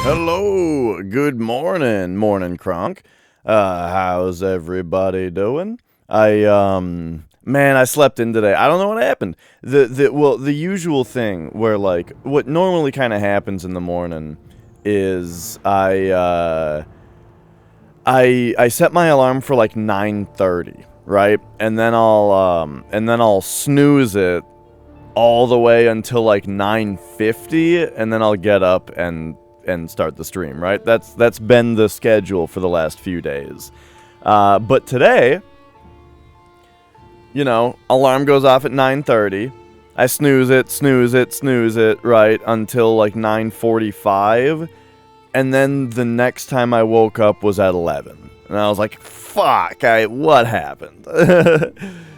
Hello, good morning, Kronk. How's everybody doing? Man, I slept in today. I don't know what happened. The usual thing where, like, what normally kind of happens in the morning is I set my alarm for like 9:30, right? And then I'll snooze it all the way until like 9:50, and then I'll get up and start the stream, right? That's been the schedule for the last few days. But today, alarm goes off at 9:30. I snooze it, right, until like 9:45. And then the next time I woke up was at 11. And I was like, fuck, what happened?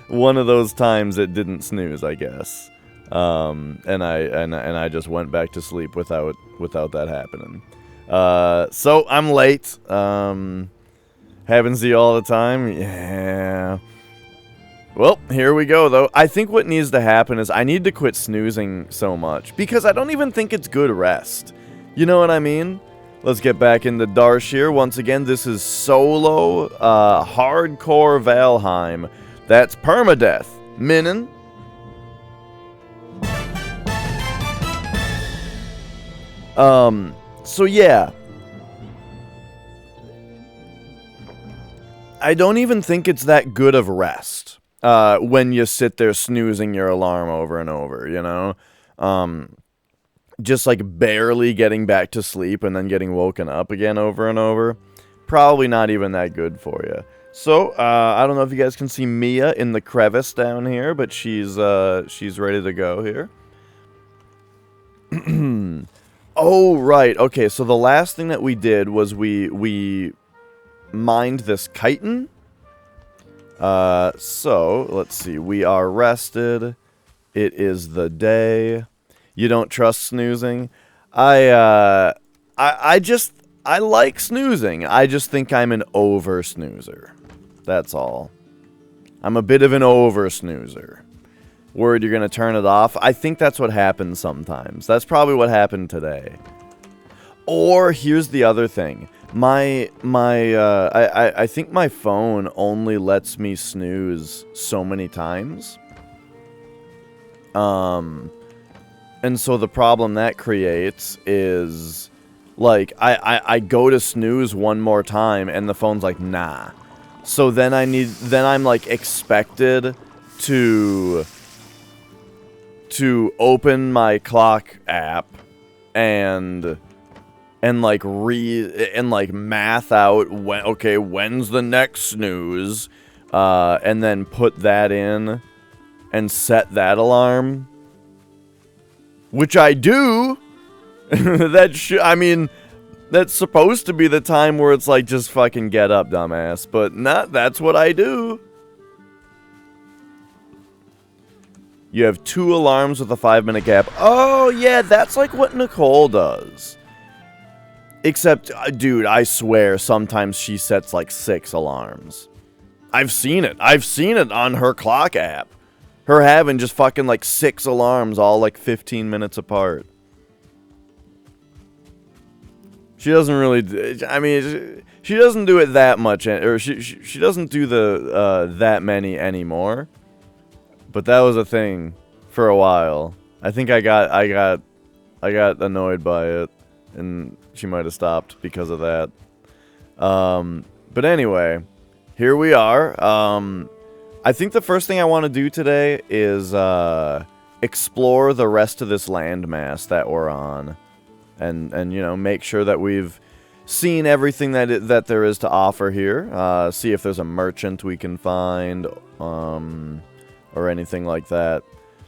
One of those times it didn't snooze, I guess. And I just went back to sleep without that happening. So I'm late. Happens to you all the time. Yeah. Well, here we go, though. I think what needs to happen is I need to quit snoozing so much, because I don't even think it's good rest. You know what I mean? Let's get back into Darsh here. Once again, this is solo, hardcore Valheim. That's Permadeath. Minin. So yeah. I don't even think it's that good of rest, when you sit there snoozing your alarm over and over, you know? Just like barely getting back to sleep and then getting woken up again over and over. Probably not even that good for you. So, I don't know if you guys can see Mia in the crevice down here, but she's ready to go here. Oh, right. Okay, so the last thing that we did was we mined this chitin. So, let's see. We are rested. It is the day. You don't trust snoozing? I like snoozing. I just think I'm an over snoozer. That's all. I'm a bit of an over snoozer. Worried you're gonna turn it off? I think that's what happens sometimes. That's probably what happened today. Or here's the other thing. I think my phone only lets me snooze so many times. And so the problem that creates is, like, I go to snooze one more time, and the phone's like, nah. So then I'm, like, expected to open my clock app and like, math out, when's the next snooze, and then put that in and set that alarm. Which I do. I mean, that's supposed to be the time where it's like, just fucking get up, dumbass. But that's what I do. You have 2 alarms with a 5-minute gap. Oh, yeah, that's like what Nicole does. Except, dude, I swear, sometimes she sets like 6 alarms. I've seen it. I've seen it on her clock app. Her having just fucking like 6 alarms all like 15 minutes apart. She doesn't really, I mean, she doesn't do it that much, or she doesn't do the that many anymore. But that was a thing for a while. I think I got annoyed by it, and she might have stopped because of that. But anyway, here we are. I think the first thing I want to do today is explore the rest of this landmass that we're on, and you know, make sure that we've seen everything that there is to offer here. See if there's a merchant we can find, or anything like that.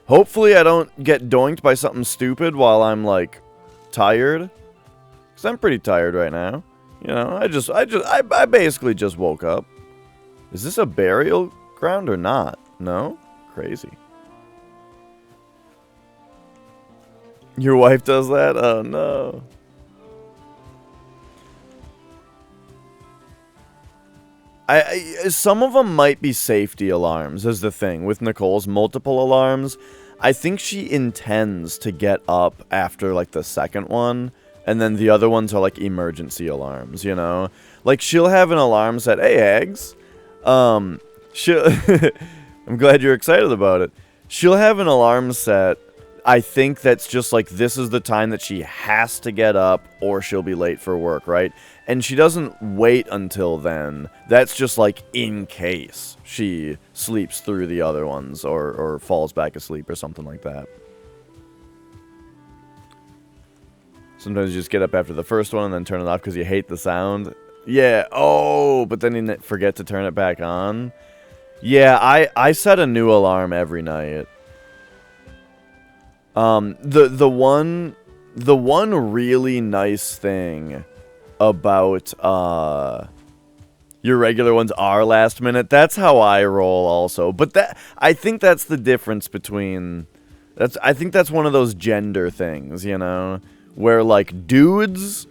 Hopefully, I don't get doinked by something stupid while I'm like tired, because I'm pretty tired right now. You know, I basically just woke up. Is this a burial ground or not? No? Crazy. Your wife does that? Oh no. Some of them might be safety alarms, is the thing. With Nicole's multiple alarms, I think she intends to get up after like the second one And then the other ones are like emergency alarms, you know? Like, she'll have an alarm set. Hey, Eggs. She'll I'm glad you're excited about it. She'll have an alarm set. I think that's just like, this is the time that she has to get up or she'll be late for work, right? And she doesn't wait until then. That's just like in case she sleeps through the other ones or falls back asleep or something like that. Sometimes you just get up after the first one and then turn it off because you hate the sound. Yeah, oh, but then you forget to turn it back on. Yeah, I set a new alarm every night. The one really nice thing about your regular ones are last minute. That's how I roll also. But I think that's the difference between I think that's one of those gender things, you know, where like dudes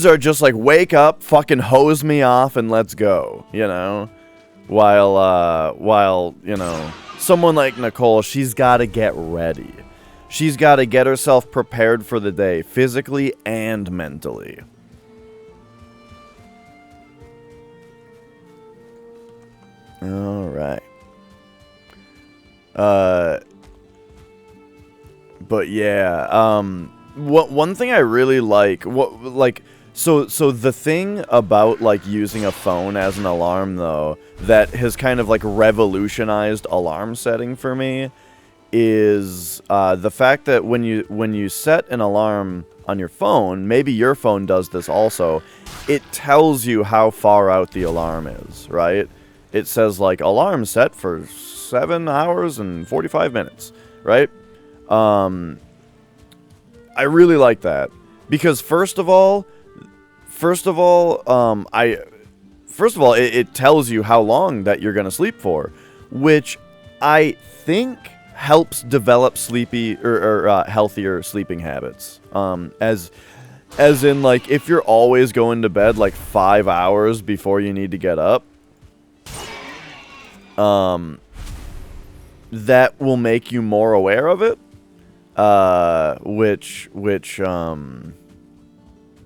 are just like, wake up, fucking hose me off and let's go, you know? While, you know, someone like Nicole, she's got to get ready. She's got to get herself prepared for the day, physically and mentally. All right. But yeah, one thing I really like, so the thing about like using a phone as an alarm though, that has kind of like revolutionized alarm setting for me is the fact that when you set an alarm on your phone, maybe your phone does this also, it tells you how far out the alarm is, right? It says like alarm set for 7 hours and 45 minutes, right? I really like that because first of all, it tells you how long that you're gonna sleep for, which I think helps develop healthier sleeping habits. As in, like, if you're always going to bed like 5 hours before you need to get up, that will make you more aware of it, which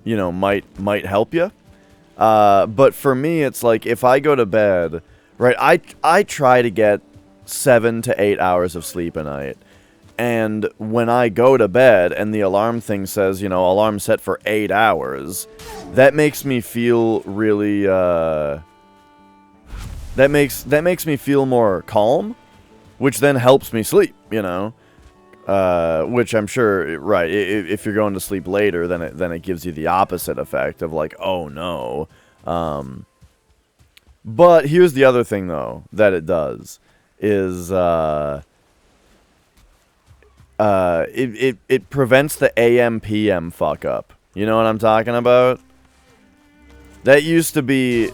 you know, might help you. But for me, it's like, if I go to bed, right, I try to get 7 to 8 hours of sleep a night. And when I go to bed and the alarm thing says, you know, alarm set for 8 hours, that makes me feel really, that makes me feel more calm, which then helps me sleep, you know? Which I'm sure, right, if you're going to sleep later, then it gives you the opposite effect of like, oh no. But here's the other thing though that it does is it prevents the AM PM fuck up. You know what I'm talking about? That used to be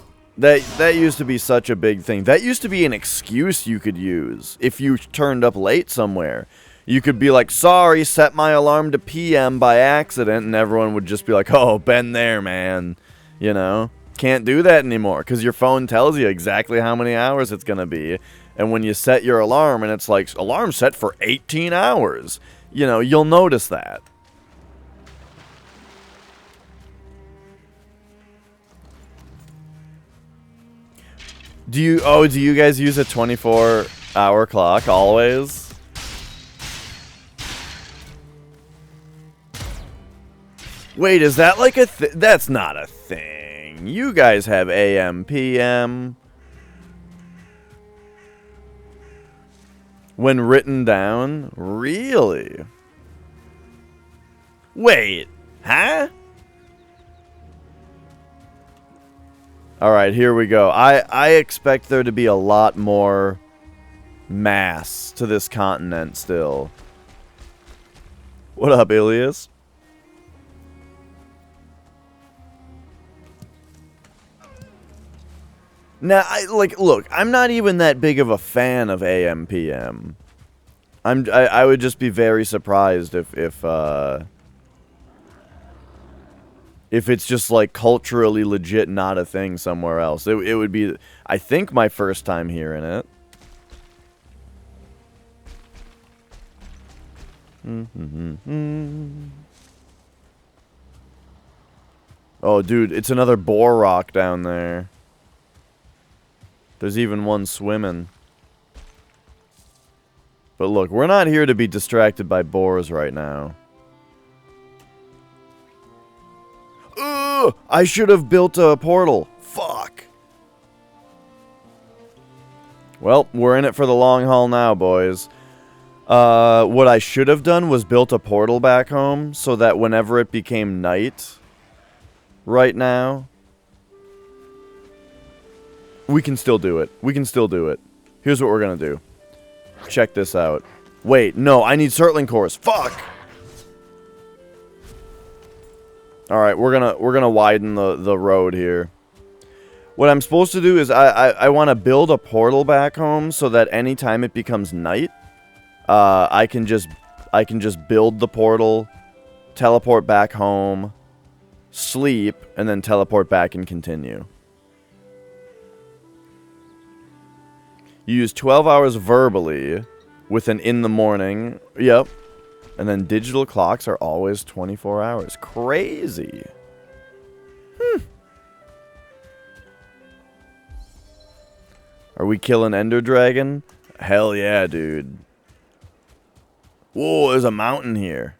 such a big thing. That used to be an excuse you could use if you turned up late somewhere. You could be like, sorry, set my alarm to PM by accident, and everyone would just be like, oh, been there, man. You know? Can't do that anymore, because your phone tells you exactly how many hours it's going to be. And when you set your alarm, and it's like, alarm set for 18 hours, you know, you'll notice that. Do you guys use a 24-hour clock always? Wait, is that like a that's not a thing. You guys have AM, PM. When written down? Really? Wait, huh? Alright, here we go. I expect there to be a lot more mass to this continent still. What up, Ilias? Now, look, I'm not even that big of a fan of AM PM. I would just be very surprised if it's just like culturally legit not a thing somewhere else. It would be, I think, my first time hearing it. Oh, dude, it's another boar rock down there. There's even one swimming. But look, we're not here to be distracted by boars right now. Ugh! I should have built a portal. Fuck. Well, we're in it for the long haul now, boys. What I should have done was built a portal back home so that whenever it became night right now, we can still do it. We can still do it. Here's what we're gonna do. Check this out. Wait, no, I need circling cores. Fuck! Alright, we're gonna widen the road here. What I'm supposed to do is I want to build a portal back home so that anytime it becomes night, I can just build the portal, teleport back home, sleep, and then teleport back and continue. You use 12 hours verbally with an in the morning. Yep. And then digital clocks are always 24 hours. Crazy. Are we killing Ender Dragon? Hell yeah, dude. Whoa, there's a mountain here.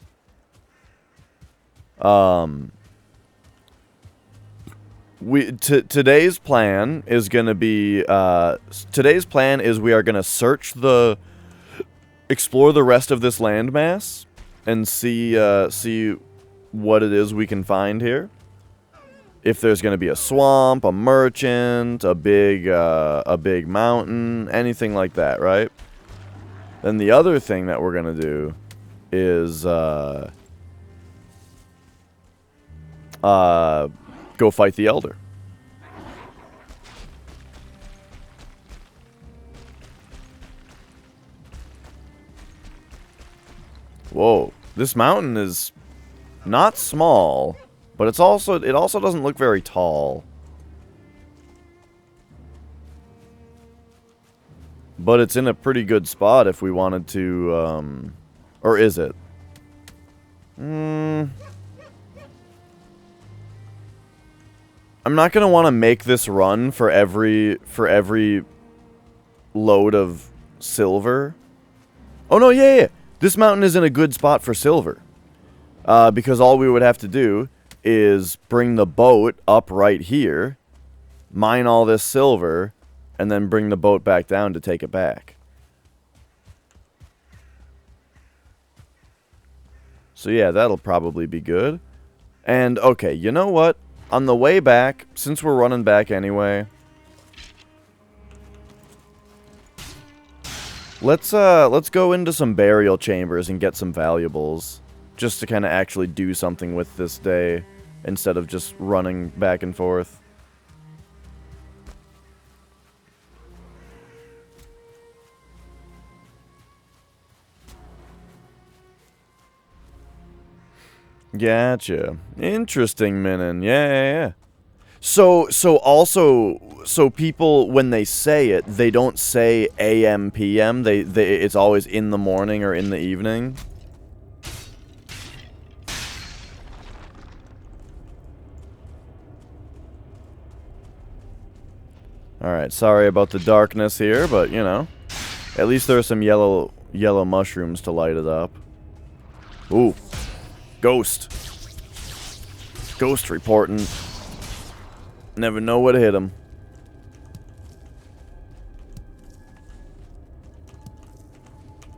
Today's plan is gonna be we are gonna explore the rest of this landmass and see what it is we can find here. If there's gonna be a swamp, a merchant, a big mountain, anything like that, right? Then the other thing that we're gonna do is go fight the Elder. Whoa, this mountain is not small, but it also doesn't look very tall. But it's in a pretty good spot if we wanted to, or is it? I'm not gonna want to make this run for every load of silver. Oh no, yeah. This mountain is in a good spot for silver. Because all we would have to do is bring the boat up right here, mine all this silver, and then bring the boat back down to take it back. So yeah, that'll probably be good. And okay, you know what? On the way back, since we're running back anyway, let's go into some burial chambers and get some valuables, just to kind of actually do something with this day instead of just running back and forth. Gotcha. Interesting, Minin. Yeah. So people, when they say it, they don't say AM, PM. It's always in the morning or in the evening. Alright, sorry about the darkness here, but, you know, at least there are some yellow mushrooms to light it up. Ooh. Ghost. Ghost reporting. Never know what hit him.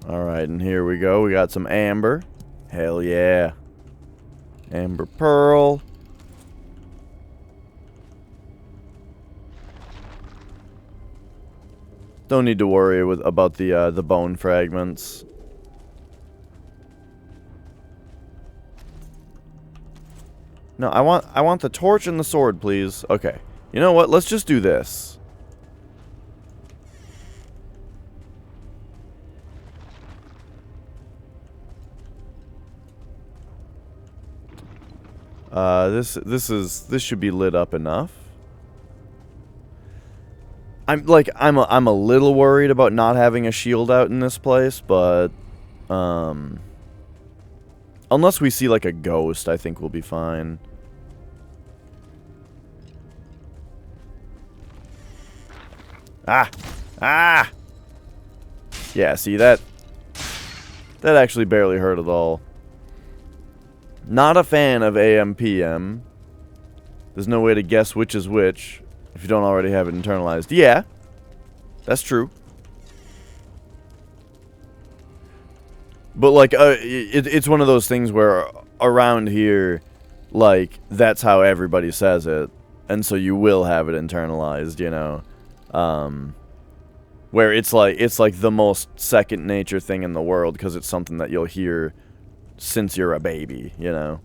Alright, and here we go. We got some amber. Hell yeah. Amber pearl. Don't need to worry about the bone fragments. No, I want the torch and the sword, please. Okay. You know what? Let's just do this. This should be lit up enough. I'm a little worried about not having a shield out in this place, but unless we see like a ghost, I think we'll be fine. Ah! Ah! Yeah, see, that actually barely hurt at all. Not a fan of AM, PM. There's no way to guess which is which if you don't already have it internalized. Yeah, that's true. But, like, it's one of those things where around here, like, that's how everybody says it. And so you will have it internalized, you know. Where it's like the most second nature thing in the world because it's something that you'll hear since you're a baby, you know.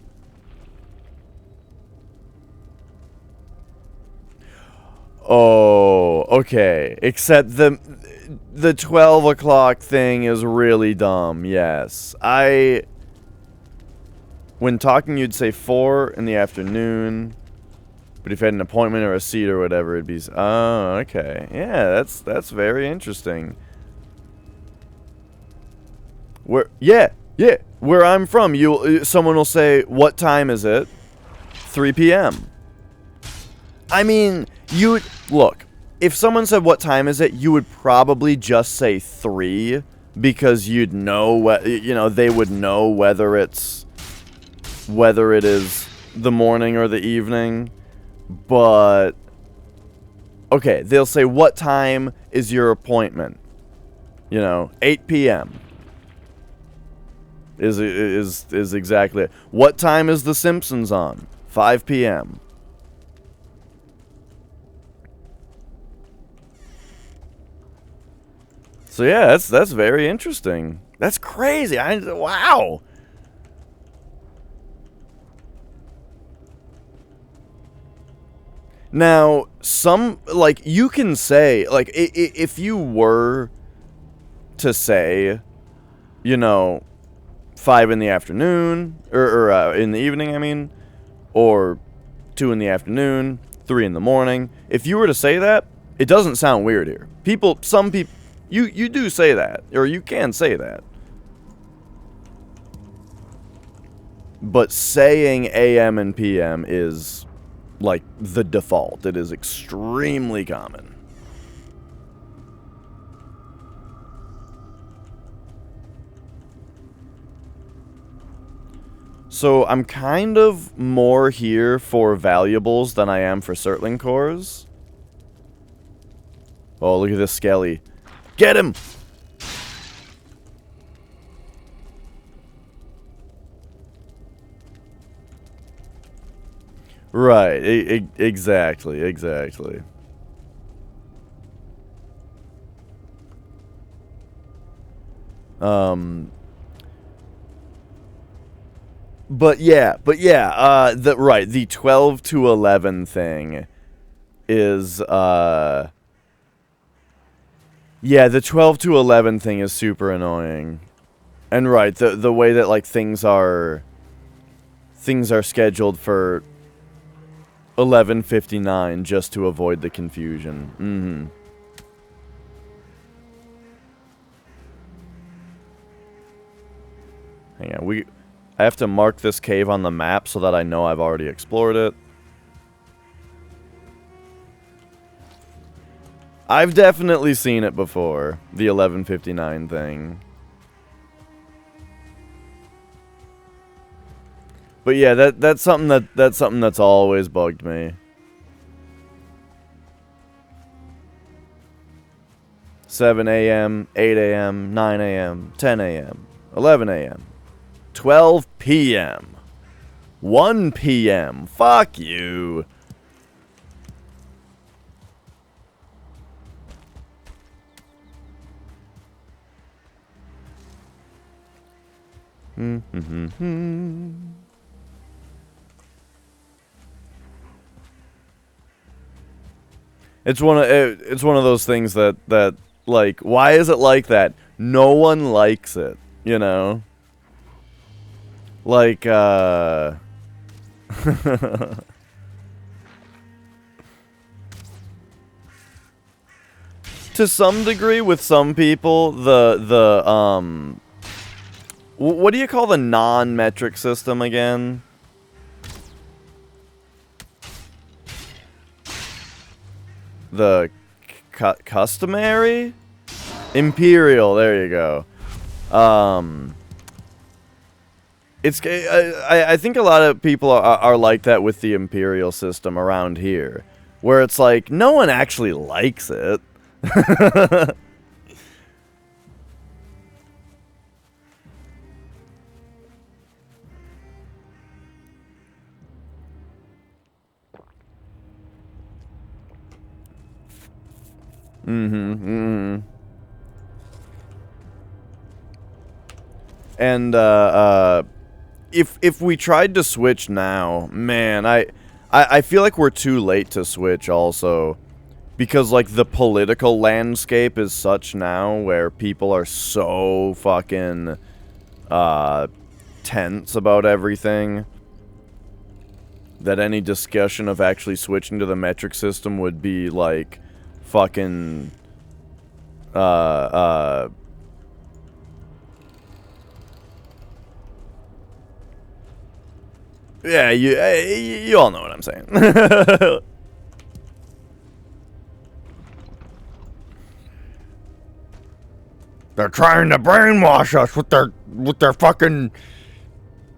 Oh, okay. Except the 12 o'clock thing is really dumb, yes. When talking, you'd say 4 in the afternoon. But if you had an appointment or a seat or whatever, it'd be... Oh, okay. Yeah, that's very interesting. Yeah. Where I'm from, someone will say, what time is it? 3 p.m. I mean, look, if someone said what time is it, you would probably just say 3 because you'd know they would know whether it is the morning or the evening. But okay, they'll say what time is your appointment? 8 p.m. is exactly it. What time is The Simpsons on? 5 p.m. So yeah, that's very interesting. That's crazy. Wow. Now, you can say, if you were to say, 5 in the afternoon, or in the evening, I mean, or 2 in the afternoon, 3 in the morning, if you were to say that, it doesn't sound weird here. Some people, you do say that, or you can say that. But saying AM and PM is... like the default. It is extremely common. So I'm kind of more here for valuables than I am for Surtling cores. Oh, look at this Skelly. Get him! Right, exactly. But yeah, the 12 to 11 thing is, yeah, the 12 to 11 thing is super annoying. And right, the way that, like, things are scheduled for 11:59 just to avoid the confusion. Hang on, I have to mark this cave on the map so that I know I've already explored it. I've definitely seen it before, the 11:59 thing. But yeah, that's something that's always bugged me. 7 a.m., 8 a.m., 9 a.m., 10 a.m., 11 a.m., 12 p.m., 1 p.m. Fuck you. It's one of those things that like, why is it like that? No one likes it, you know? Like, to some degree, with some people, what do you call the non-metric system again? The customary? Imperial, there you go. I think a lot of people are like that with the Imperial system around here. Where it's like, no one actually likes it. And, if we tried to switch now, man, I feel like we're too late to switch also. Because, like, the political landscape is such now where people are so fucking, tense about everything. That any discussion of actually switching to the metric system would be, like, fucking, yeah, you all know what I'm saying. They're trying to brainwash us with their fucking,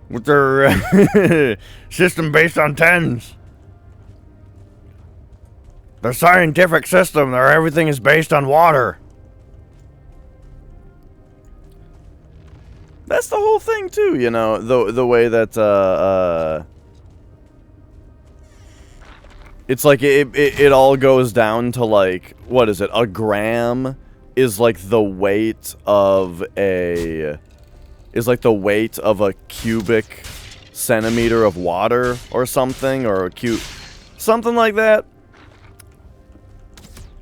with their system based on tens. Their scientific system, their everything is based on water. That's the whole thing too, you know, the way that it's like it all goes down to, like, what is it? A gram is like the weight of a cubic centimeter of water or something, or something like that.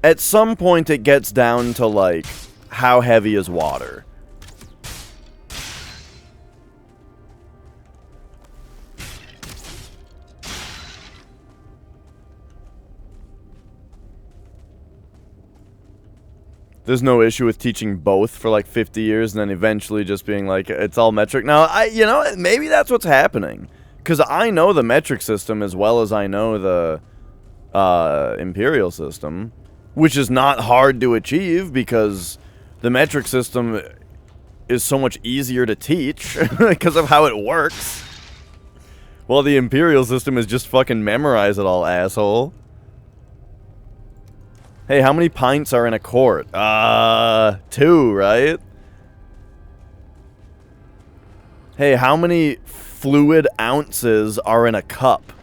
At some point it gets down to, like, how heavy is water. There's no issue with teaching both for like 50 years and then eventually just being like, it's all metric. Now, you know, maybe that's what's happening. Because I know the metric system as well as I know the imperial system. Which is not hard to achieve because the metric system is so much easier to teach because of how it works. Well, the imperial system is just fucking memorize it all, asshole. Hey, how many pints are in a quart? 2, right? Hey, how many fluid ounces are in a cup?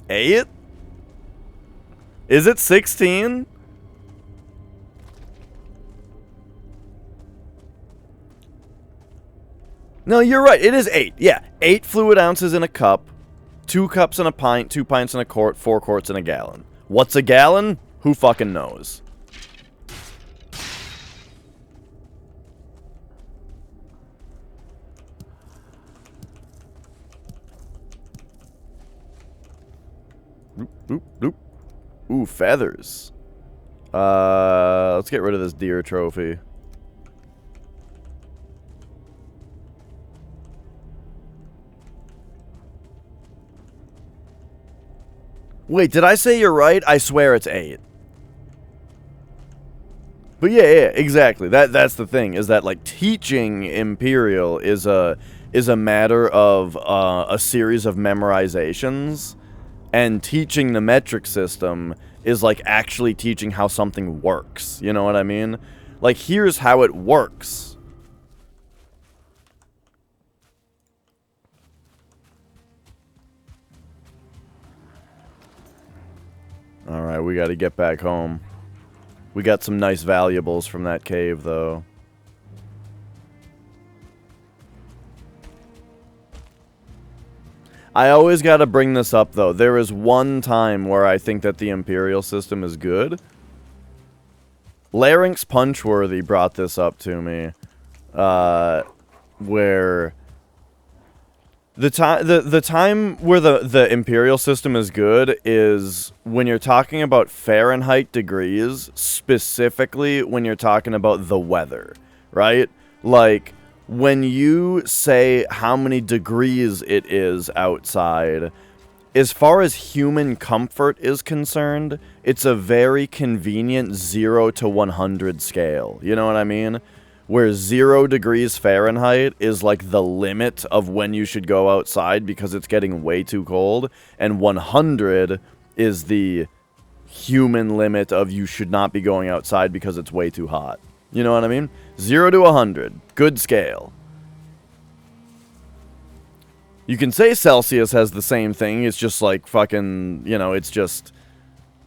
8? Is it 16? No, you're right. It is 8. Yeah, 8 fluid ounces in a cup. 2 cups in a pint, 2 pints in a quart, 4 quarts in a gallon. What's a gallon? Who fucking knows? Oop, oop, oop. Ooh, feathers. Let's get rid of this deer trophy. Wait, did I say you're right? I swear it's 8. But yeah, exactly. That's the thing, is that, like, teaching Imperial is a matter of a series of memorizations, and teaching the metric system is like actually teaching how something works. You know what I mean? Like, here's how it works. Alright, we gotta get back home. We got some nice valuables from that cave, though. I always gotta bring this up, though. There is one time where I think that the Imperial system is good. Larynx Punchworthy brought this up to me. Where... The time where the Imperial system is good is when you're talking about Fahrenheit degrees, specifically when you're talking about the weather, right? Like, when you say how many degrees it is outside, as far as human comfort is concerned, it's a very convenient 0 to 100 scale. You know what I mean? Where 0 degrees Fahrenheit is like the limit of when you should go outside because it's getting way too cold, and 100 is the human limit of you should not be going outside because it's way too hot. You know what I mean? 0 to 100. Good scale. You can say Celsius has the same thing. It's just like fucking, you know, it's just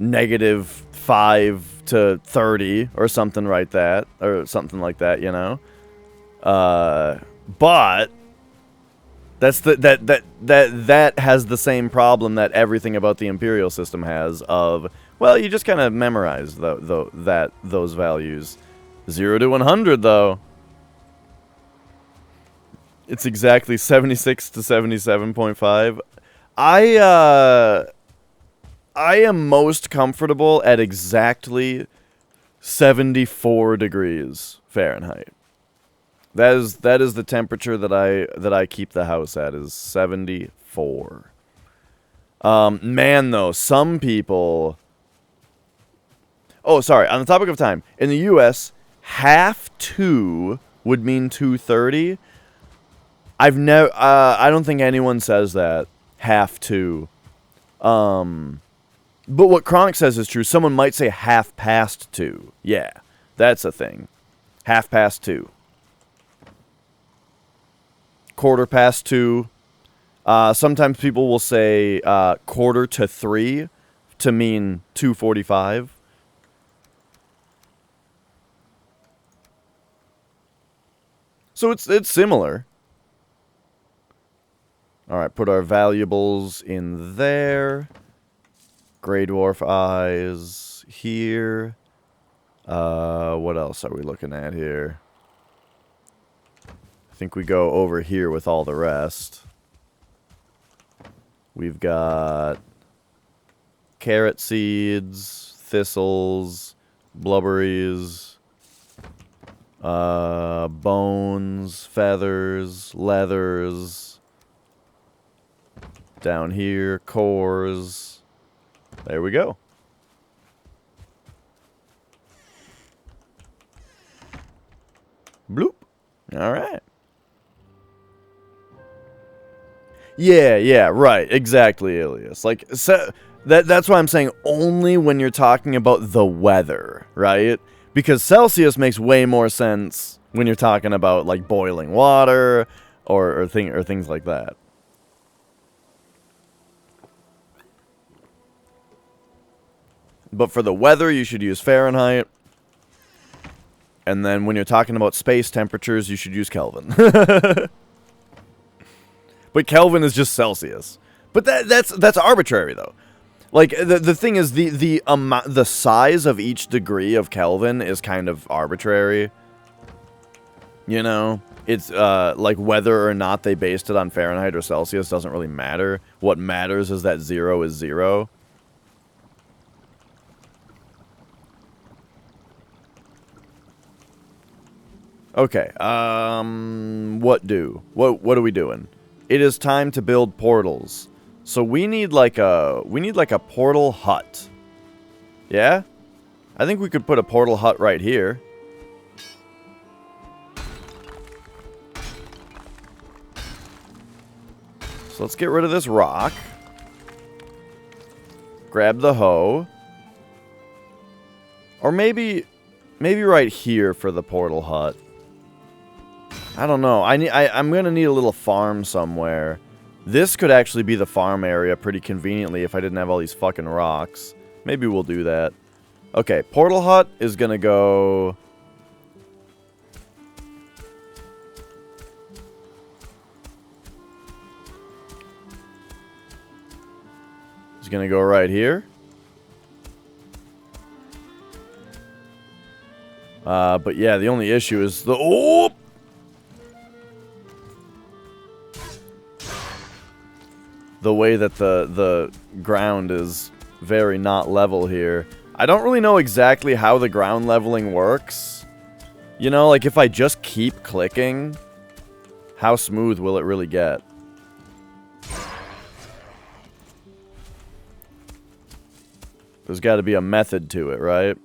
-5 to 30 or something like that. Or something like that, you know? But that's that has the same problem that everything about the Imperial system has of, well, you just kind of memorize those values. 0 to 100, though. It's exactly 76 to 77.5. I am most comfortable at exactly 74 degrees Fahrenheit. That is the temperature that I keep the house at, is 74. Man, though, some people... Oh, sorry, on the topic of time. In the U.S., half 2 would mean 2:30. I don't think anyone says that. Half 2. But what Chronic says is true. Someone might say 2:30. Yeah, that's a thing. 2:30. 2:15. Sometimes people will say 2:45 to mean 2:45. So it's similar. Alright, put our valuables in there. Grey Dwarf eyes here. What else are we looking at here? I think we go over here with all the rest. We've got carrot seeds, thistles, blubberries, bones, feathers, leathers. Down here, cores. There we go. Bloop. All right. Yeah, right. Exactly, Ilias. Like, so that's why I'm saying only when you're talking about the weather, right? Because Celsius makes way more sense when you're talking about, like, boiling water or things like that. But for the weather, you should use Fahrenheit. And then when you're talking about space temperatures, you should use Kelvin. But Kelvin is just Celsius. But that's arbitrary, though. Like, the thing is, the size of each degree of Kelvin is kind of arbitrary. You know? It's, like, whether or not they based it on Fahrenheit or Celsius doesn't really matter. What matters is that 0 is 0. Okay, what are we doing? It is time to build portals. So we need like a portal hut. Yeah? I think we could put a portal hut right here. So let's get rid of this rock. Grab the hoe. Or maybe right here for the portal hut. I don't know. I'm gonna need a little farm somewhere. This could actually be the farm area pretty conveniently if I didn't have all these fucking rocks. Maybe we'll do that. Okay, portal hut is gonna go... It's gonna go right here. But yeah, the only issue is the... Oh! The way that the ground is very not level here. I don't really know exactly how the ground leveling works. You know, like if I just keep clicking, how smooth will it really get? There's got to be a method to it, right?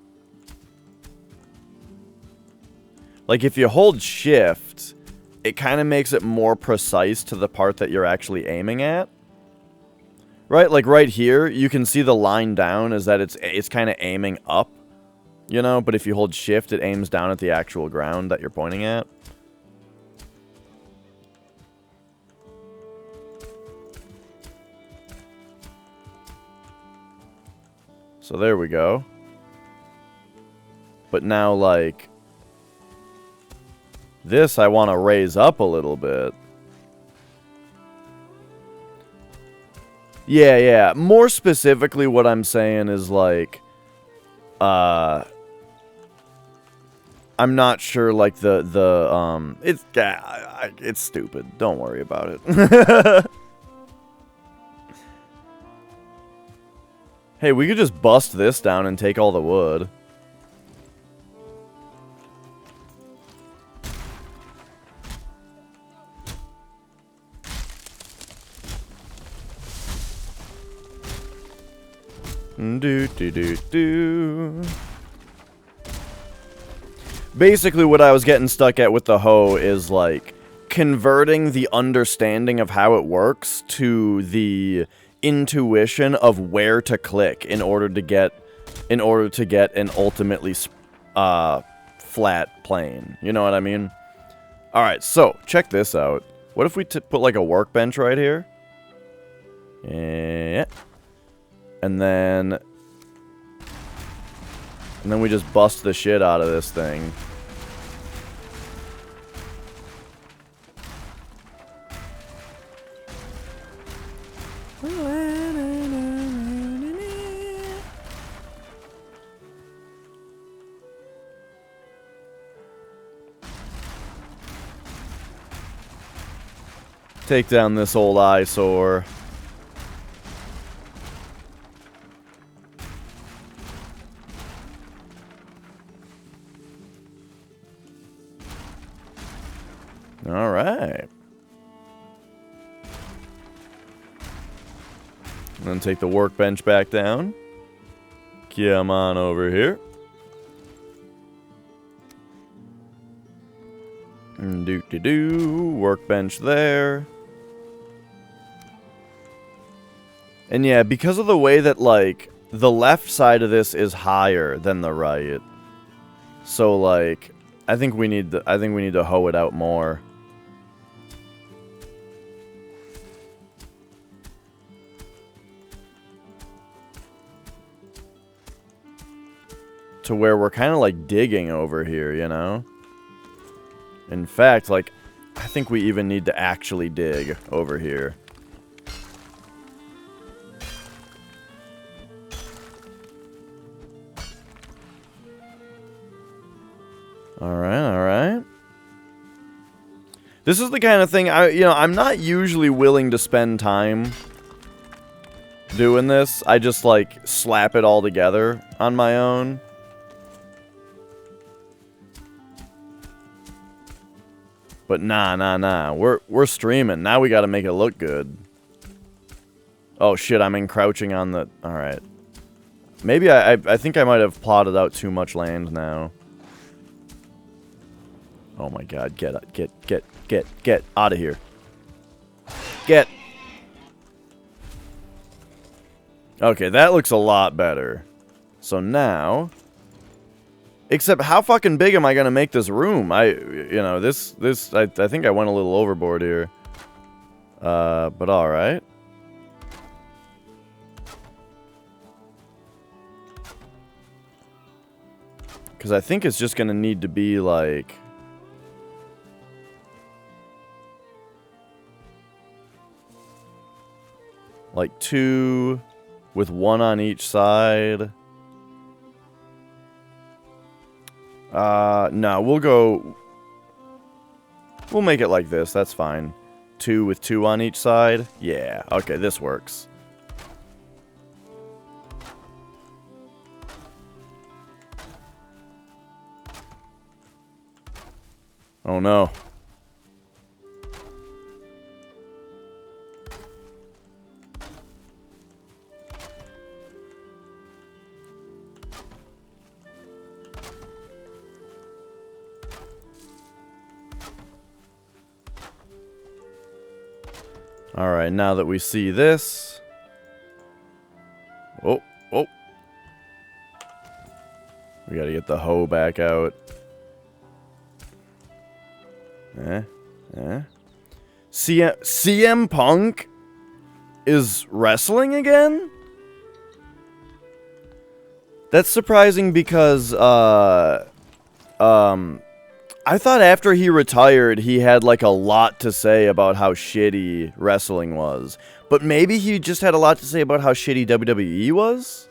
Like, if you hold shift, it kind of makes it more precise to the part that you're actually aiming at. Right? Like, right here, you can see the line down is that it's kind of aiming up, you know? But if you hold shift, it aims down at the actual ground that you're pointing at. So there we go. But now, like, this I want to raise up a little bit. Yeah. More specifically, what I'm saying is, like, I'm not sure, like, it's stupid. Don't worry about it. Hey, we could just bust this down and take all the wood. Basically, what I was getting stuck at with the hoe is, like, converting the understanding of how it works to the intuition of where to click in order to get an ultimately flat plane. You know what I mean? Alright, so, check this out. What if we put, like, a workbench right here? Yeah. And then we just bust the shit out of this thing. Take down this old eyesore. Alright. And then take the workbench back down. Come on over here. Workbench there. And yeah, because of the way that, like, the left side of this is higher than the right. So, like, I think we need to hoe it out more. To where we're kind of, like, digging over here, you know? In fact, like, I think we even need to actually dig over here. Alright. This is the kind of thing, I'm not usually willing to spend time doing this. I just, like, slap it all together on my own. But nah. We're streaming. Now we gotta make it look good. Oh shit, I'm encroaching on the... Alright. Maybe I think I might have plotted out too much land now. Oh my god, get out of here. Get. Okay, that looks a lot better. So now... Except, how fucking big am I gonna make this room? I think I went a little overboard here. But alright. Because I think it's just gonna need to be, like... Like, 2 with 1 on each side. No, we'll make it like this, that's fine. 2 with 2 on each side. Yeah, okay, this works. Oh no. Alright, now that we see this... Oh, oh. We gotta get the hoe back out. CM Punk is wrestling again? That's surprising because, I thought after he retired, he had, like, a lot to say about how shitty wrestling was. But maybe he just had a lot to say about how shitty WWE was?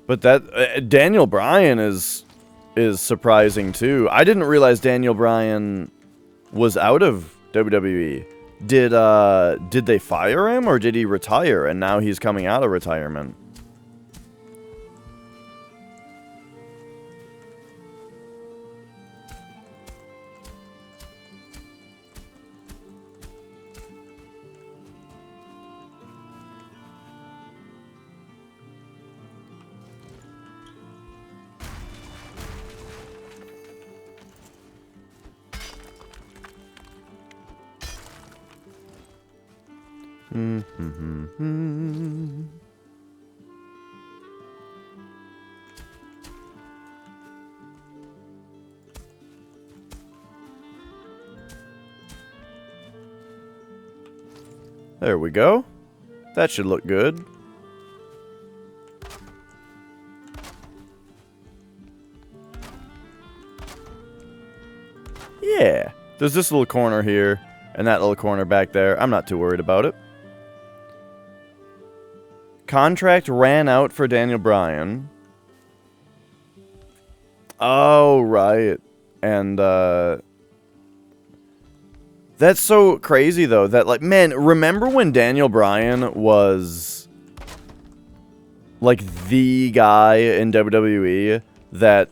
But that Daniel Bryan is surprising too. I didn't realize Daniel Bryan was out of WWE. Did they fire him or did he retire and now he's coming out of retirement? There we go. That should look good. Yeah. There's this little corner here and that little corner back there. I'm not too worried about it. Contract ran out for Daniel Bryan. Oh, right. And, that's so crazy, though, that, like, man, remember when Daniel Bryan was, like, the guy in WWE that,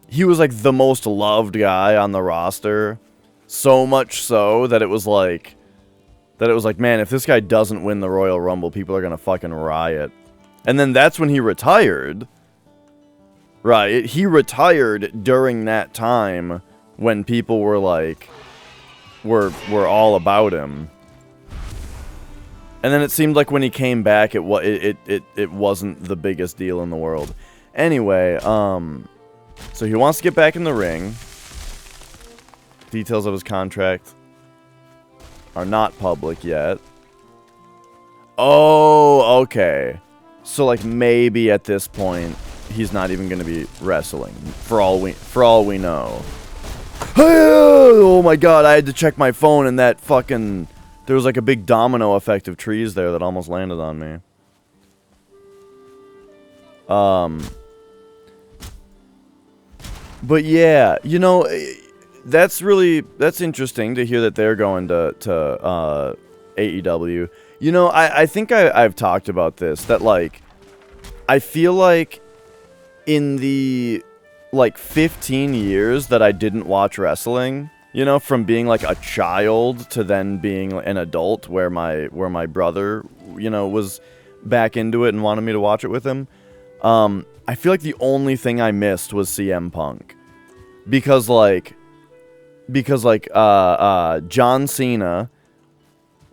he was, like, the most loved guy on the roster, so much so that it was, like, man, if this guy doesn't win the Royal Rumble, people are gonna fucking riot. And then that's when he retired. Right, he retired during that time when people were like, were all about him. And then it seemed like when he came back, it wasn't the biggest deal in the world. Anyway, so he wants to get back in the ring. Details of his contract are not public yet. Oh, okay. So like maybe at this point he's not even going to be wrestling for all we know. Oh my god, I had to check my phone and that fucking there was like a big domino effect of trees there that almost landed on me. But yeah, you know, that's interesting to hear that they're going to AEW. You know, I think I've talked about this, that like I feel like in the like 15 years that I didn't watch wrestling, you know, from being like a child to then being an adult where my brother, you know, was back into it and wanted me to watch it with him, I feel like the only thing I missed was CM Punk. Because John Cena,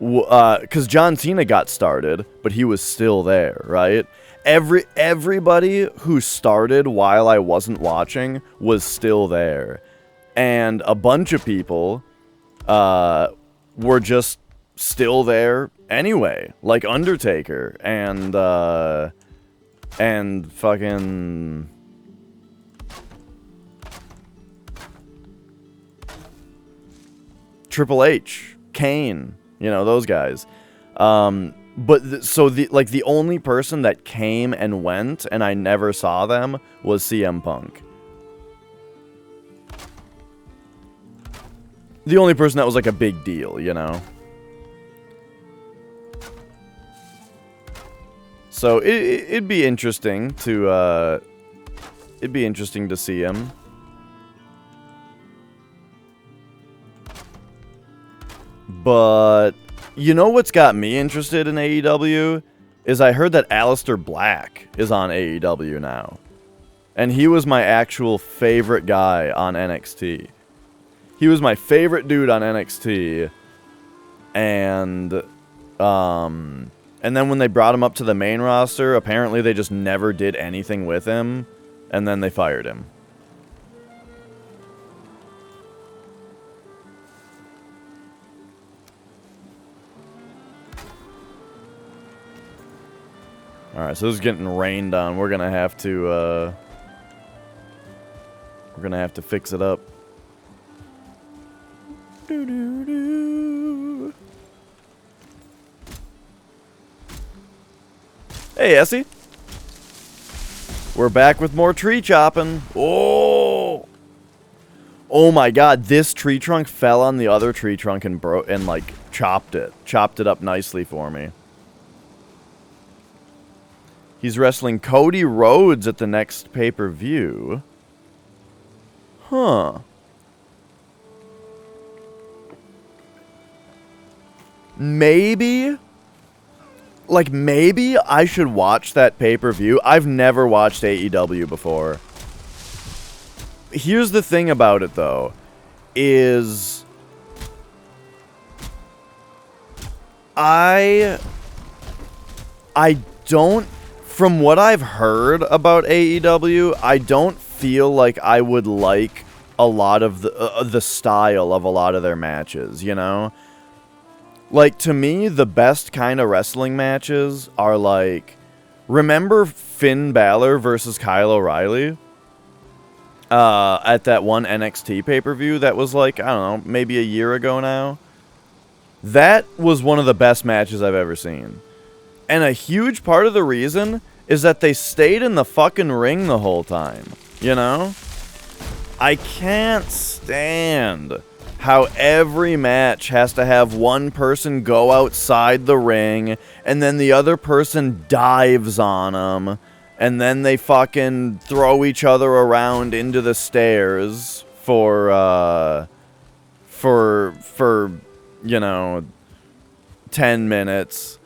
because John Cena got started, but he was still there, right? Everybody who started while I wasn't watching was still there. And a bunch of people were just still there anyway. Like Undertaker and fucking Triple H, Kane, you know, those guys. But so the only person that came and went and I never saw them was CM Punk. The only person that was like a big deal, you know. So it'd be interesting to see him. But you know what's got me interested in AEW? Is I heard that Aleister Black is on AEW now. And he was my actual favorite guy on NXT. He was my favorite dude on NXT. And then when they brought him up to the main roster, apparently they just never did anything with him. And then they fired him. Alright, so this is getting rained on. We're gonna have to fix it up. Hey, Essie. We're back with more tree chopping. Oh! Oh my god, this tree trunk fell on the other tree trunk and like chopped it. Chopped it up nicely for me. He's wrestling Cody Rhodes at the next pay-per-view. Huh. Maybe I should watch that pay-per-view. I've never watched AEW before. Here's the thing about it, though, is I don't, from what I've heard about AEW, I don't feel like I would like a lot of the style of a lot of their matches, you know? Like, to me, the best kind of wrestling matches are like, remember Finn Balor versus Kyle O'Reilly? At that one NXT pay-per-view that was like, I don't know, maybe a year ago now? That was one of the best matches I've ever seen. And a huge part of the reason is that they stayed in the fucking ring the whole time, you know? I can't stand how every match has to have one person go outside the ring, and then the other person dives on them, and then they fucking throw each other around into the stairs for you know, 10 minutes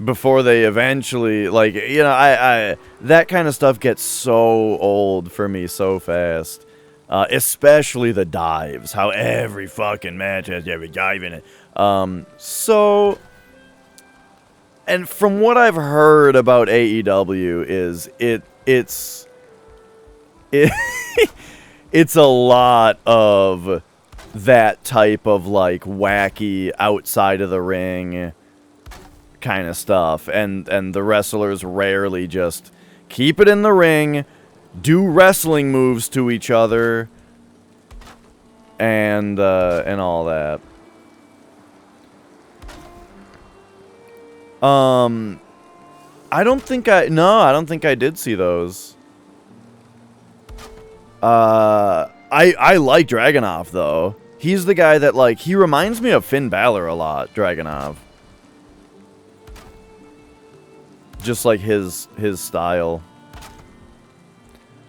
before they eventually, like, you know, I that kind of stuff gets so old for me so fast. Especially the dives. How every fucking match has every dive in it. So, and from what I've heard about AEW is it's it's a lot of that type of like wacky outside of the ring kind of stuff, and the wrestlers rarely just keep it in the ring, do wrestling moves to each other, and all that. I don't think I did see those. I like Dragunov though. He's the guy that, like, he reminds me of Finn Balor a lot, Dragunov. Just like his style.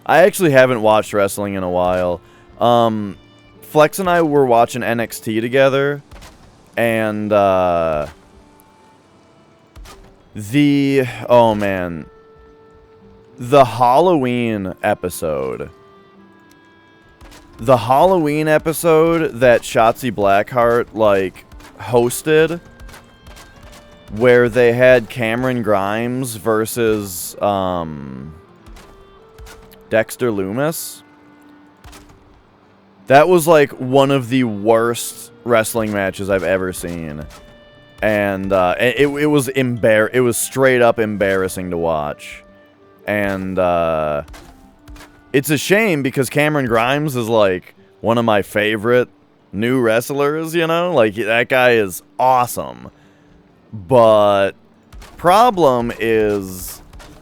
I actually haven't watched wrestling in a while. Flex and I were watching NXT together, and oh man, the Halloween episode that Shotzi Blackheart like hosted, where they had Cameron Grimes versus Dexter Lumis. That was like one of the worst wrestling matches I've ever seen, and it was straight up embarrassing to watch, and it's a shame because Cameron Grimes is like one of my favorite new wrestlers, you know, like that guy is awesome, but problem is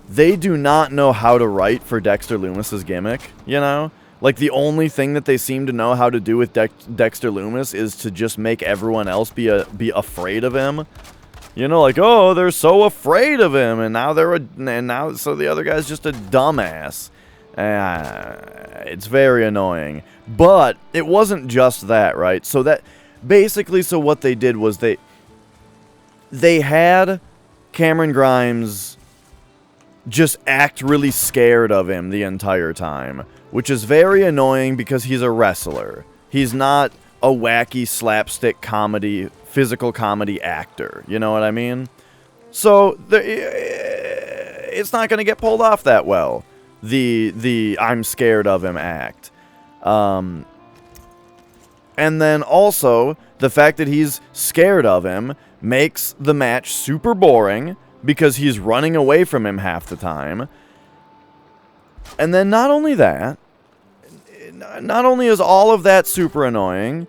they do not know how to write for Dexter Lumis's gimmick, you know? Like, the only thing that they seem to know how to do with Dexter Lumis is to just make everyone else be afraid of him. You know, like, oh, they're so afraid of him, and now so the other guy's just a dumbass. It's very annoying. But it wasn't just that, right? So Basically, so what they did was they had Cameron Grimes just act really scared of him the entire time, which is very annoying because he's a wrestler. He's not a wacky slapstick comedy, physical comedy actor. You know what I mean? So it's not going to get pulled off that well. The I'm scared of him act. And then also the fact that he's scared of him makes the match super boring because he's running away from him half the time. And then not only that, not only is all of that super annoying,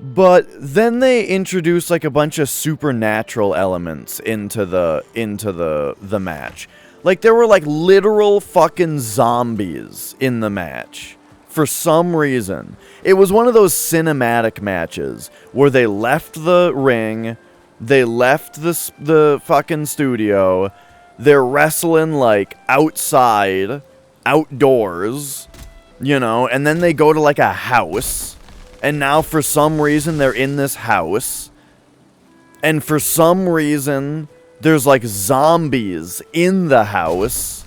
but then they introduce like a bunch of supernatural elements into the match. Like there were like literal fucking zombies in the match. For some reason. It was one of those cinematic matches where they left the ring, they left the fucking studio, they're wrestling like outside, outdoors, you know, and then they go to like a house, and now for some reason they're in this house, and for some reason there's like zombies in the house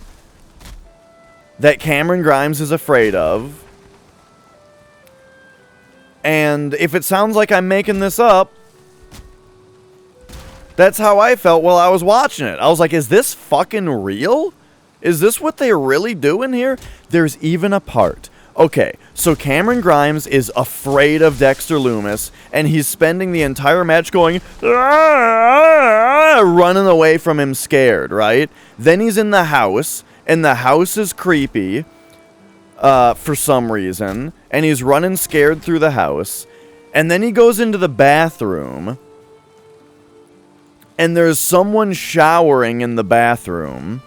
that Cameron Grimes is afraid of. And if it sounds like I'm making this up, that's how I felt while I was watching it. I was like, is this fucking real? Is this what they're really doing here? There's even a part. Okay, so Cameron Grimes is afraid of Dexter Lumis, and he's spending the entire match going, running away from him scared, right? Then he's in the house, and the house is creepy. For some reason, and he's running scared through the house, and then he goes into the bathroom, and there's someone showering in the bathroom,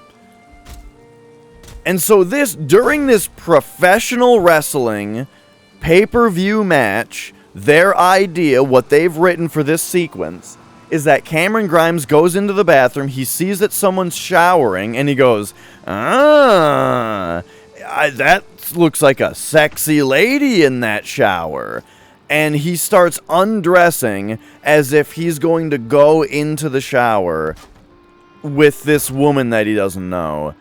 and so during this professional wrestling pay-per-view match, their idea, what they've written for this sequence, is that Cameron Grimes goes into the bathroom, he sees that someone's showering, and he goes, that looks like a sexy lady in that shower. And he starts undressing as if he's going to go into the shower with this woman that he doesn't know.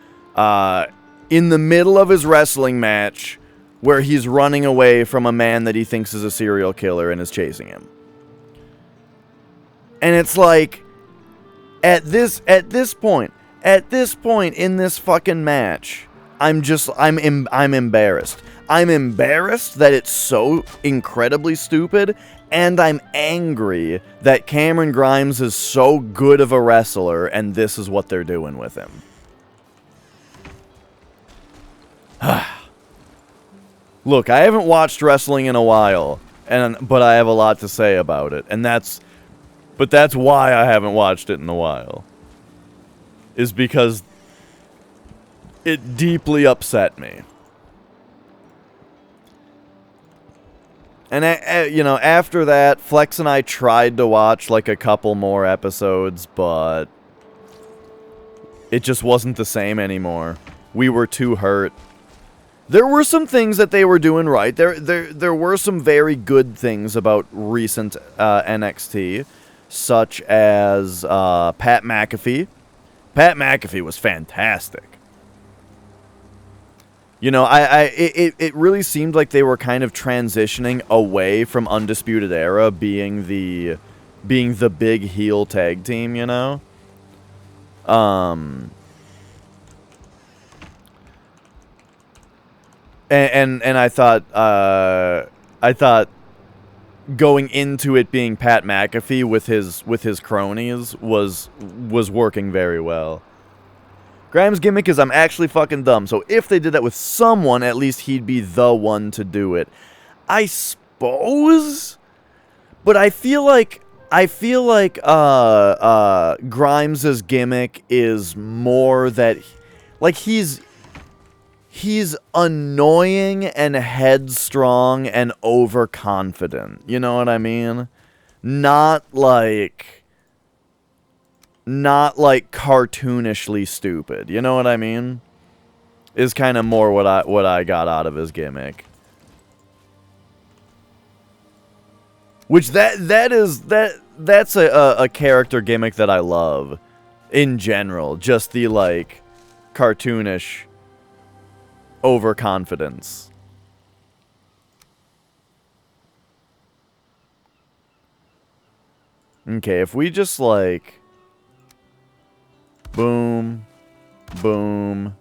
In the middle of his wrestling match where he's running away from a man that he thinks is a serial killer and is chasing him. And it's like, at this point in this fucking match, I'm embarrassed. I'm embarrassed that it's so incredibly stupid, and I'm angry that Cameron Grimes is so good of a wrestler, and this is what they're doing with him. Look, I haven't watched wrestling in a while, but I have a lot to say about it, and that's why I haven't watched it in a while. Is because it deeply upset me. And, after that, Flex and I tried to watch, like, a couple more episodes, but it just wasn't the same anymore. We were too hurt. There were some things that they were doing right. There were some very good things about recent NXT, such as Pat McAfee. Pat McAfee was fantastic. You know, it really seemed like they were kind of transitioning away from Undisputed Era being the big heel tag team, you know? And I thought going into it being Pat McAfee with his cronies was working very well. Grimes' gimmick is I'm actually fucking dumb, so if they did that with someone, at least he'd be the one to do it. I suppose, but I feel like Grimes' gimmick is more that, like, he's annoying and headstrong and overconfident. You know what I mean? Not like cartoonishly stupid. You know what I mean? Is kind of more what I got out of his gimmick. Which that's a character gimmick that I love in general. Just the like cartoonish overconfidence. Okay, if we just like boom, boom.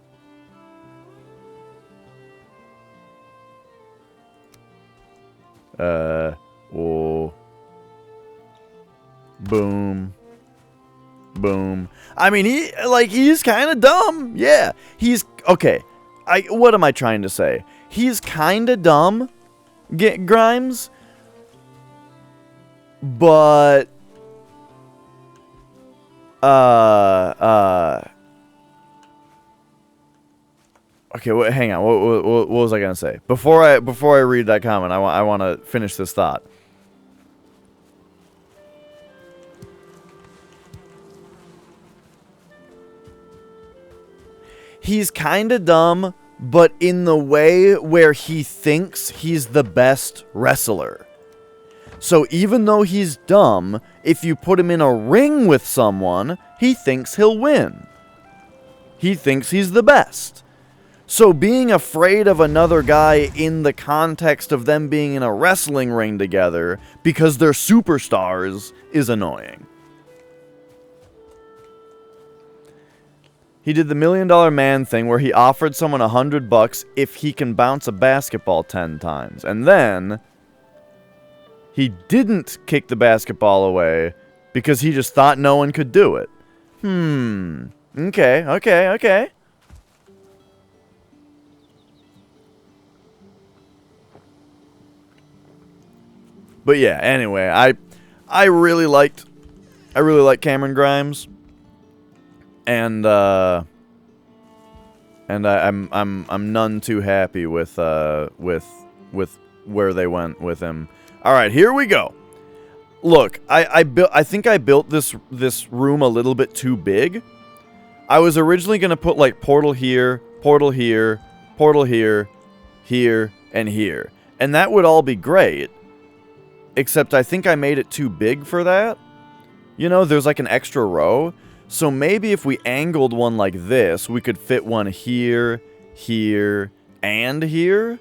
Whoa. Boom. Boom. I mean, he's kind of dumb. Yeah. He's, okay. What am I trying to say? He's kind of dumb, Grimes. But, okay, hang on. What was I gonna say before I read that comment? I want to finish this thought. He's kind of dumb, but in the way where he thinks he's the best wrestler. So even though he's dumb, if you put him in a ring with someone, he thinks he'll win. He thinks he's the best. So being afraid of another guy in the context of them being in a wrestling ring together because they're superstars is annoying. He did the $1 Million Man thing where he offered someone $100 if he can bounce a basketball 10 times. And then he didn't kick the basketball away because he just thought no one could do it. Okay. But yeah, anyway, I really liked Cameron Grimes. And I'm none too happy with where they went with him. All right, here we go. Look, I think I built this room a little bit too big. I was originally gonna put like portal here, portal here, portal here, here, and here, and that would all be great. Except I think I made it too big for that. You know, there's like an extra row. So maybe if we angled one like this, we could fit one here, here, and here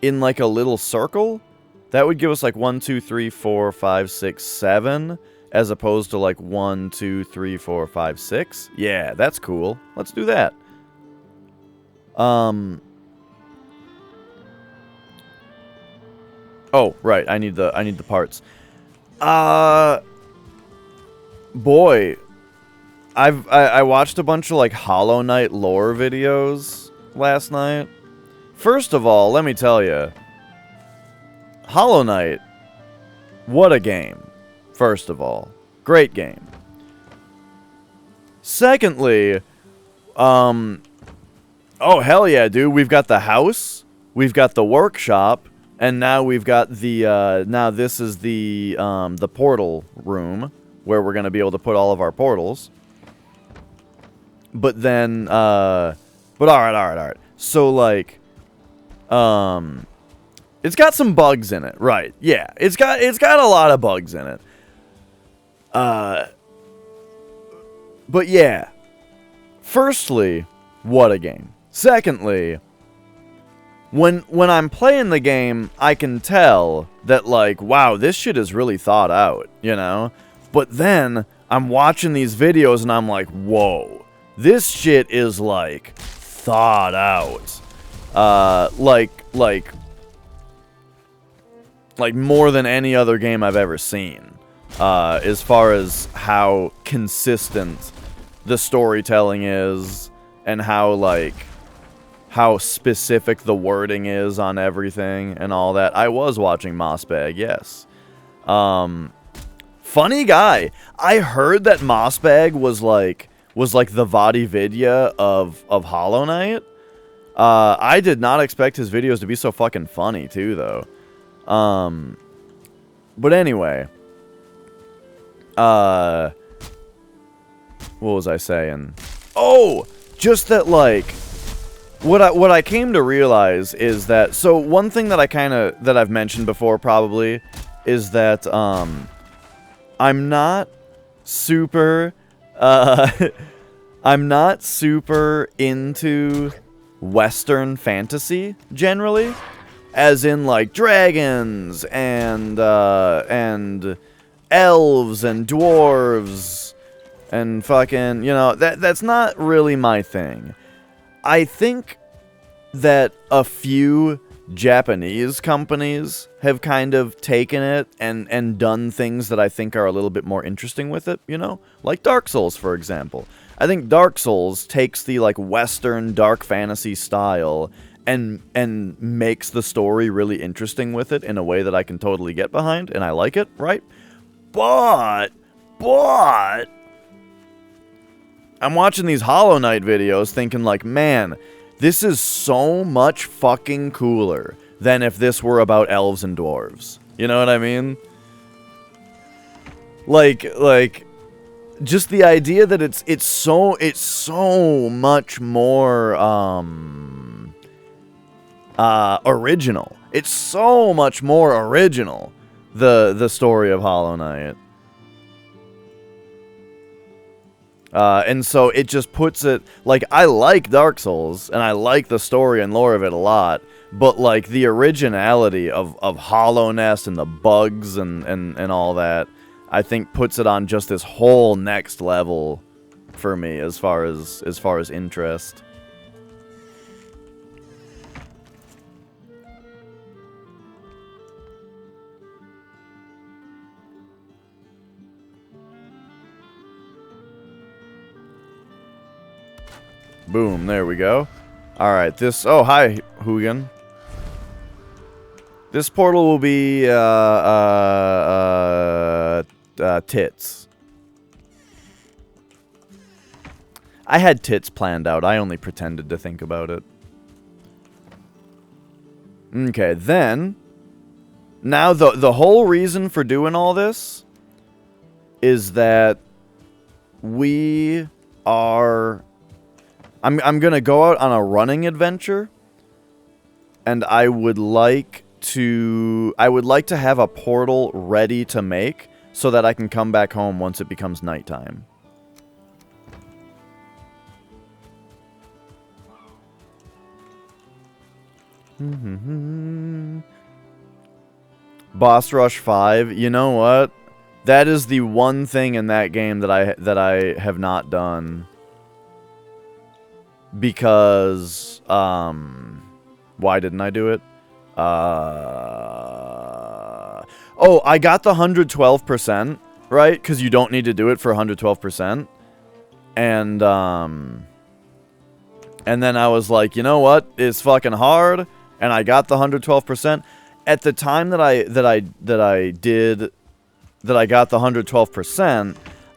in like a little circle. That would give us like 1, 2, 3, 4, 5, 6, 7, as opposed to like 1, 2, 3, 4, 5, 6. Yeah, that's cool. Let's do that. Oh, right. I need the parts. Boy, I watched a bunch of like Hollow Knight lore videos last night. First of all, let me tell you, Hollow Knight, what a game. First of all, great game. Secondly, oh hell yeah, dude, we've got the house, we've got the workshop, and now we've got the now this is the portal room where we're gonna be able to put all of our portals. But then, but alright. So, like, it's got some bugs in it, right? Yeah, it's got a lot of bugs in it. But yeah. Firstly, what a game. Secondly, when I'm playing the game, I can tell that, like, wow, this shit is really thought out, you know? But then, I'm watching these videos and I'm like, whoa. This shit is, like, thought out. Like more than any other game I've ever seen. As far as how consistent the storytelling is, and how specific the wording is on everything, and all that. I was watching Mossbag, yes. Funny guy. I heard that Mossbag was like the VaatiVidya of Hollow Knight. I did not expect his videos to be so fucking funny, too, though. But anyway. What was I saying? Oh! Just that, like, what I came to realize is that, so one thing that that I've mentioned before, probably, is that I'm not super I'm not super into Western fantasy generally, as in like dragons and elves and dwarves and fucking, you know, that's not really my thing. I think that a few Japanese companies have kind of taken it and done things that I think are a little bit more interesting with it, you know? Like Dark Souls, for example. I think Dark Souls takes the, like, Western dark fantasy style and makes the story really interesting with it in a way that I can totally get behind, and I like it, right? But I'm watching these Hollow Knight videos thinking, like, man, this is so much fucking cooler than if this were about elves and dwarves. You know what I mean? Like, just the idea that it's so much more, original. It's so much more original, the story of Hollow Knight. And so it just puts it, like, I like Dark Souls, and I like the story and lore of it a lot, but, like, the originality of Hollowness and the bugs and all that, I think puts it on just this whole next level for me as far as interest. Boom, there we go. Alright, this... Oh, hi, Hoogan. This portal will be, tits. I had tits planned out. I only pretended to think about it. Okay, then... Now, the whole reason for doing all this is that we are... I'm gonna go out on a running adventure, and I would like to have a portal ready to make so that I can come back home once it becomes nighttime. Boss Rush 5, you know what? That is the one thing in that game that I have not done. Because, why didn't I do it? Oh, I got the 112%, right? Because you don't need to do it for 112%. And then I was like, you know what? It's fucking hard. And I got the 112%. At the time that I got the 112%,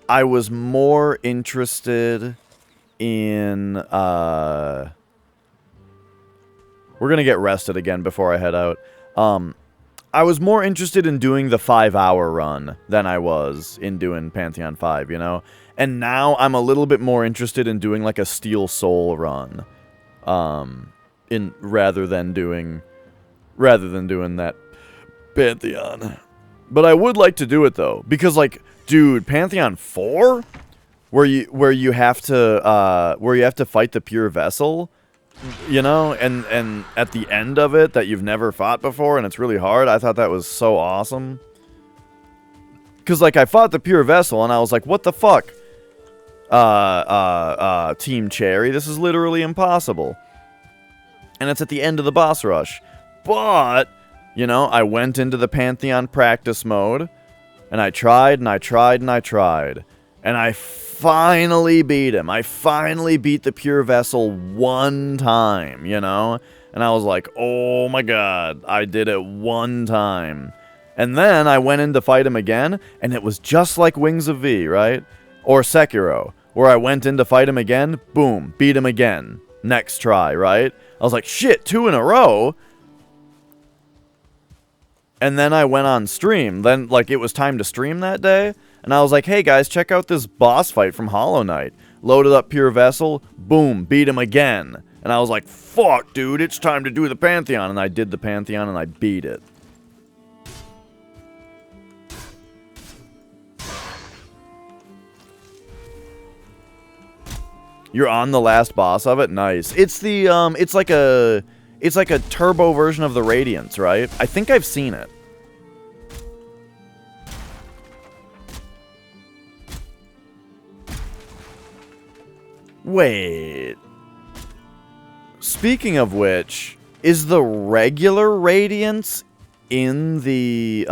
I was more interested in, we're gonna get rested again before I head out. I was more interested in doing the 5-hour run than I was in doing Pantheon 5, you know? And now I'm a little bit more interested in doing like a Steel Soul run. Rather than doing that Pantheon. But I would like to do it though, because like, dude, Pantheon 4? Where you have to fight the pure vessel, you know, and at the end of it that you've never fought before and it's really hard. I thought that was so awesome. Cause like I fought the pure vessel and I was like, what the fuck? Team Cherry, this is literally impossible. And it's at the end of the boss rush. But, you know, I went into the Pantheon practice mode and I tried and I tried and I tried. And I finally beat him. I finally beat the pure vessel one time, you know? And I was like, oh my god, I did it one time. And then I went in to fight him again, and it was just like Wings of V, right? Or Sekiro, where I went in to fight him again, boom, beat him again. Next try, right? I was like, shit, 2 in a row? And then I went on stream. Then, like, it was time to stream that day. And I was like, hey guys, check out this boss fight from Hollow Knight. Loaded up Pure Vessel, boom, beat him again. And I was like, fuck, dude, it's time to do the Pantheon. And I did the Pantheon and I beat it. You're on the last boss of it? Nice. It's the, it's like a turbo version of the Radiance, right? I think I've seen it. Wait. Speaking of which, is the regular Radiance in the,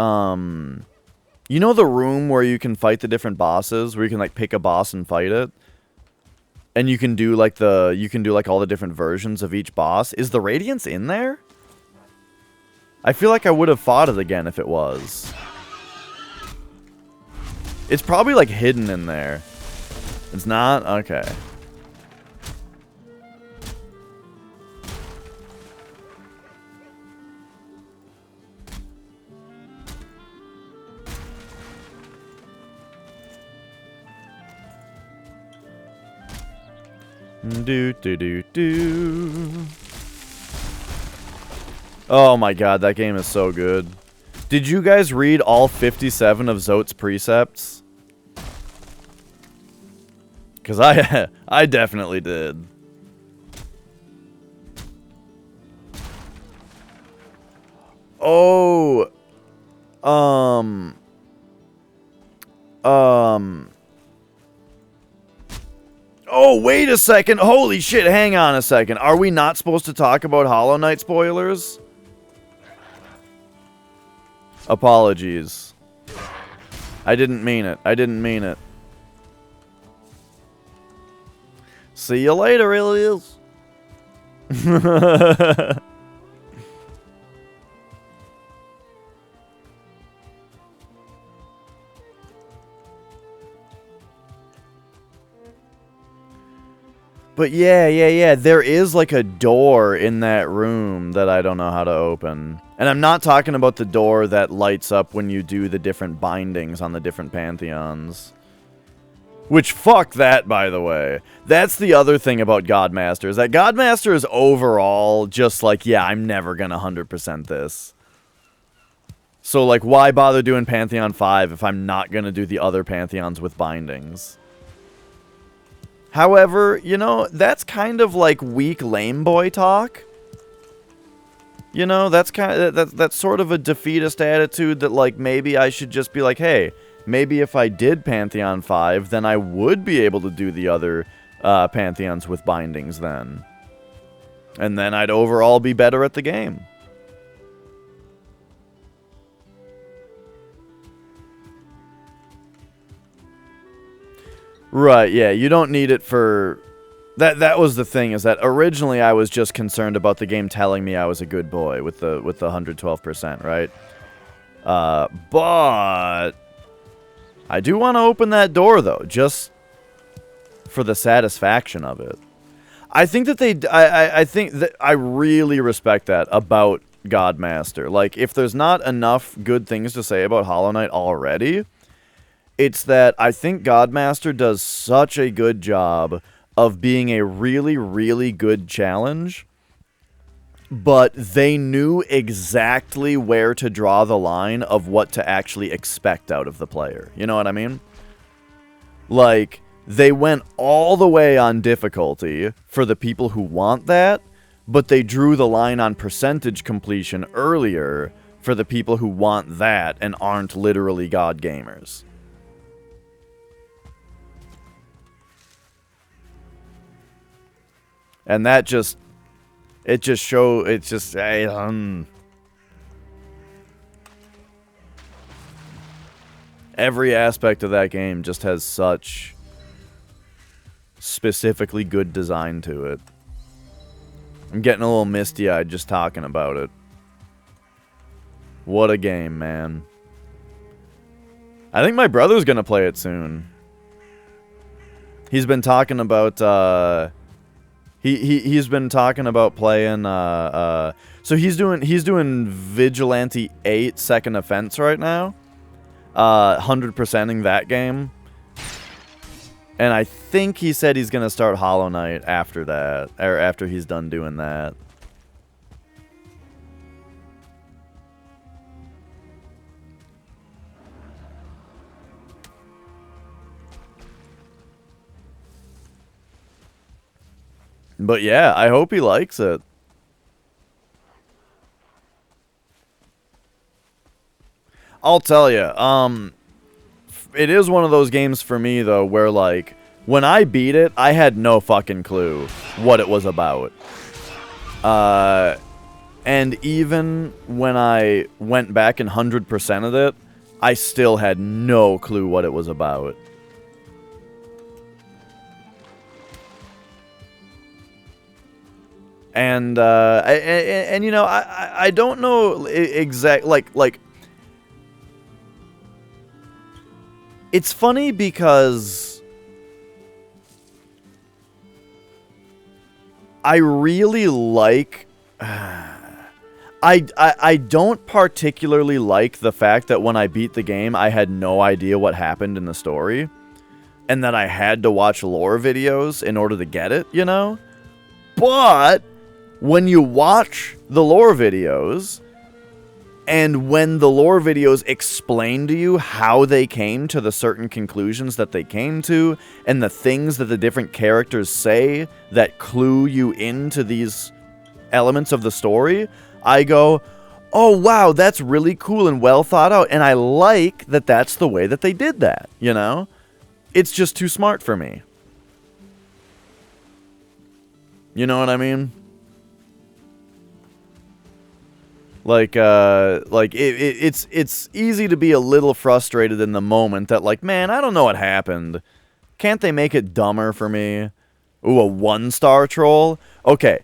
you know the room where you can fight the different bosses? Where you can, like, pick a boss and fight it? And you can do, like, all the different versions of each boss. Is the Radiance in there? I feel like I would have fought it again if it was. It's probably, like, hidden in there. It's not? Okay. Oh my god, that game is so good. Did you guys read all 57 of Zote's precepts? Because I definitely did. Oh. Oh, wait a second. Holy shit, hang on a second. Are we not supposed to talk about Hollow Knight spoilers? Apologies. I didn't mean it. I didn't mean it. See you later, Ilias. But yeah. There is like a door in that room that I don't know how to open. And I'm not talking about the door that lights up when you do the different bindings on the different pantheons. Which, fuck that, by the way. That's the other thing about Godmaster, is that Godmaster is overall just like, yeah, I'm never gonna 100% this. So, like, why bother doing Pantheon 5 if I'm not gonna do the other Pantheons with bindings? However, you know, that's kind of like weak lame boy talk. You know, that's kind of that's sort of a defeatist attitude that, like, maybe I should just be like, hey, maybe if I did Pantheon 5, then I would be able to do the other Pantheons with bindings then. And then I'd overall be better at the game. Right, yeah, you don't need it for... That was the thing, is that originally I was just concerned about the game telling me I was a good boy with the 112%, right? But... I do want to open that door, though, just for the satisfaction of it. I think that I think that I really respect that about Godmaster. Like, if there's not enough good things to say about Hollow Knight already... It's that I think Godmaster does such a good job of being a really, really good challenge, but they knew exactly where to draw the line of what to actually expect out of the player. You know what I mean? Like, they went all the way on difficulty for the people who want that, but they drew the line on percentage completion earlier for the people who want that and aren't literally God gamers. And that just, every aspect of that game just has such specifically good design to it. I'm getting a little misty-eyed just talking about it. What a game, man. I think my brother's gonna play it soon. He's been talking about, He's been talking about playing, so he's doing Vigilante 8 Second Offense right now. 100%ing that game. And I think he said he's going to start Hollow Knight after that, or after he's done doing that. But yeah, I hope he likes it. I'll tell you, it is one of those games for me, though, where, like, when I beat it, I had no fucking clue what it was about. And even when I went back and 100%ed it, I still had no clue what it was about. And, you know, I don't know like, it's funny because I really like, I don't particularly like the fact that when I beat the game, I had no idea what happened in the story, and that I had to watch lore videos in order to get it, you know? But when you watch the lore videos, and when the lore videos explain to you how they came to the certain conclusions that they came to, and the things that the different characters say that clue you into these elements of the story, I go, oh wow, that's really cool and well thought out, and I like that that's the way that they did that, you know? It's just too smart for me. You know what I mean? Like it's easy to be a little frustrated in the moment that, like, man, I don't know what happened. Can't they make it dumber for me? Ooh, a 1-star troll? Okay,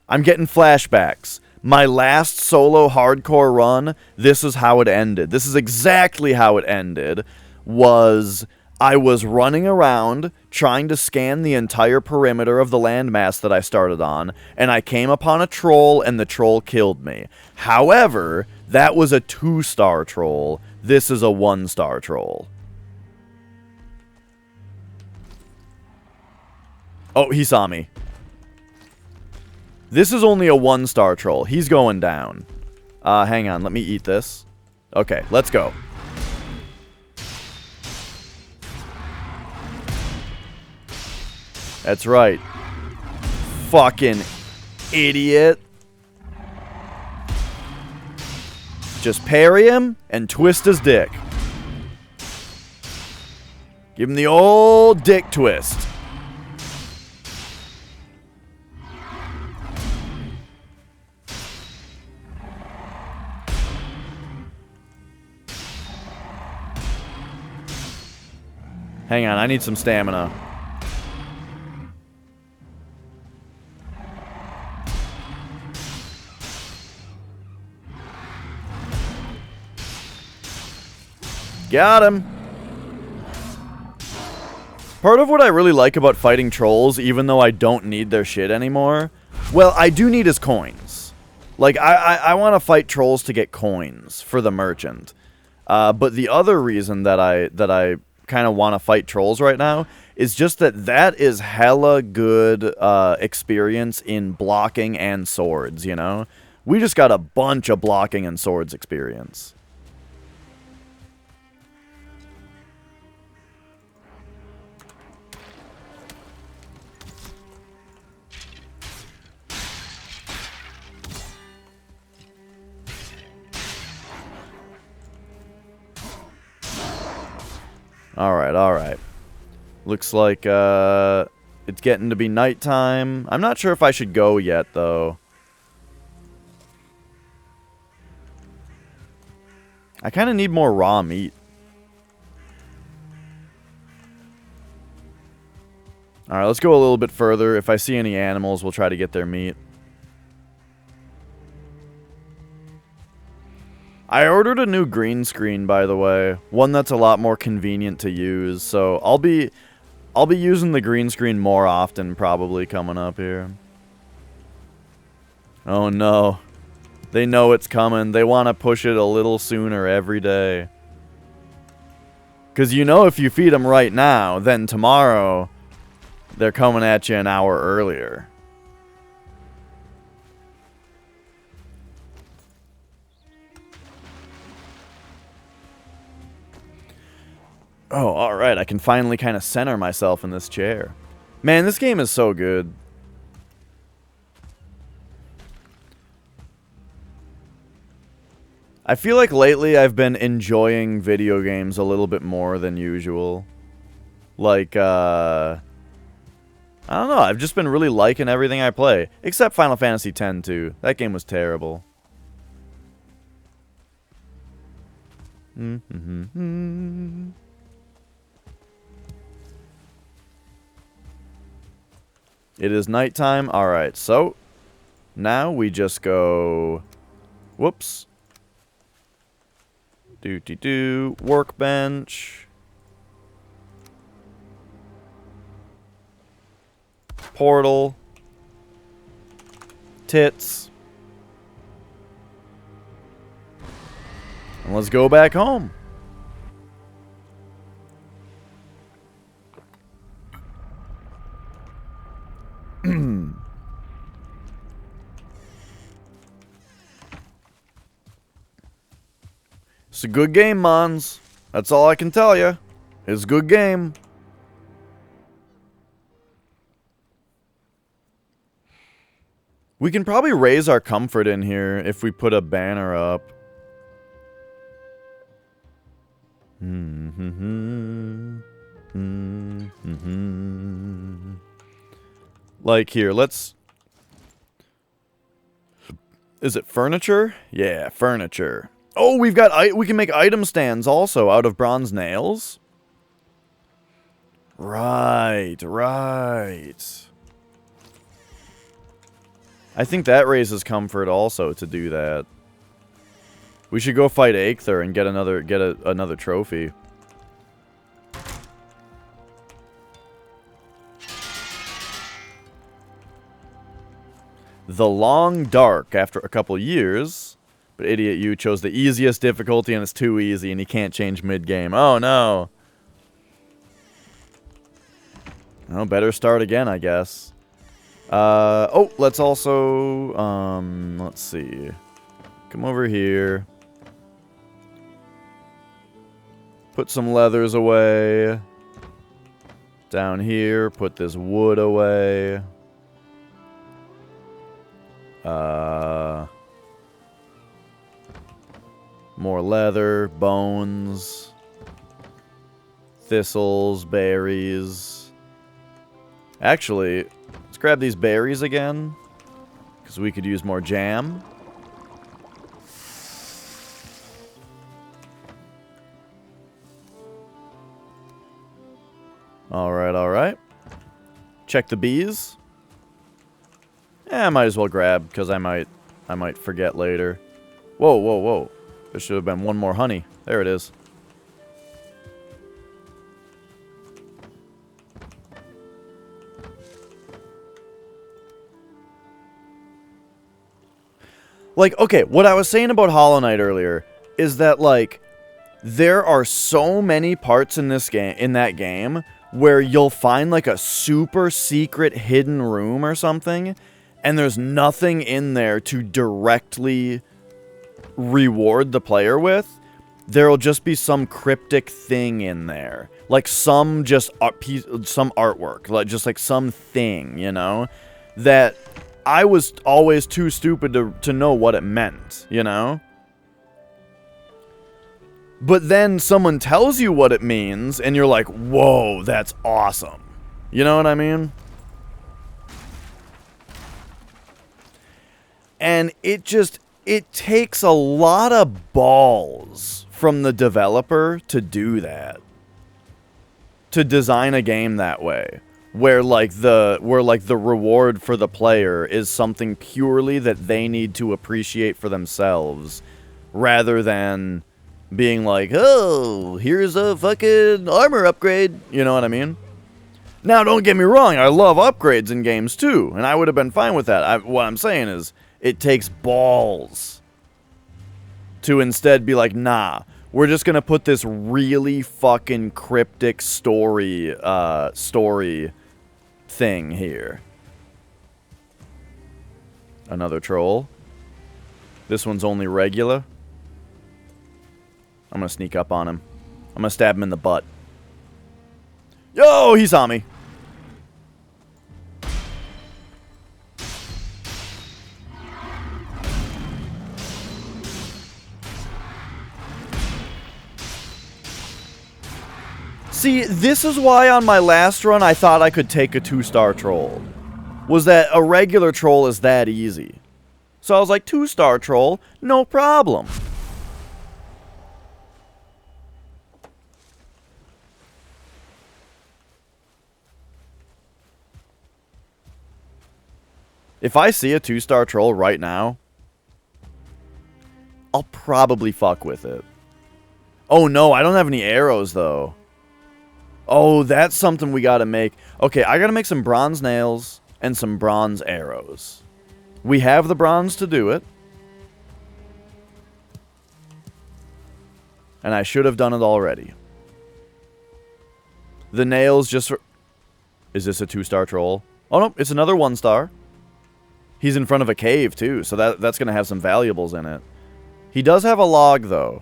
I'm getting flashbacks. My last solo hardcore run, this is how it ended. This is exactly how it ended. I was running around trying to scan the entire perimeter of the landmass that I started on, and I came upon a troll, and the troll killed me. However, that was a 2-star troll. This is a 1-star troll. Oh, he saw me. This is only a 1-star troll. He's going down. Hang on, let me eat this. Okay, let's go. That's right. Fucking idiot. Just parry him and twist his dick. Give him the old dick twist. Hang on, I need some stamina. Got him. Part of what I really like about fighting trolls, even though I don't need their shit anymore, well, I do need his coins. Like, I want to fight trolls to get coins for the merchant. But the other reason that I kind of want to fight trolls right now is just that is hella good experience in blocking and swords, you know? We just got a bunch of blocking and swords experience. Alright. Looks like, it's getting to be nighttime. I'm not sure if I should go yet, though. I kind of need more raw meat. Alright, let's go a little bit further. If I see any animals, we'll try to get their meat. I ordered a new green screen, by the way. One that's a lot more convenient to use, so I'll be using the green screen more often, probably, coming up here. Oh no. They know it's coming. They want to push it a little sooner every day. Because you know if you feed them right now, then tomorrow, they're coming at you an hour earlier. Oh, alright, I can finally kind of center myself in this chair. Man, this game is so good. I feel like lately I've been enjoying video games a little bit more than usual. Like, I don't know, I've just been really liking everything I play. Except Final Fantasy X, too. That game was terrible. It is nighttime. Alright, so now we just go... Whoops. Do-do-do. Workbench. Portal. Tits. And let's go back home. It's a good game, Mons. That's all I can tell you. It's a good game. We can probably raise our comfort in here if we put a banner up. Like here, let's... Is it furniture? Yeah, furniture. Oh, we can make item stands also out of bronze nails. Right. I think that raises comfort also to do that. We should go fight Aether and get another trophy. The Long Dark after a couple years. But idiot, you chose the easiest difficulty and it's too easy and you can't change mid-game. Oh no. Oh, better start again, I guess. Oh, let's also, let's see. Come over here. Put some leathers away. Down here, put this wood away. More leather, bones, thistles, berries. Actually, let's grab these berries again, because we could use more jam. Alright. Check the bees. I might as well grab, because I might forget later. Whoa. There should have been one more honey. There it is. Like, okay, what I was saying about Hollow Knight earlier is that, like, there are so many parts in that game where you'll find, like, a super secret hidden room or something, and there's nothing in there to directly reward the player with. There'll just be some cryptic thing in there, like some artwork, like just like some thing, you know, that I was always too stupid to know what it meant, you know. But then someone tells you what it means and you're like, whoa, that's awesome, you know what I mean? And it takes a lot of balls from the developer to do that. To design a game that way. Where the reward for the player is something purely that they need to appreciate for themselves. Rather than being like, oh, here's a fucking armor upgrade. You know what I mean? Now, don't get me wrong, I love upgrades in games too. And I would have been fine with that. What I'm saying is, it takes balls to instead be like, nah, we're just gonna put this really fucking cryptic story thing here. Another troll. This one's only regular. I'm gonna sneak up on him. I'm gonna stab him in the butt. Yo, he saw me. See, this is why on my last run I thought I could take a 2-star troll. Was that a regular troll is that easy. So I was like, 2-star troll, no problem. If I see a 2-star troll right now, I'll probably fuck with it. Oh no, I don't have any arrows though. Oh, that's something we gotta make. Okay, I gotta make some bronze nails and some bronze arrows. We have the bronze to do it. And I should have done it already. The nails just... Is this a 2-star troll? Oh no, it's another 1-star. He's in front of a cave too, so that's gonna have some valuables in it. He does have a log though.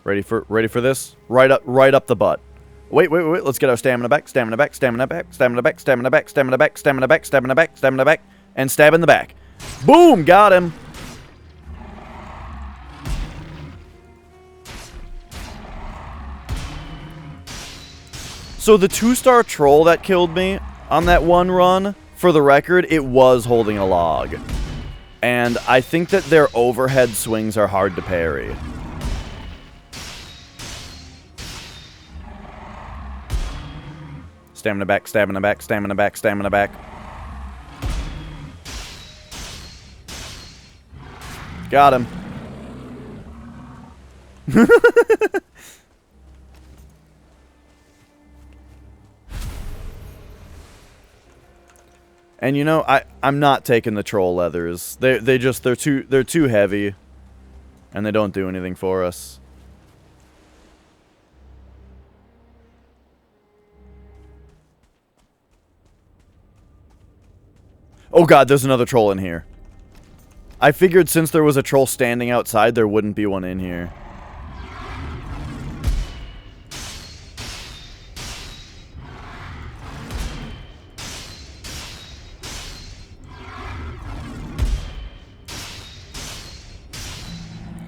Ready for this? Right up the butt. Wait. Let's get our stamina back. Stamina back. Stamina back. Stamina back. Stamina back. Stamina back. Stamina back. Stamina back. Stamina back. And stab in the back. Boom! Got him. So the 2-star troll that killed me on that one run, for the record, it was holding a log. And I think that their overhead swings are hard to parry. Stamina back, stamina back, stamina back, stamina back. Got him. And you know, I'm not taking the troll leathers. They're too heavy. And they don't do anything for us. Oh god, there's another troll in here. I figured since there was a troll standing outside, there wouldn't be one in here.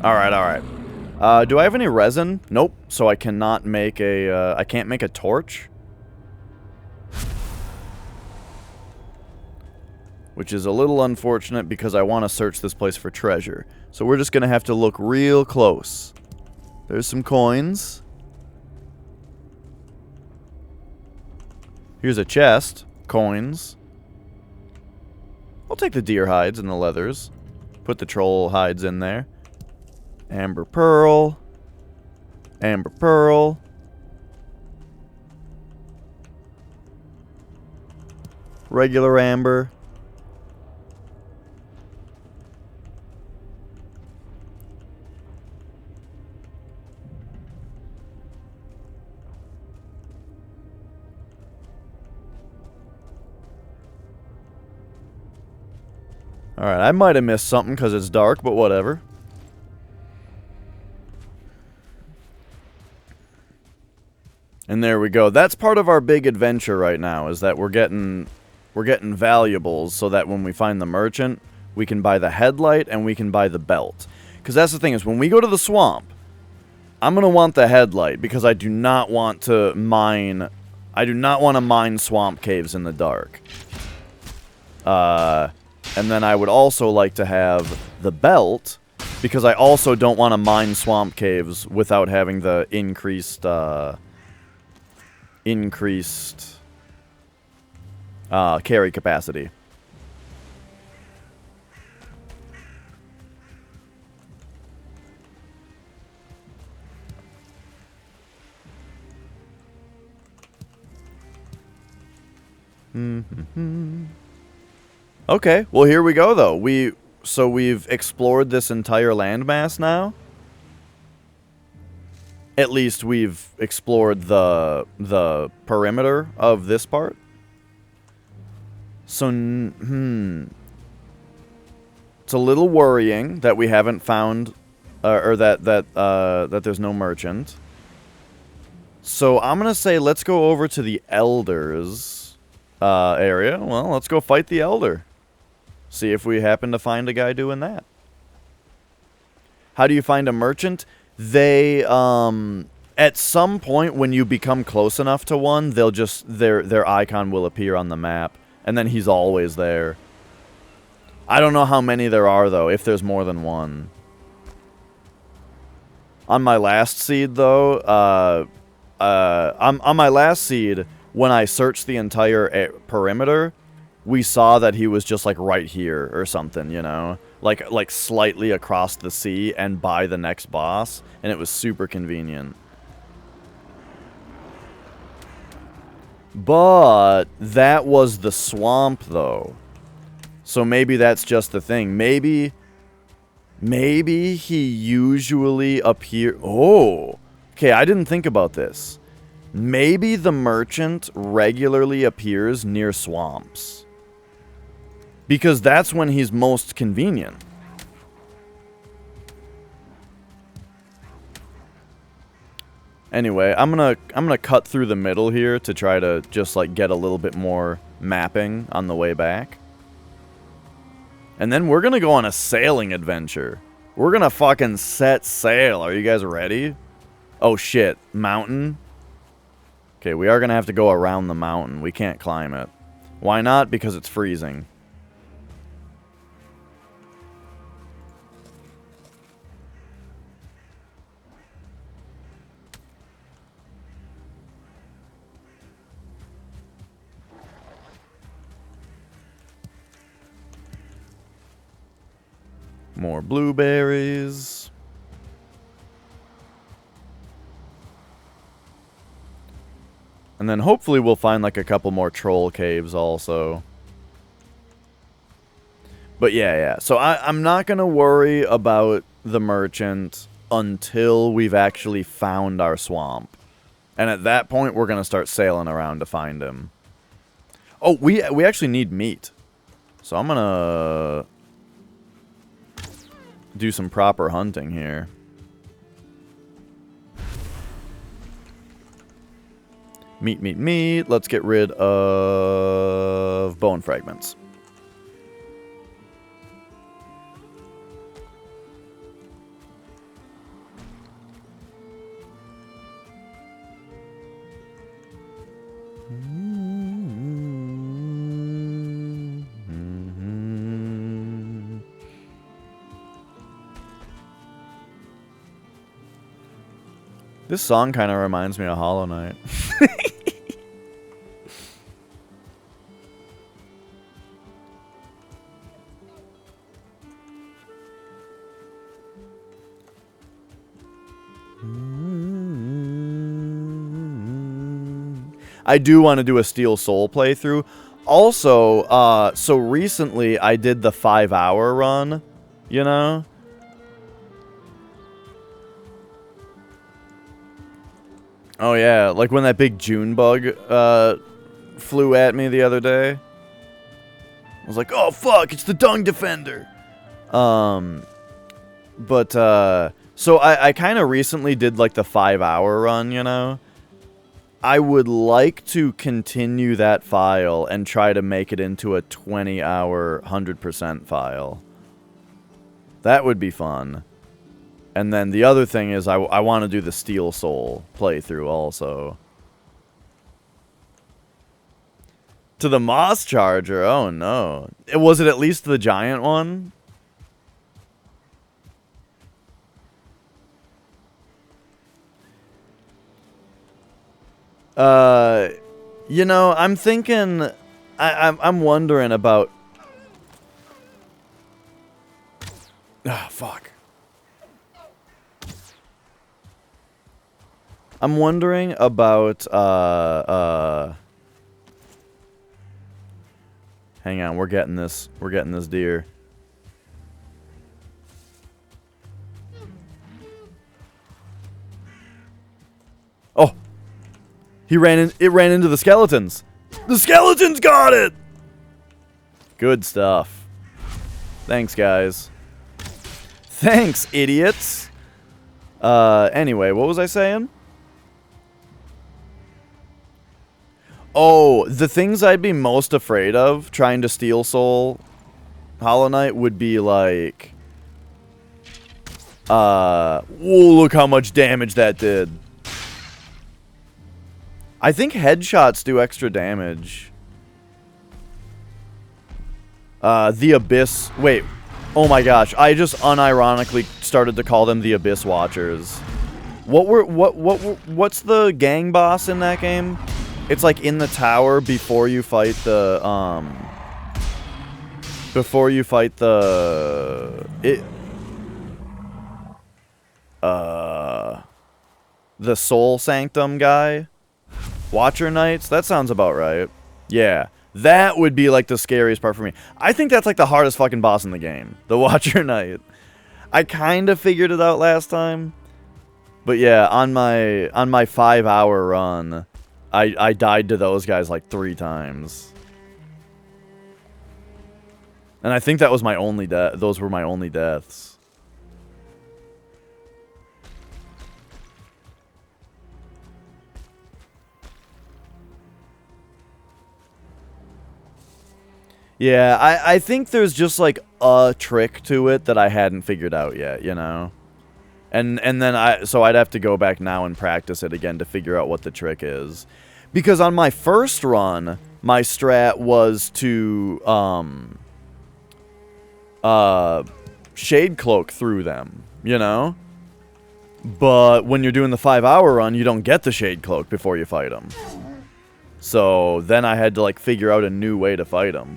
Alright. Do I have any resin? Nope. So I cannot make a, I can't make a torch? Which is a little unfortunate because I want to search this place for treasure. So we're just going to have to look real close. There's some coins. Here's a chest. Coins. I'll take the deer hides and the leathers. Put the troll hides in there. Amber pearl. Amber pearl. Regular amber. Alright, I might have missed something because it's dark, but whatever. And there we go. That's part of our big adventure right now, is that we're getting valuables so that when we find the merchant, we can buy the headlight and we can buy the belt. Because that's the thing, is when we go to the swamp, I'm going to want the headlight because I do not want to mine swamp caves in the dark. And then I would also like to have the belt, because I also don't want to mine swamp caves without having the increased carry capacity. Okay, well here we go though. We've explored this entire landmass now. At least we've explored the perimeter of this part. So it's a little worrying that we haven't found or that there's no merchant. So I'm gonna say let's go over to the elders. area. Well, let's go fight the Elder. See if we happen to find a guy doing that. How do you find a merchant? They, at some point when you become close enough to one, they'll just, their icon will appear on the map. And then he's always there. I don't know how many there are, though, if there's more than one. On my last seed, though, on my last seed, when I searched the entire perimeter, we saw that he was just, like, right here or something, you know? Like slightly across the sea and by the next boss, and it was super convenient. But that was the swamp, though. So maybe that's just the thing. Maybe he usually appear. Oh, okay. I didn't think about this. Maybe the merchant regularly appears near swamps, because that's when he's most convenient. Anyway, I'm gonna cut through the middle here to try to just like get a little bit more mapping on the way back. And then we're gonna go on a sailing adventure. We're gonna fucking set sail. Are you guys ready? Oh shit, mountain. Okay, we are gonna have to go around the mountain. We can't climb it. Why not? Because it's freezing. More blueberries. And then hopefully we'll find like a couple more troll caves also. But yeah. So I'm not going to worry about the merchant until we've actually found our swamp. And at that point, we're going to start sailing around to find him. Oh, we actually need meat. So I'm going to do some proper hunting here. Meat. Let's get rid of bone fragments. This song kind of reminds me of Hollow Knight. I do want to do a Steel Soul playthrough. Also, so recently I did the 5-hour run, you know? Oh yeah, like when that big June bug flew at me the other day. I was like, oh fuck, it's the Dung Defender. So I kind of recently did like the 5-hour run, you know? I would like to continue that file and try to make it into a 20-hour 100% file. That would be fun. And then the other thing is I want to do the Steel Soul playthrough also. To the Moss Charger? Oh no. Was it at least the giant one? You know, I'm thinking... I'm wondering about... Ah, fuck. I'm wondering about, hang on, we're getting this deer. Oh! It ran into the skeletons! The skeletons got it! Good stuff. Thanks, guys. Thanks, idiots! Anyway, what was I saying? Oh, the things I'd be most afraid of trying to steal Soul Hollow Knight would be like... whoa, look how much damage that did. I think headshots do extra damage. The Abyss... Wait. Oh my gosh. I just unironically started to call them the Abyss Watchers. What's the gang boss in that game? It's like in the tower before you fight the, the Soul Sanctum guy? Watcher Knights? That sounds about right. Yeah. That would be like the scariest part for me. I think that's like the hardest fucking boss in the game. The Watcher Knight. I kind of figured it out last time. But yeah, on my 5-hour run, I died to those guys like 3 times. And I think that was my only death. Those were my only deaths. Yeah, I think there's just like a trick to it that I hadn't figured out yet, you know? And then so I'd have to go back now and practice it again to figure out what the trick is. Because on my first run, my strat was to Shade Cloak through them, you know? But when you're doing the 5-hour run, you don't get the Shade Cloak before you fight them. So then I had to like figure out a new way to fight them.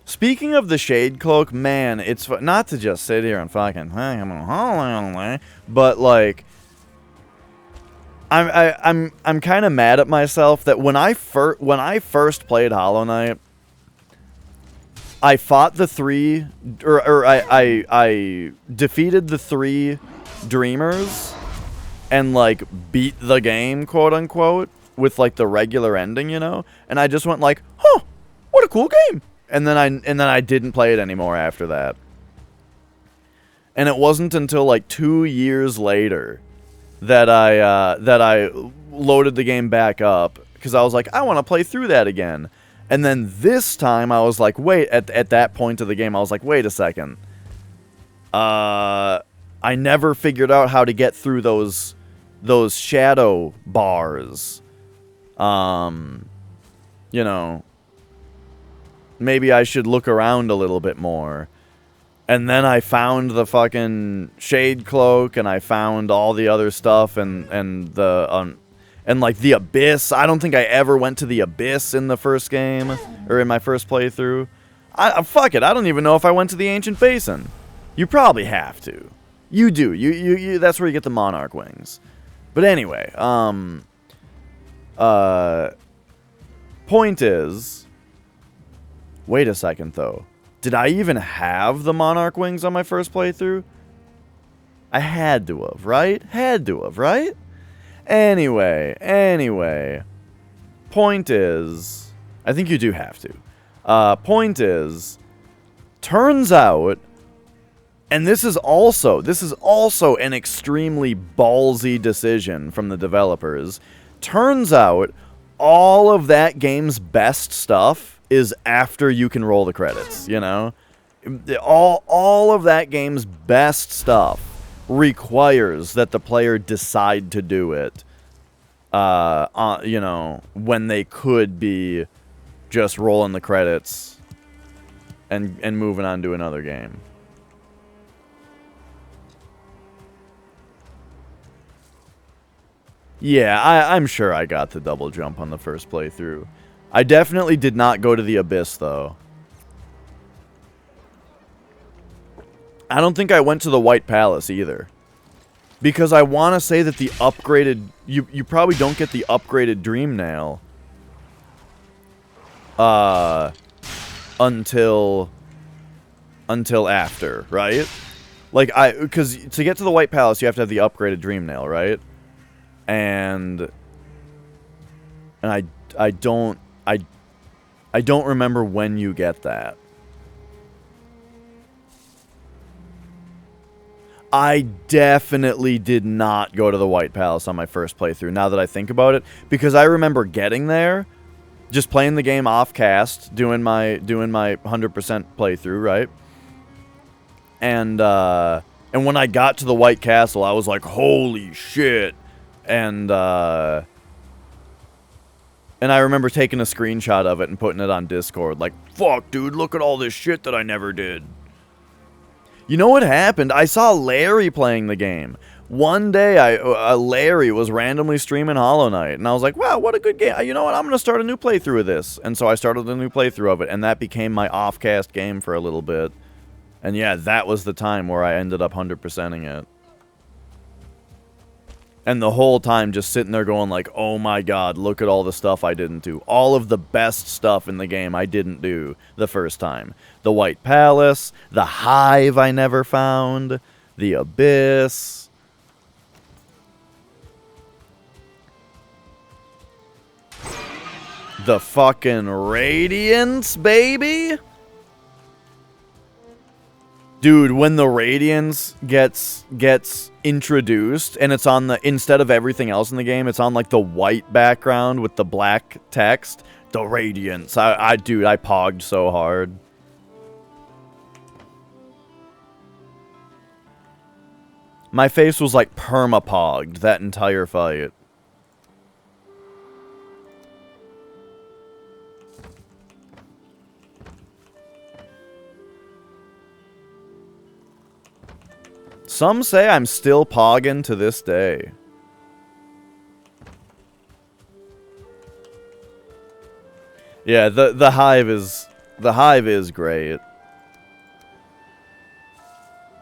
Speaking of the Shade Cloak, man, it's not to just sit here and fucking, but like, I'm kind of mad at myself that when I first played Hollow Knight, I fought the 3, or I defeated the 3 Dreamers, and like beat the game, quote unquote, with like the regular ending, you know, and I just went like, huh, what a cool game. And then I didn't play it anymore after that. And it wasn't until like 2 years later that I loaded the game back up, because I was like, I want to play through that again. And then this time I was like, wait, at that point of the game I was like, wait a second. I never figured out how to get through those shadow bars. You know, maybe I should look around a little bit more. And then I found the fucking Shade Cloak, and I found all the other stuff, and like the Abyss. I don't think I ever went to the Abyss in the first game, or in my first playthrough. Fuck it, I don't even know if I went to the Ancient Basin. You probably have to. You do. You that's where you get the Monarch Wings. But anyway, point is, wait a second though. Did I even have the Monarch Wings on my first playthrough? I had to have, right? Had to have, right? Anyway. Point is, I think you do have to. Point is, turns out, and this is also an extremely ballsy decision from the developers. Turns out, all of that game's best stuff is after you can roll the credits, you know? All of that game's best stuff requires that the player decide to do it, you know, when they could be just rolling the credits and moving on to another game. Yeah, I'm sure I got the double jump on the first playthrough. I definitely did not go to the Abyss, though. I don't think I went to the White Palace, either. Because I want to say that the upgraded... You probably don't get the upgraded Dream Nail. Until after, right? Like, because to get to the White Palace, you have to have the upgraded Dream Nail, right? And I I don't remember when you get that. I definitely did not go to the White Palace on my first playthrough, now that I think about it, because I remember getting there, just playing the game off cast, doing my 100% playthrough, right? And when I got to the White Castle, I was like, holy shit. And I remember taking a screenshot of it and putting it on Discord, like, fuck, dude, look at all this shit that I never did. You know what happened? I saw Larry playing the game. One day, Larry was randomly streaming Hollow Knight, and I was like, wow, what a good game. You know what? I'm going to start a new playthrough of this. And so I started a new playthrough of it, and that became my off-cast game for a little bit. And yeah, that was the time where I ended up 100%ing it. And the whole time just sitting there going like, oh my god, look at all the stuff I didn't do. All of the best stuff in the game I didn't do the first time. The White Palace, the Hive I never found, the Abyss. The fucking Radiance, baby! Dude, when the Radiance gets introduced, and it's on the, instead of everything else in the game, it's on like the white background with the black text. The Radiance. Dude, I pogged so hard. My face was like perma-pogged that entire fight. Some say I'm still pogging to this day. Yeah, the Hive is great.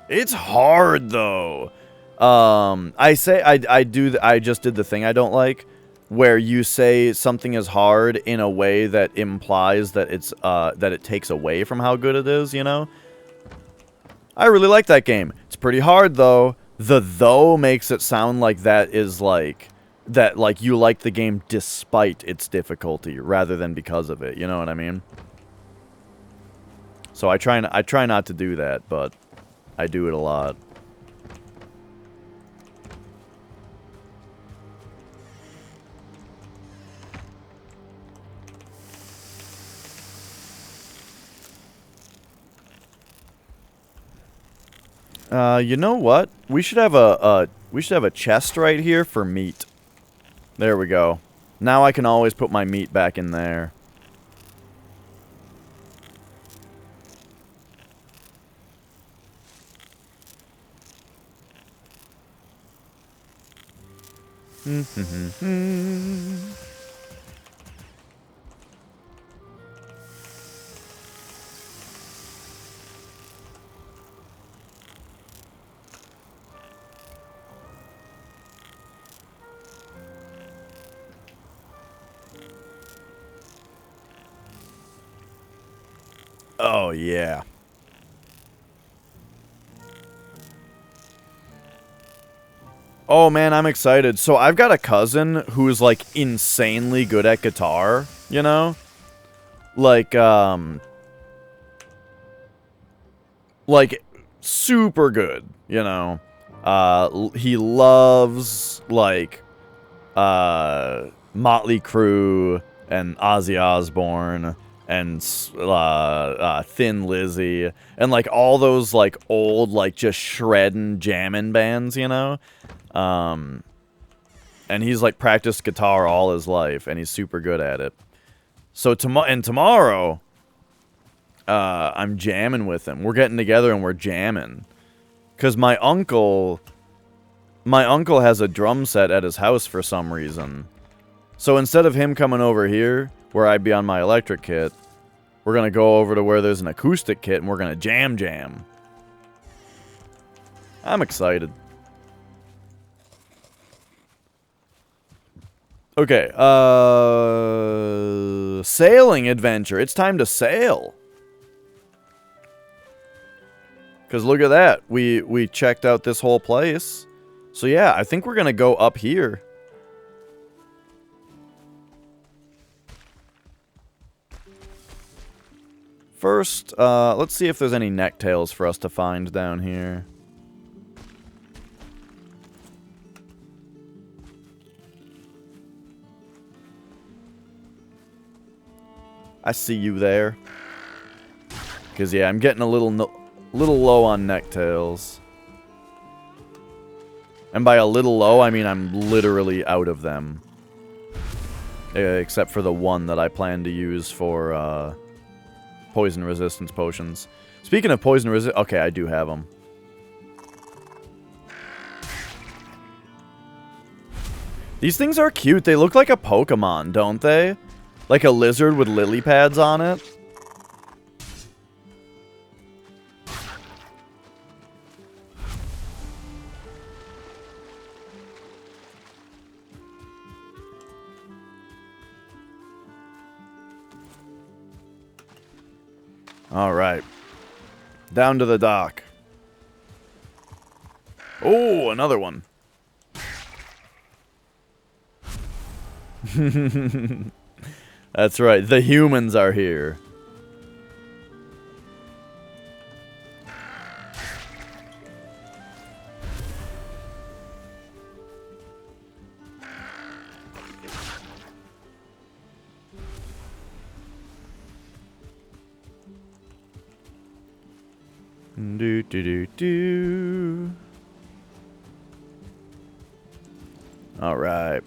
It's hard though. I just did the thing I don't like, where you say something is hard in a way that implies that it's that it takes away from how good it is, you know? I really like that game. It's pretty hard, though. The though makes it sound like that is like... that, like, you like the game despite its difficulty, rather than because of it. You know what I mean? So I try not to do that, but I do it a lot. You know what? We should have a chest right here for meat. There we go. Now I can always put my meat back in there. Oh, yeah. Oh, man, I'm excited. So I've got a cousin who is, like, insanely good at guitar, you know? Like, super good, you know? He loves, like, Motley Crue and Ozzy Osbourne and Thin Lizzy and like all those like old like just shredding jamming bands, you know. And he's like practiced guitar all his life and he's super good at it. So tomorrow I'm jamming with him. We're getting together and we're jamming cuz my uncle has a drum set at his house for some reason. So instead of him coming over here where I'd be on my electric kit, we're going to go over to where there's an acoustic kit and we're going to jam. I'm excited. Okay, sailing adventure. It's time to sail. Because look at that. We checked out this whole place. So yeah, I think we're going to go up here. first, let's see if there's any necktails for us to find down here. I see you there. Because, yeah, I'm getting a little low on necktails. And by a little low, I mean I'm literally out of them. Except for the one that I plan to use for poison resistance potions. Speaking of poison resistance... Okay, I do have them. These things are cute. They look like a Pokemon, don't they? Like a lizard with lily pads on it. Alright. Down to the dock. Oh, another one. That's right, the humans are here. Do do do do. All right.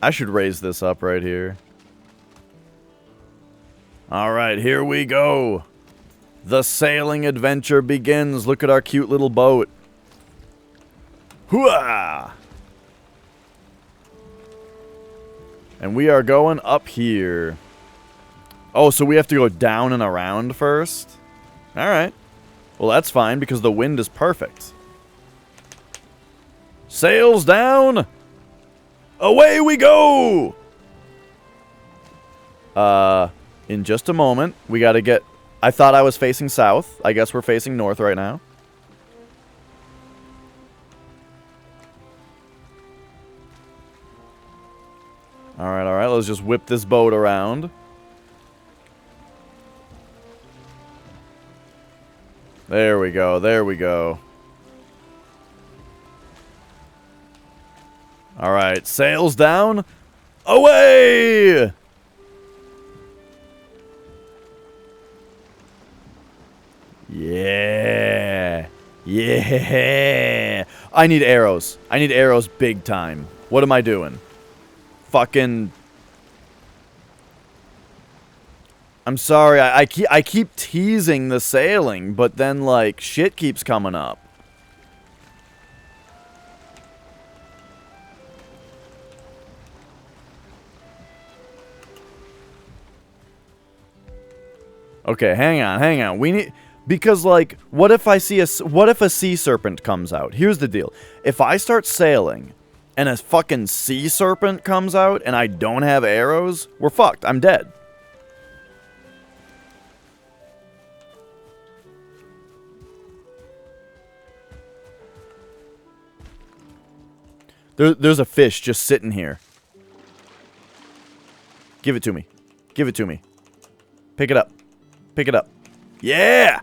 I should raise this up right here. All right, here we go. The sailing adventure begins. Look at our cute little boat. Hooah! And we are going up here. Oh, so we have to go down and around first? All right. Well, that's fine because the wind is perfect. Sails down. Away we go. In just a moment, we got to get... I thought I was facing south. I guess we're facing north right now. All right. Let's just whip this boat around. There we go. There we go. All right. Sails down. Away! Yeah. Yeah. I need arrows. I need arrows big time. What am I doing? Fucking... I'm sorry, I keep teasing the sailing, but then, like, shit keeps coming up. Okay, hang on. We need... Because, like, what if a sea serpent comes out? Here's the deal. If I start sailing, and a fucking sea serpent comes out, and I don't have arrows, we're fucked. I'm dead. There's a fish just sitting here. Give it to me. Give it to me. Pick it up. Pick it up. Yeah!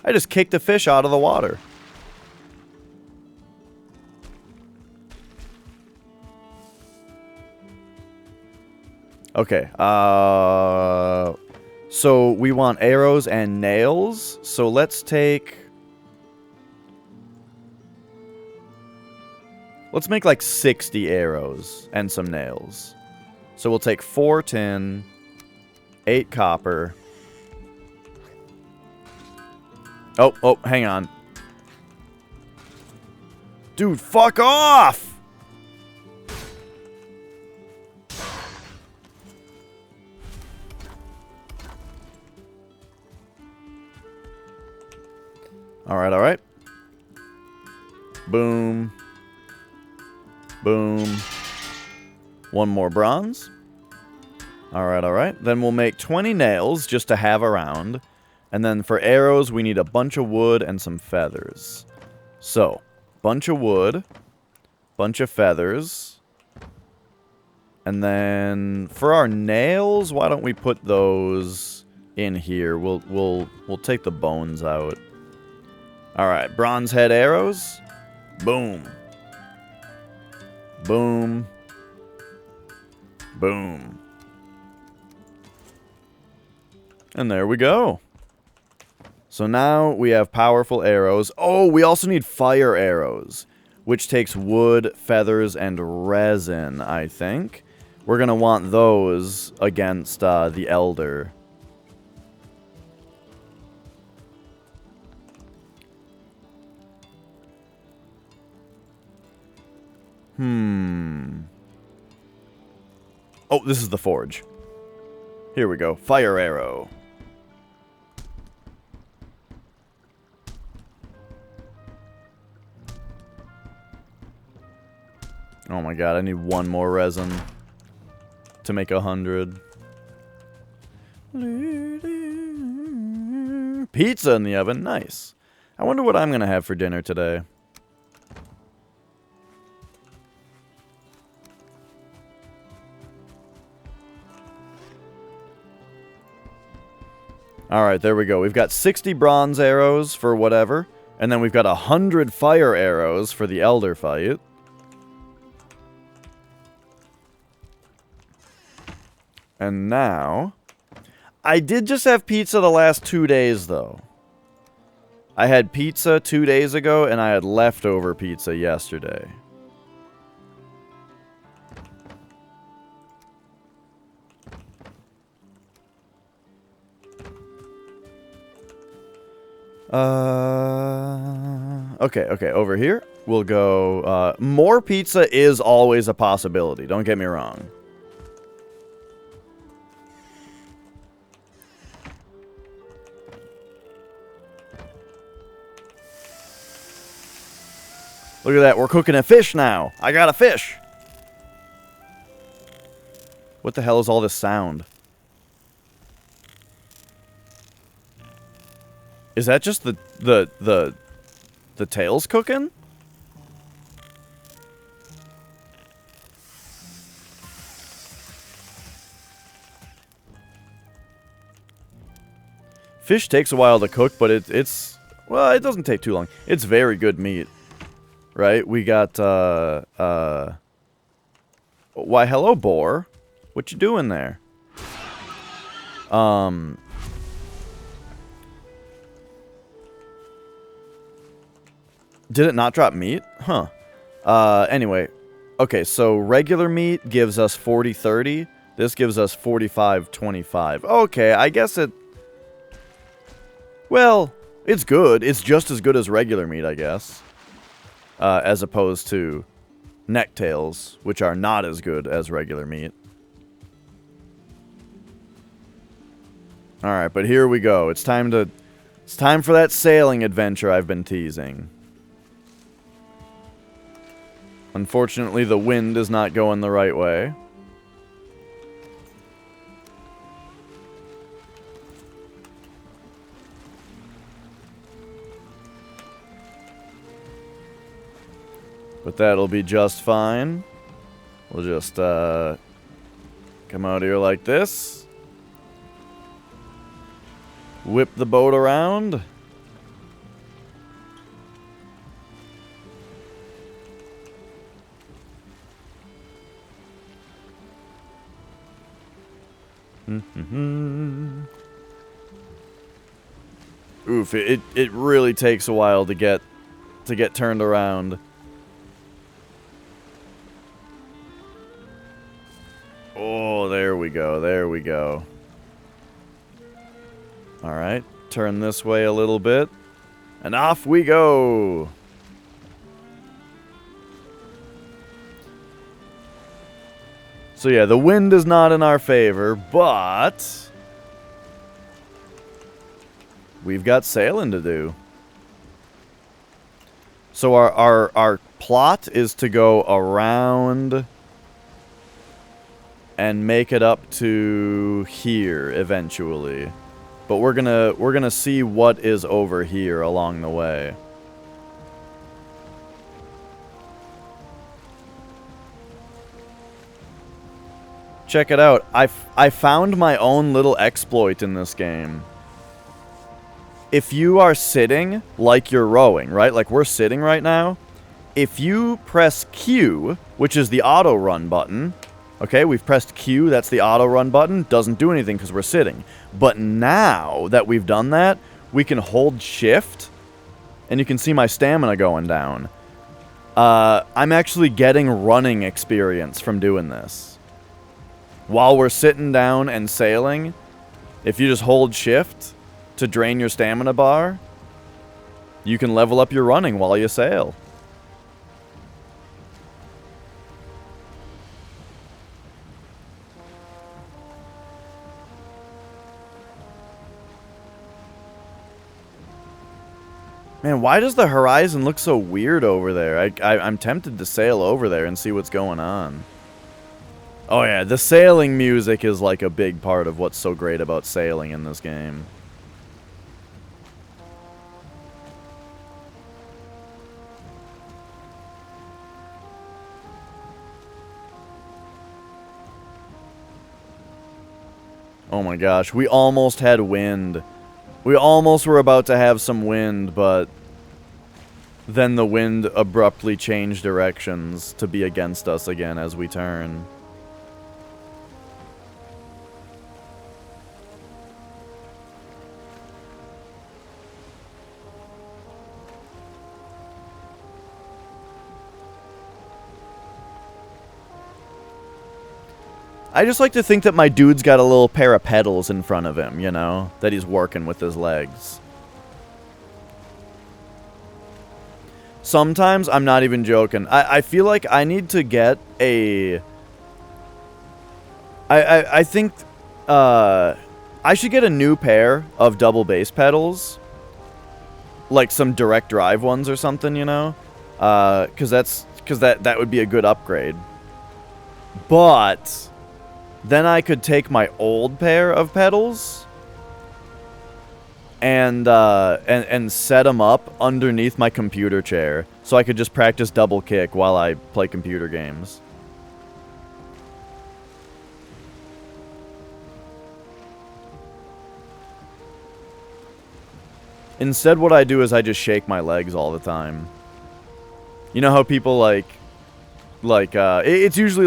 I just kicked the fish out of the water. Okay. So we want arrows and nails. So let's take... Let's make like 60 arrows and some nails. So we'll take 4 tin, 8 copper. Oh, hang on. Dude, fuck off! Alright. Boom. Boom. 1 more bronze. Alright. Then we'll make 20 nails just to have around. And then for arrows, we need a bunch of wood and some feathers. So, bunch of wood. Bunch of feathers. And then for our nails, why don't we put those in here. We'll take the bones out. All right, bronze head arrows. Boom. Boom. Boom. And there we go. So now we have powerful arrows. Oh, we also need fire arrows, which takes wood, feathers, and resin, I think. We're going to want those against the Elder. Oh, this is the forge. Here we go. Fire arrow. Oh my god, I need one more resin to make 100. Pizza in the oven, nice. I wonder what I'm going to have for dinner today. Alright, there we go. We've got 60 bronze arrows for whatever, and then we've got 100 fire arrows for the Elder fight. And now, I did just have pizza the last 2 days, though. I had pizza 2 days ago, and I had leftover pizza yesterday. Okay, over here, we'll go, more pizza is always a possibility, don't get me wrong. Look at that, we're cooking a fish now. I got a fish. What the hell is all this sound? Is that just the tails cooking? Fish takes a while to cook, but it's well, it doesn't take too long. It's very good meat. Right? We got why hello boar. What you doing there? Did it not drop meat? Huh. Anyway. Okay, so regular meat gives us 40-30. This gives us 45-25. Okay, I guess it... Well, it's good. It's just as good as regular meat, I guess. As opposed to necktails, which are not as good as regular meat. Alright, but here we go. It's time for that sailing adventure I've been teasing. Unfortunately, the wind is not going the right way. But that'll be just fine. We'll just, come out here like this. Whip the boat around. Oof, it really takes a while to get turned around. Oh, there we go, there we go. Alright, turn this way a little bit. And off we go! So yeah, the wind is not in our favor, but... we've got sailing to do. So our plot is to go around... and make it up to here eventually. But we're gonna see what is over here along the way. check it out. I found my own little exploit in this game. If you are sitting like you're rowing, right? Like we're sitting right now. If you press Q, which is the auto run button, okay, we've pressed Q, that's the auto run button, doesn't do anything because we're sitting. But now that we've done that, we can hold shift, and you can see my stamina going down. I'm actually getting running experience from doing this. While we're sitting down and sailing, if you just hold shift to drain your stamina bar, you can level up your running while you sail. Man, why does the horizon look so weird over there? I'm tempted to sail over there and see what's going on. Oh yeah, the sailing music is like a big part of what's so great about sailing in this game. Oh my gosh, we almost had wind. We almost were about to have some wind, but then the wind abruptly changed directions to be against us again as we turn. I just like to think that my dude's got a little pair of pedals in front of him, you know? That he's working with his legs. Sometimes, I'm not even joking, I feel like I need to get a... I think, I should get a new pair of double bass pedals. Like some direct drive ones or something, you know? Because that would be a good upgrade. But... then I could take my old pair of pedals and set them up underneath my computer chair, so I could just practice double kick while I play computer games. Instead, what I do is I just shake my legs all the time. You know how people it's usually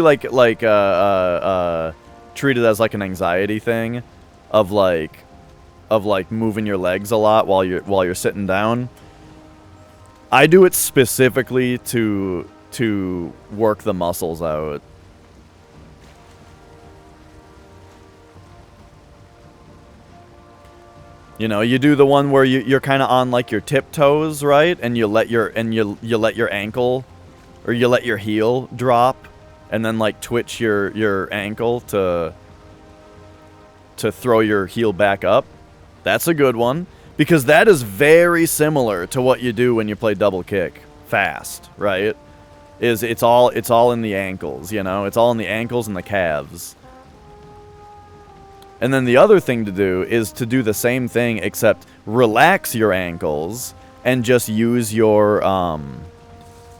treated as like an anxiety thing of like moving your legs a lot while you're sitting down. I do it specifically to work the muscles out. You know, you do the one where you're kind of on like your tiptoes, right? And you let your ankle or you let your heel drop and then like twitch your ankle to throw your heel back up. That's a good one, because that is very similar to what you do when you play double kick fast, right? It's all in the ankles, you know? It's all in the ankles and the calves. And then the other thing to do is to do the same thing, except relax your ankles and just use your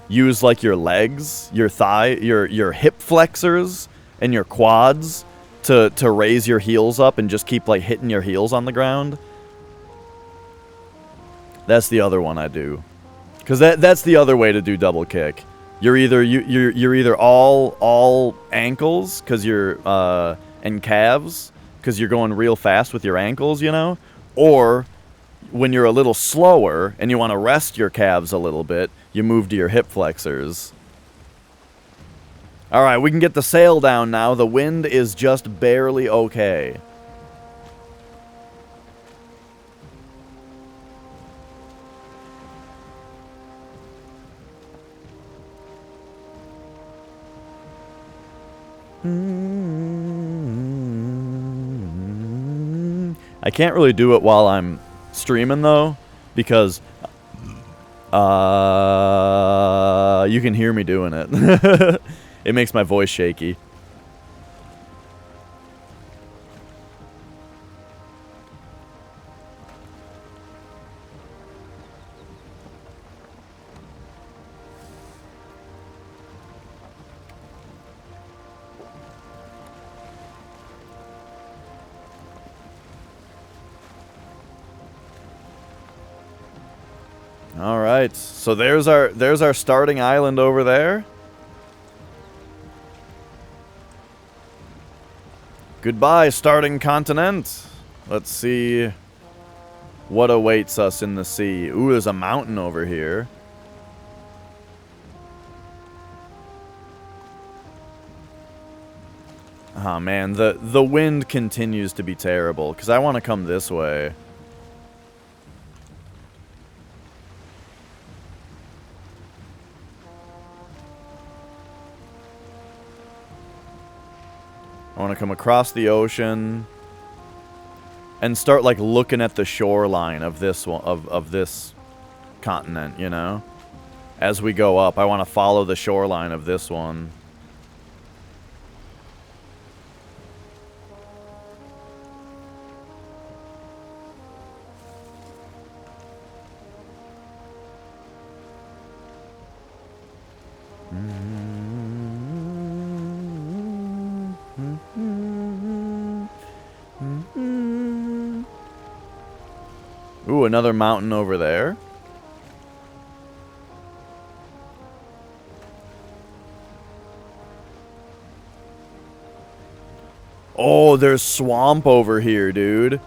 use like your legs, your thigh, your hip flexors and your quads to raise your heels up and just keep like hitting your heels on the ground. That's the other one I do, because that's the other way to do double kick. You're either all ankles because you're and calves because you're going real fast with your ankles, you know, or when you're a little slower and you want to rest your calves a little bit, you move to your hip flexors. Alright, we can get the sail down now. The wind is just barely okay. I can't really do it while I'm streaming, though, because you can hear me doing it. It makes my voice shaky. All right. So there's our starting island over there. Goodbye, starting continent. Let's see what awaits us in the sea. Ooh, there's a mountain over here. Oh man, the wind continues to be terrible because I want to come this way. I want to come across the ocean and start like looking at the shoreline of this one, of this continent, you know? As we go up, I want to follow the shoreline of this one. Ooh, another mountain over there. Oh, there's swamp over here, dude.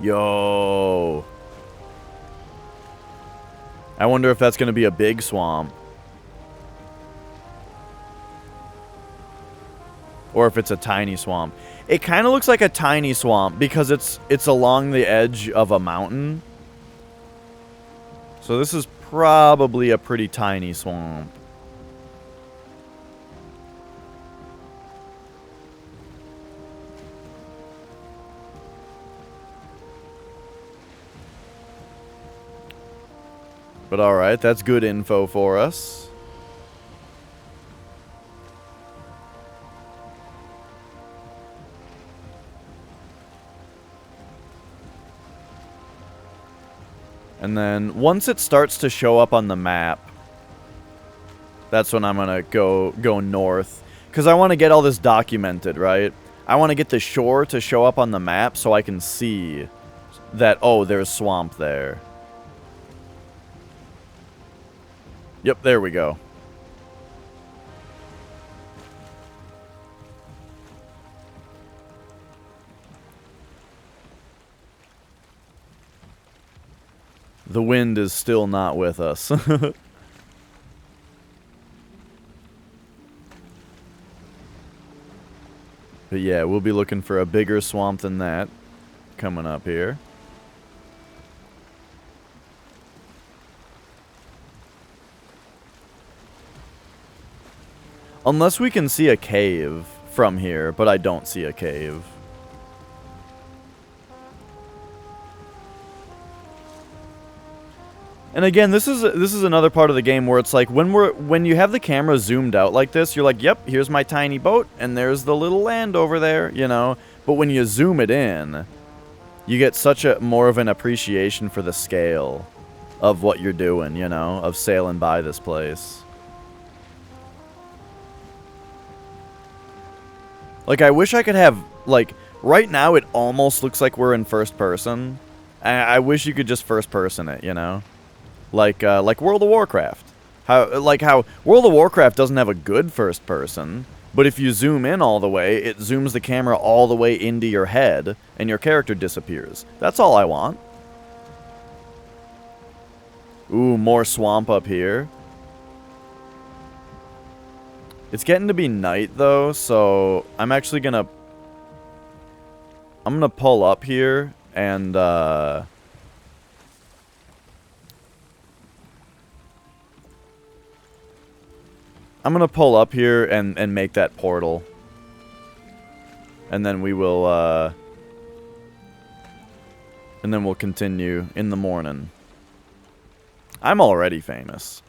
Yo. I wonder if that's going to be a big swamp. Or if it's a tiny swamp. It kind of looks like a tiny swamp because it's along the edge of a mountain. So this is probably a pretty tiny swamp. But alright, that's good info for us. And then, once it starts to show up on the map, that's when I'm gonna go north. Because I want to get all this documented, right? I want to get the shore to show up on the map so I can see that, oh, there's swamp there. Yep, there we go. The wind is still not with us. But yeah, we'll be looking for a bigger swamp than that coming up here. Unless we can see a cave from here, but I don't see a cave. And again, this is another part of the game where it's like when you have the camera zoomed out like this, you're like, yep, here's my tiny boat, and there's the little land over there, you know. But when you zoom it in, you get such a more of an appreciation for the scale of what you're doing, you know, of sailing by this place. Like, I wish I could have, like, right now it almost looks like we're in first person. I wish you could just first person it, you know? Like World of Warcraft. How World of Warcraft doesn't have a good first person, but if you zoom in all the way, it zooms the camera all the way into your head, and your character disappears. That's all I want. Ooh, more swamp up here. It's getting to be night, though, so I'm actually gonna... I'm gonna pull up here, and, I'm gonna pull up here and make that portal. And then we will, and then we'll continue in the morning. I'm already famous.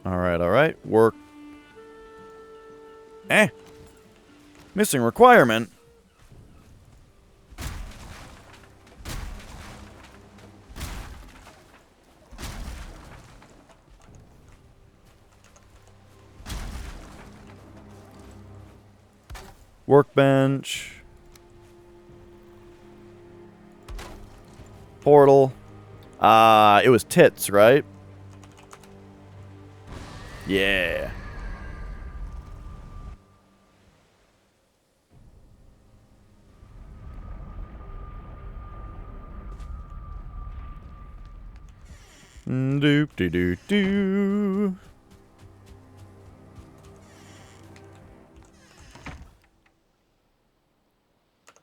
Alright. Work. Missing requirement. Workbench. Portal. It was tits, right? Yeah. Doop doo doo doo.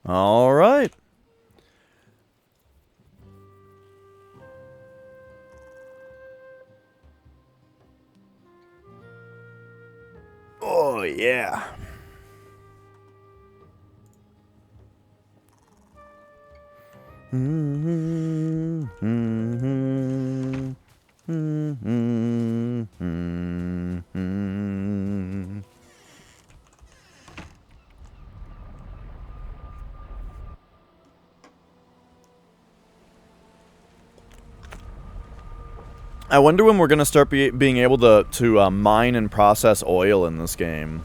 All right. Oh yeah. I wonder when we're gonna start being able to mine and process oil in this game,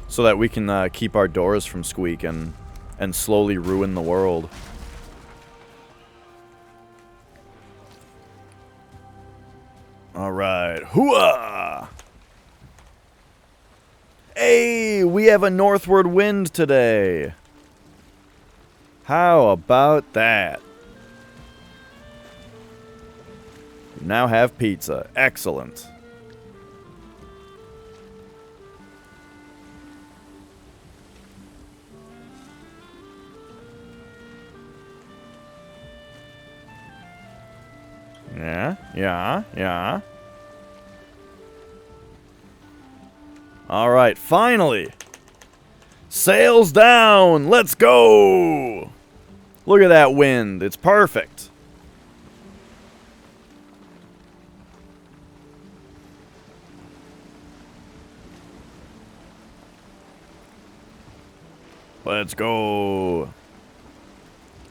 so that we can keep our doors from squeaking and slowly ruin the world. All right, hooah! Hey, we have a northward wind today. How about that? We now have pizza. Excellent. Yeah. All right, finally. Sails down. Let's go. Look at that wind. It's perfect. Let's go.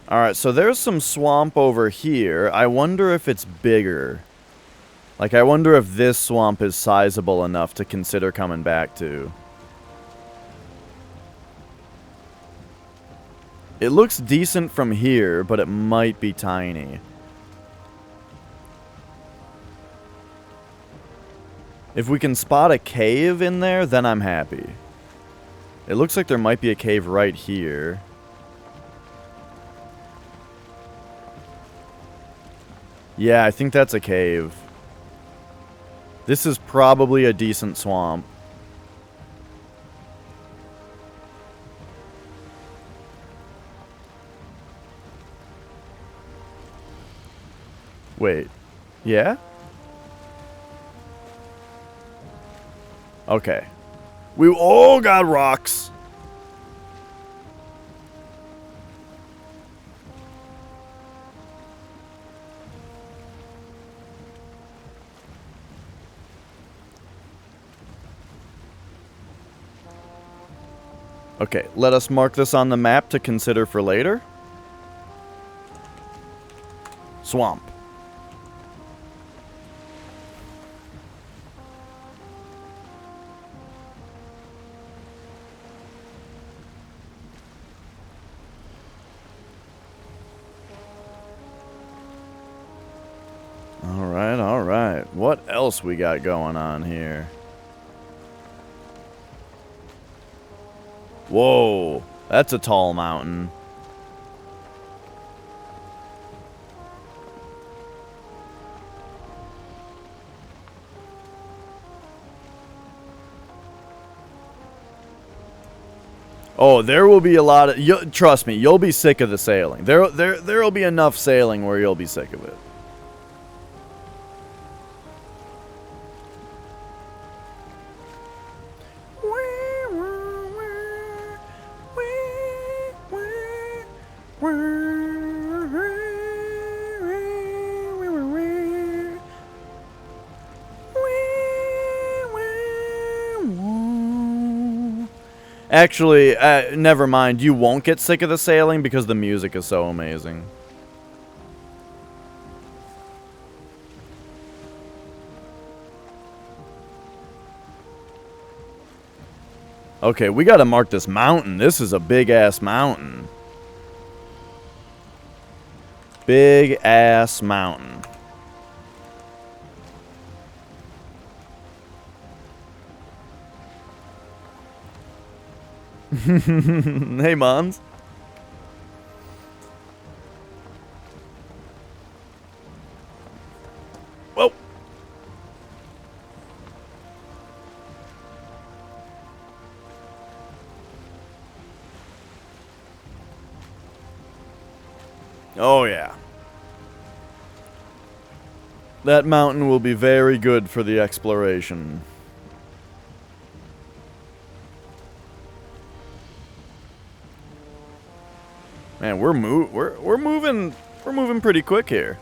Alright, so there's some swamp over here. I wonder if it's bigger. Like, I wonder if this swamp is sizable enough to consider coming back to. It looks decent from here, but it might be tiny. If we can spot a cave in there, then I'm happy. It looks like there might be a cave right here. Yeah, I think that's a cave. This is probably a decent swamp. Wait. Yeah? Okay. We all got rocks. Okay, let us mark this on the map to consider for later. Swamp. Alright. What else we got going on here? Whoa, that's a tall mountain. Oh, there will be a lot of... trust me, you'll be sick of the sailing. There'll be enough sailing where you'll be sick of it. Actually, never mind. You won't get sick of the sailing because the music is so amazing. Okay, we gotta mark this mountain. This is a big-ass mountain. Big-ass mountain. Hey, Mons. Whoa. Oh, yeah. That mountain will be very good for the exploration. Man, we're moving pretty quick here.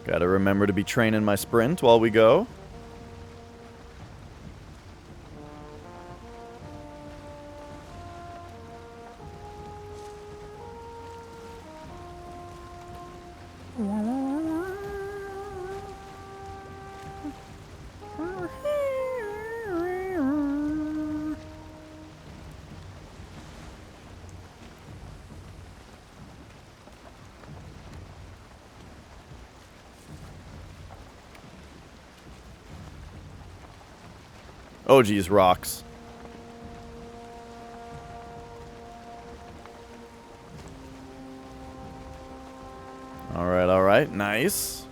Gotta remember to be training my sprint while we go. Oh, geez, rocks. All right, nice.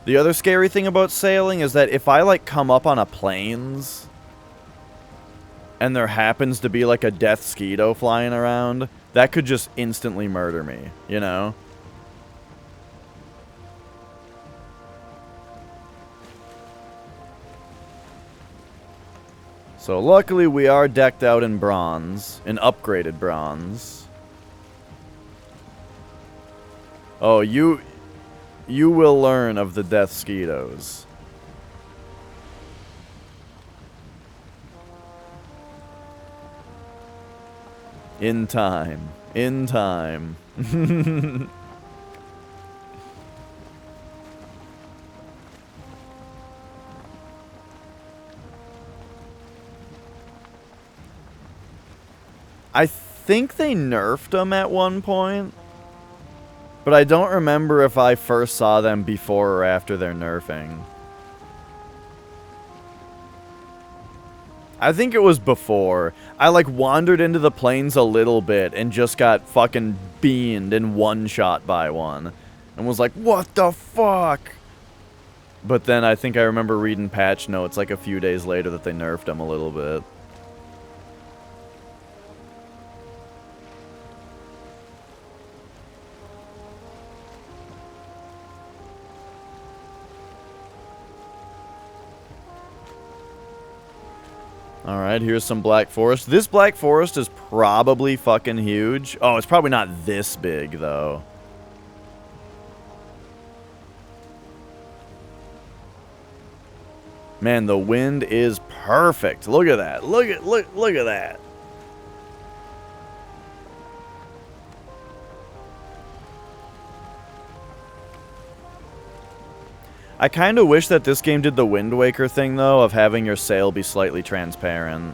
The other scary thing about sailing is that if I, like, come up on a plains and there happens to be, like, a death skeeto flying around, that could just instantly murder me, you know? So luckily we are decked out in bronze, in upgraded bronze. Oh, you will learn of the death skeetos. In time. In time. I think they nerfed them at one point. But I don't remember if I first saw them before or after their nerfing. I think it was before. I, like, wandered into the plains a little bit and just got fucking beamed and one-shot by one. And was like, what the fuck? But then I think I remember reading patch notes, like, a few days later that they nerfed them a little bit. Alright, here's some Black Forest. This Black Forest is probably fucking huge. Oh, it's probably not this big, though. Man, the wind is perfect. Look at that. Look at that. I kind of wish that this game did the Wind Waker thing, though, of having your sail be slightly transparent.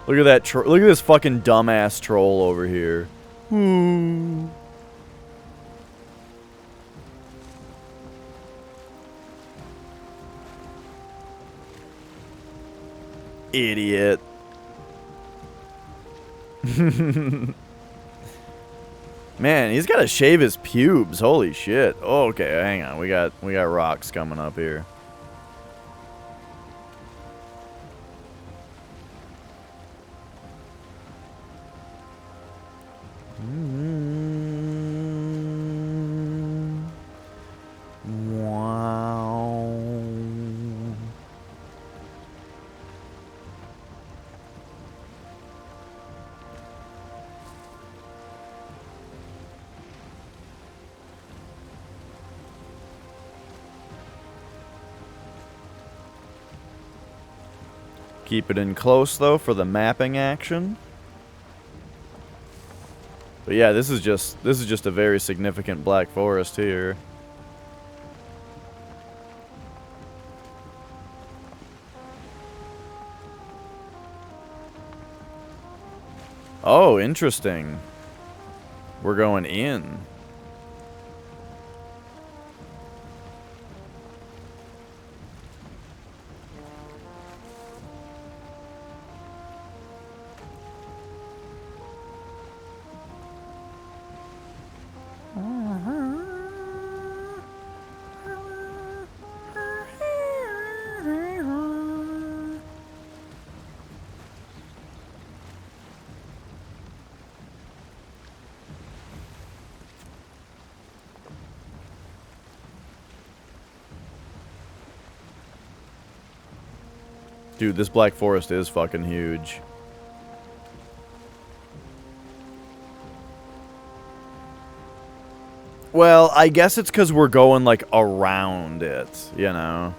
Look at that. Look at this fucking dumbass troll over here. Idiot. Man, he's got to shave his pubes. Holy shit. Oh, okay, hang on. We got rocks coming up here. Wow. Keep it in close, though, for the mapping action. But yeah, this is just a very significant Black Forest here. Oh, interesting. We're going in. Dude, this Black Forest is fucking huge. Well, I guess it's because we're going, like, around it, you know?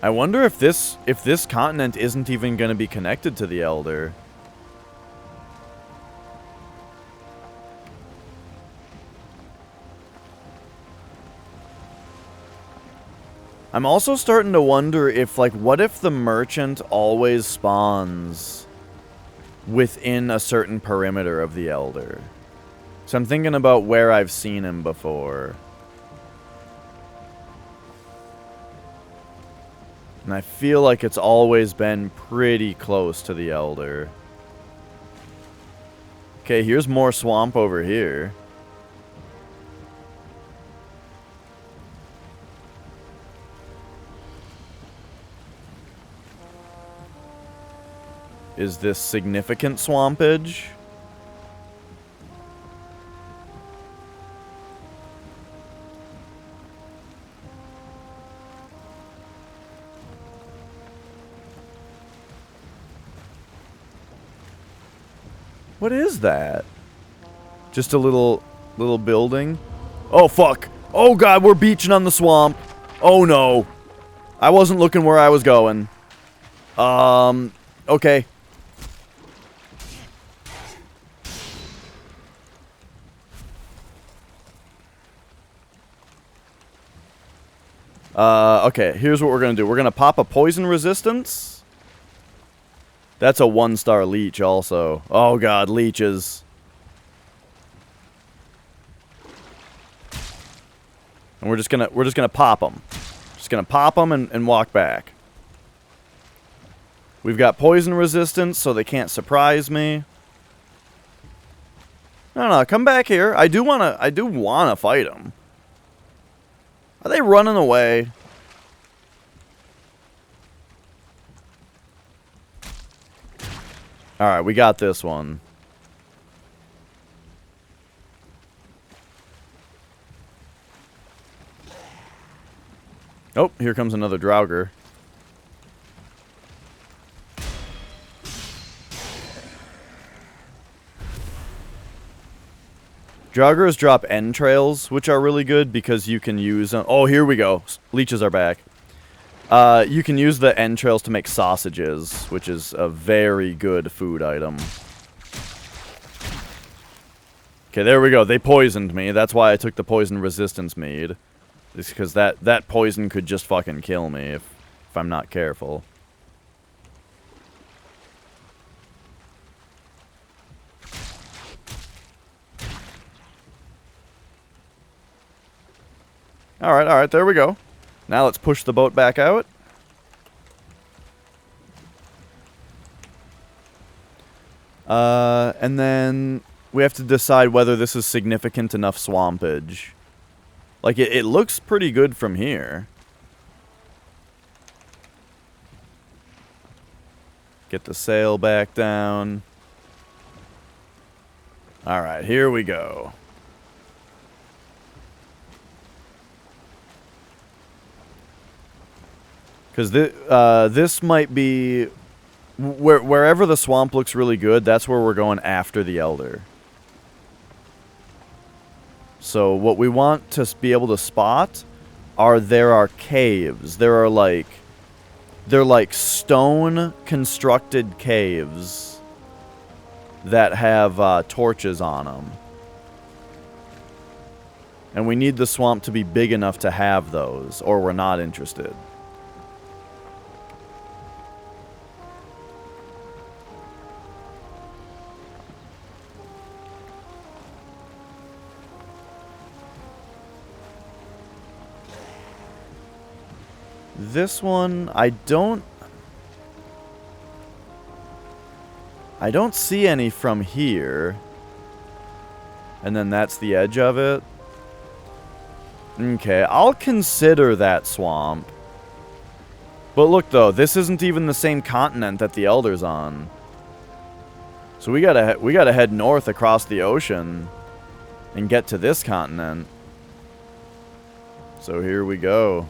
I wonder if this continent isn't even going to be connected to the Elder. I'm also starting to wonder if, like, what if the merchant always spawns within a certain perimeter of the Elder? So I'm thinking about where I've seen him before. And I feel like it's always been pretty close to the Elder. Okay, here's more swamp over here. Is this significant swampage? What is that? Just a little building? Oh, fuck. Oh, God, we're beaching on the swamp. Oh, no. I wasn't looking where I was going. Okay. Okay, here's what we're gonna do. We're gonna pop a poison resistance. That's a 1-star leech also. Oh god, leeches. And we're just gonna pop them. Just gonna pop them and walk back. We've got poison resistance, so they can't surprise me. No, come back here. I do wanna fight them. Are they running away? Alright, we got this one. Oh, here comes another Draugr. Draugrs drop entrails, which are really good because you can use... oh, here we go. Leeches are back. You can use the entrails to make sausages, which is a very good food item. Okay, there we go. They poisoned me. That's why I took the poison resistance mead. It's because that poison could just fucking kill me if I'm not careful. Alright, there we go. Now let's push the boat back out. And then we have to decide whether this is significant enough swampage. Like, it looks pretty good from here. Get the sail back down. Alright, here we go. Because this might be... wherever the swamp looks really good, that's where we're going after the Elder. So what we want to be able to spot there are caves. They're like stone constructed caves that have torches on them. And we need the swamp to be big enough to have those, or we're not interested. This one, I don't see any from here. And then that's the edge of it. Okay, I'll consider that swamp. But look though, this isn't even the same continent that the Elder's on. So we gotta head north across the ocean and get to this continent. So here we go.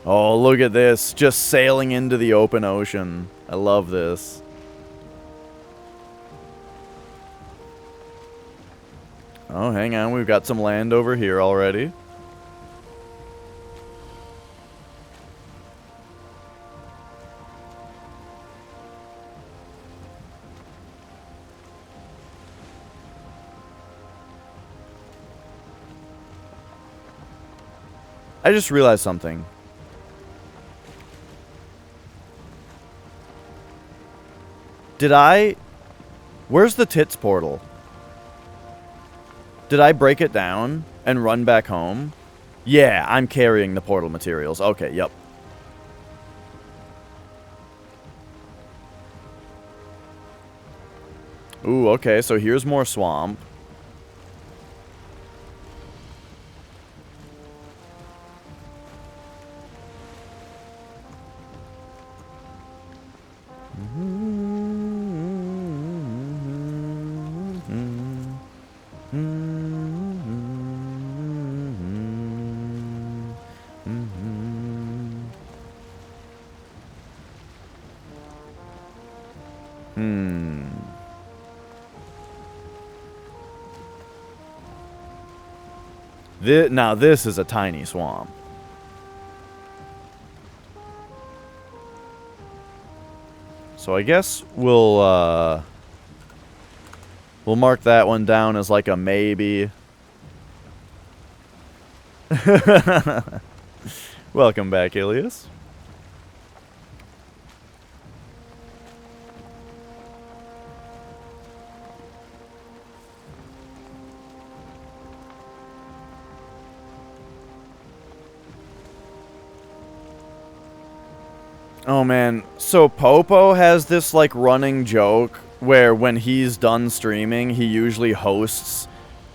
Oh, look at this. Just sailing into the open ocean. I love this. Oh, hang on. We've got some land over here already. I just realized something. Where's the tits portal? Did I break it down and run back home? Yeah, I'm carrying the portal materials. Okay, yep. Ooh, okay, so here's more swamp. Now this is a tiny swamp. So I guess we'll mark that one down as like a maybe. Welcome back, Ilias. Oh man, so Popo has this like running joke where when he's done streaming, he usually hosts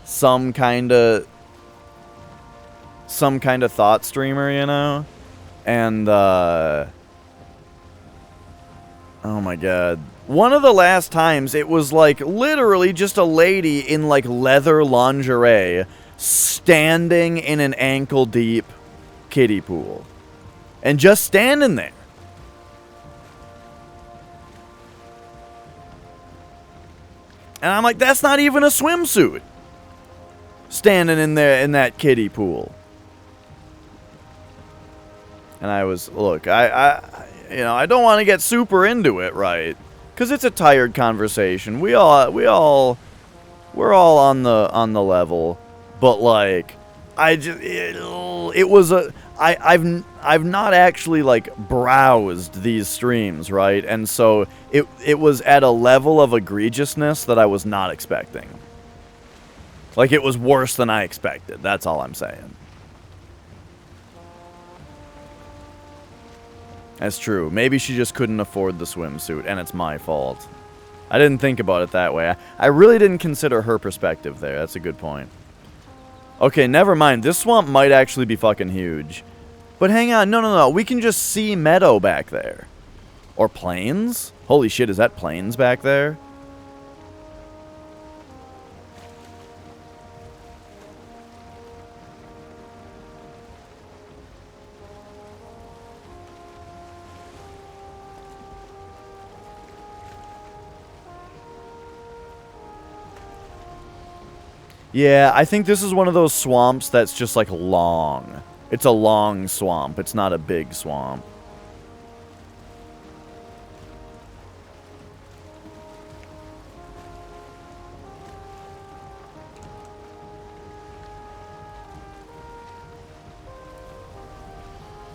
some kind of thought streamer, you know? And oh my god. One of the last times it was like literally just a lady in like leather lingerie standing in an ankle deep kiddie pool. And just standing there. And I'm like, that's not even a swimsuit. Standing in there in that kiddie pool. And I was, look, I don't want to get super into it, right? Because it's a tired conversation. We're all on the level. But like, I've not actually like browsed these streams, right? And so it was at a level of egregiousness that I was not expecting. Like it was worse than I expected. That's all I'm saying. That's true. Maybe she just couldn't afford the swimsuit, and it's my fault. I didn't think about it that way. I really didn't consider her perspective there. That's a good point. Okay, never mind. This swamp might actually be fucking huge. But hang on. No. We can just see meadow back there. Or plains? Holy shit, is that plains back there? Yeah, I think this is one of those swamps that's just, like, long. It's a long swamp. It's not a big swamp.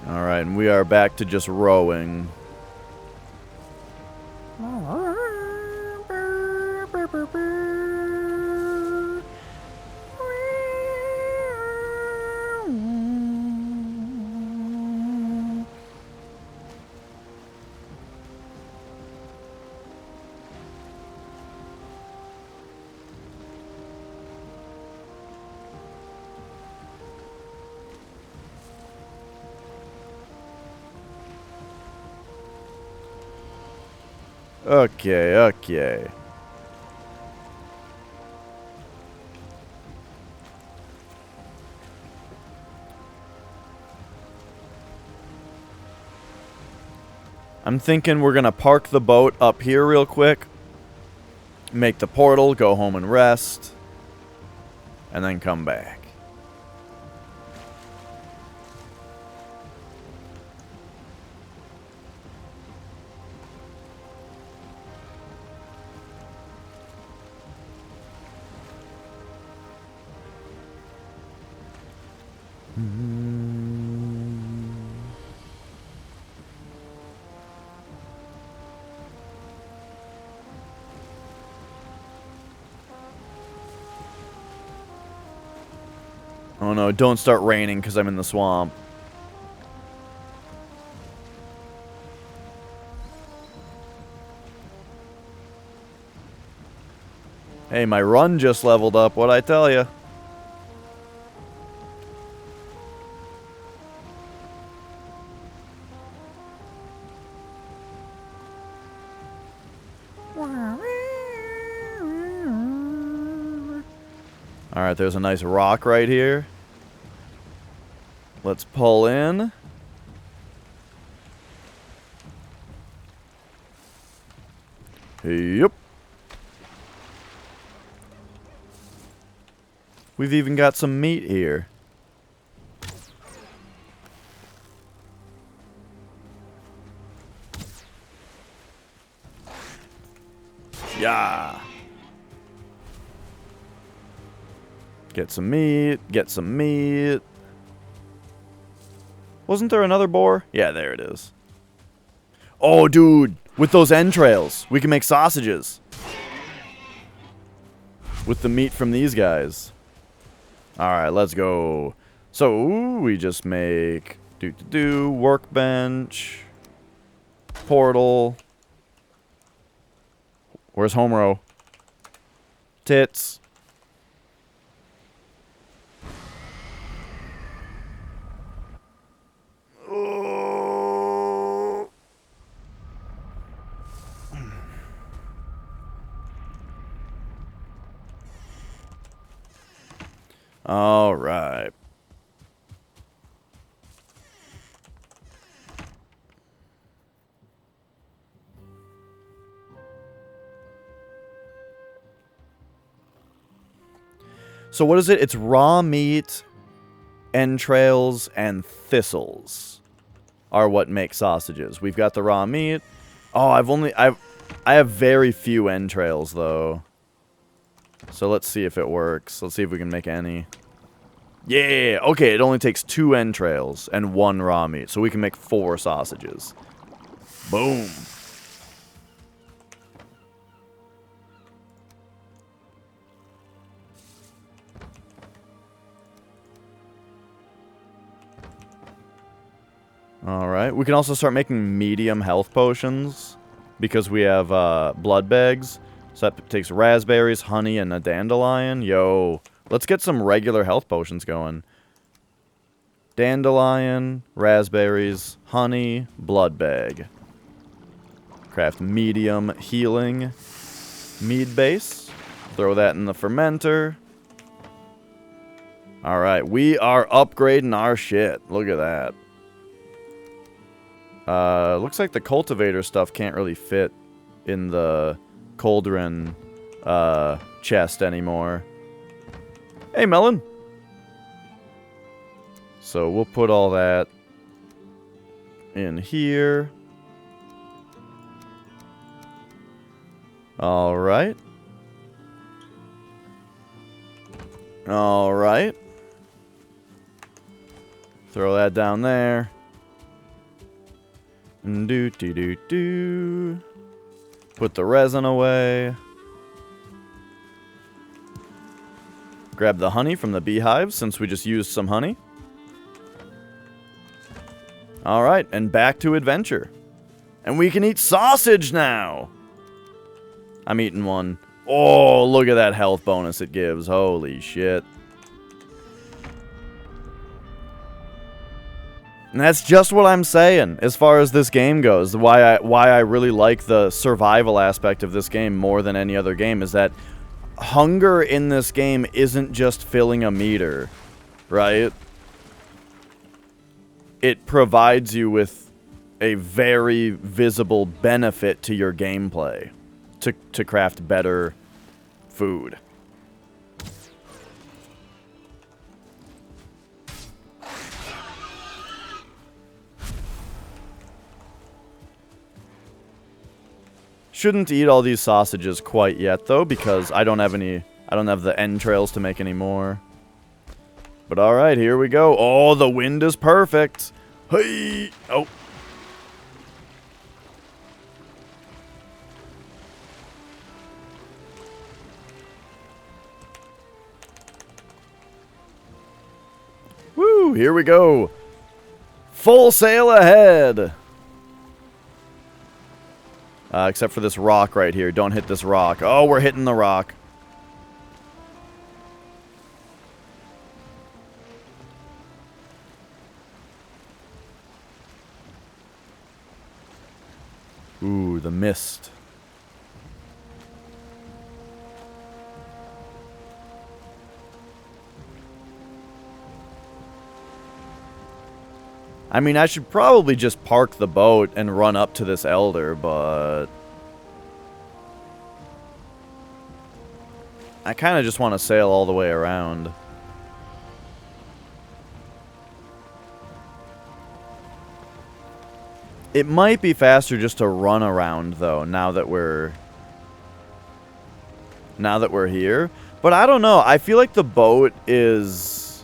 Alright, and we are back to just rowing. Okay, okay. I'm thinking we're gonna park the boat up here real quick, make the portal, go home and rest, and then come back. Oh no, don't start raining because I'm in the swamp. Hey, my run just leveled up, what'd I tell ya? Alright, there's a nice rock right here. Let's pull in. Yep. We've even got some meat here. Yeah. Get some meat, get some meat. Wasn't there another boar? Yeah, there it is. Oh, dude, with those entrails, we can make sausages. With the meat from these guys. Alright, let's go. So, we just make workbench, portal. Where's home row? Tits. All right. So what is it? It's raw meat, entrails, and thistles are what make sausages. We've got the raw meat. Oh, I have very few entrails though. So let's see if it works. Let's see if we can make any. Yeah, okay, it only takes 2 entrails and 1 raw meat, so we can make 4 sausages. Boom. Alright, we can also start making medium health potions because we have blood bags. So that takes raspberries, honey, and a dandelion. Yo, let's get some regular health potions going. Dandelion, raspberries, honey, blood bag. Craft medium healing mead base. Throw that in the fermenter. Alright, we are upgrading our shit. Look at that. Looks like the cultivator stuff can't really fit in the cauldron chest anymore. Hey, Melon. So we'll put all that in here. All right. All right. Throw that down there. Do. Put the resin away. Grab the honey from the beehives since we just used some honey. Alright, and back to adventure. And we can eat sausage now! I'm eating one. Oh, look at that health bonus it gives. Holy shit. And that's just what I'm saying as far as this game goes. Why I really like the survival aspect of this game more than any other game is that hunger in this game isn't just filling a meter, right? It provides you with a very visible benefit to your gameplay to craft better food. Shouldn't eat all these sausages quite yet, though, because I don't have the entrails to make any more. But alright, here we go. Oh, the wind is perfect. Hey! Oh. Woo, here we go. Full sail ahead. Except for this rock right here. Don't hit this rock. Oh, we're hitting the rock. Ooh, the mist. I mean, I should probably just park the boat and run up to this elder, but I kind of just want to sail all the way around. It might be faster just to run around, though, now that we're here. But I don't know. I feel like the boat is...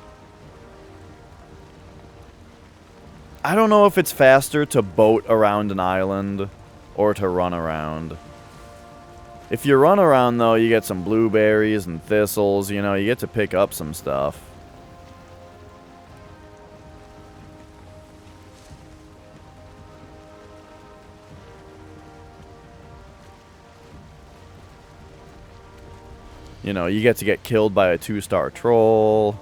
I don't know if it's faster to boat around an island or to run around. If you run around, though, you get some blueberries and thistles. You know, you get to pick up some stuff. You know, you get to get killed by a 2-star troll.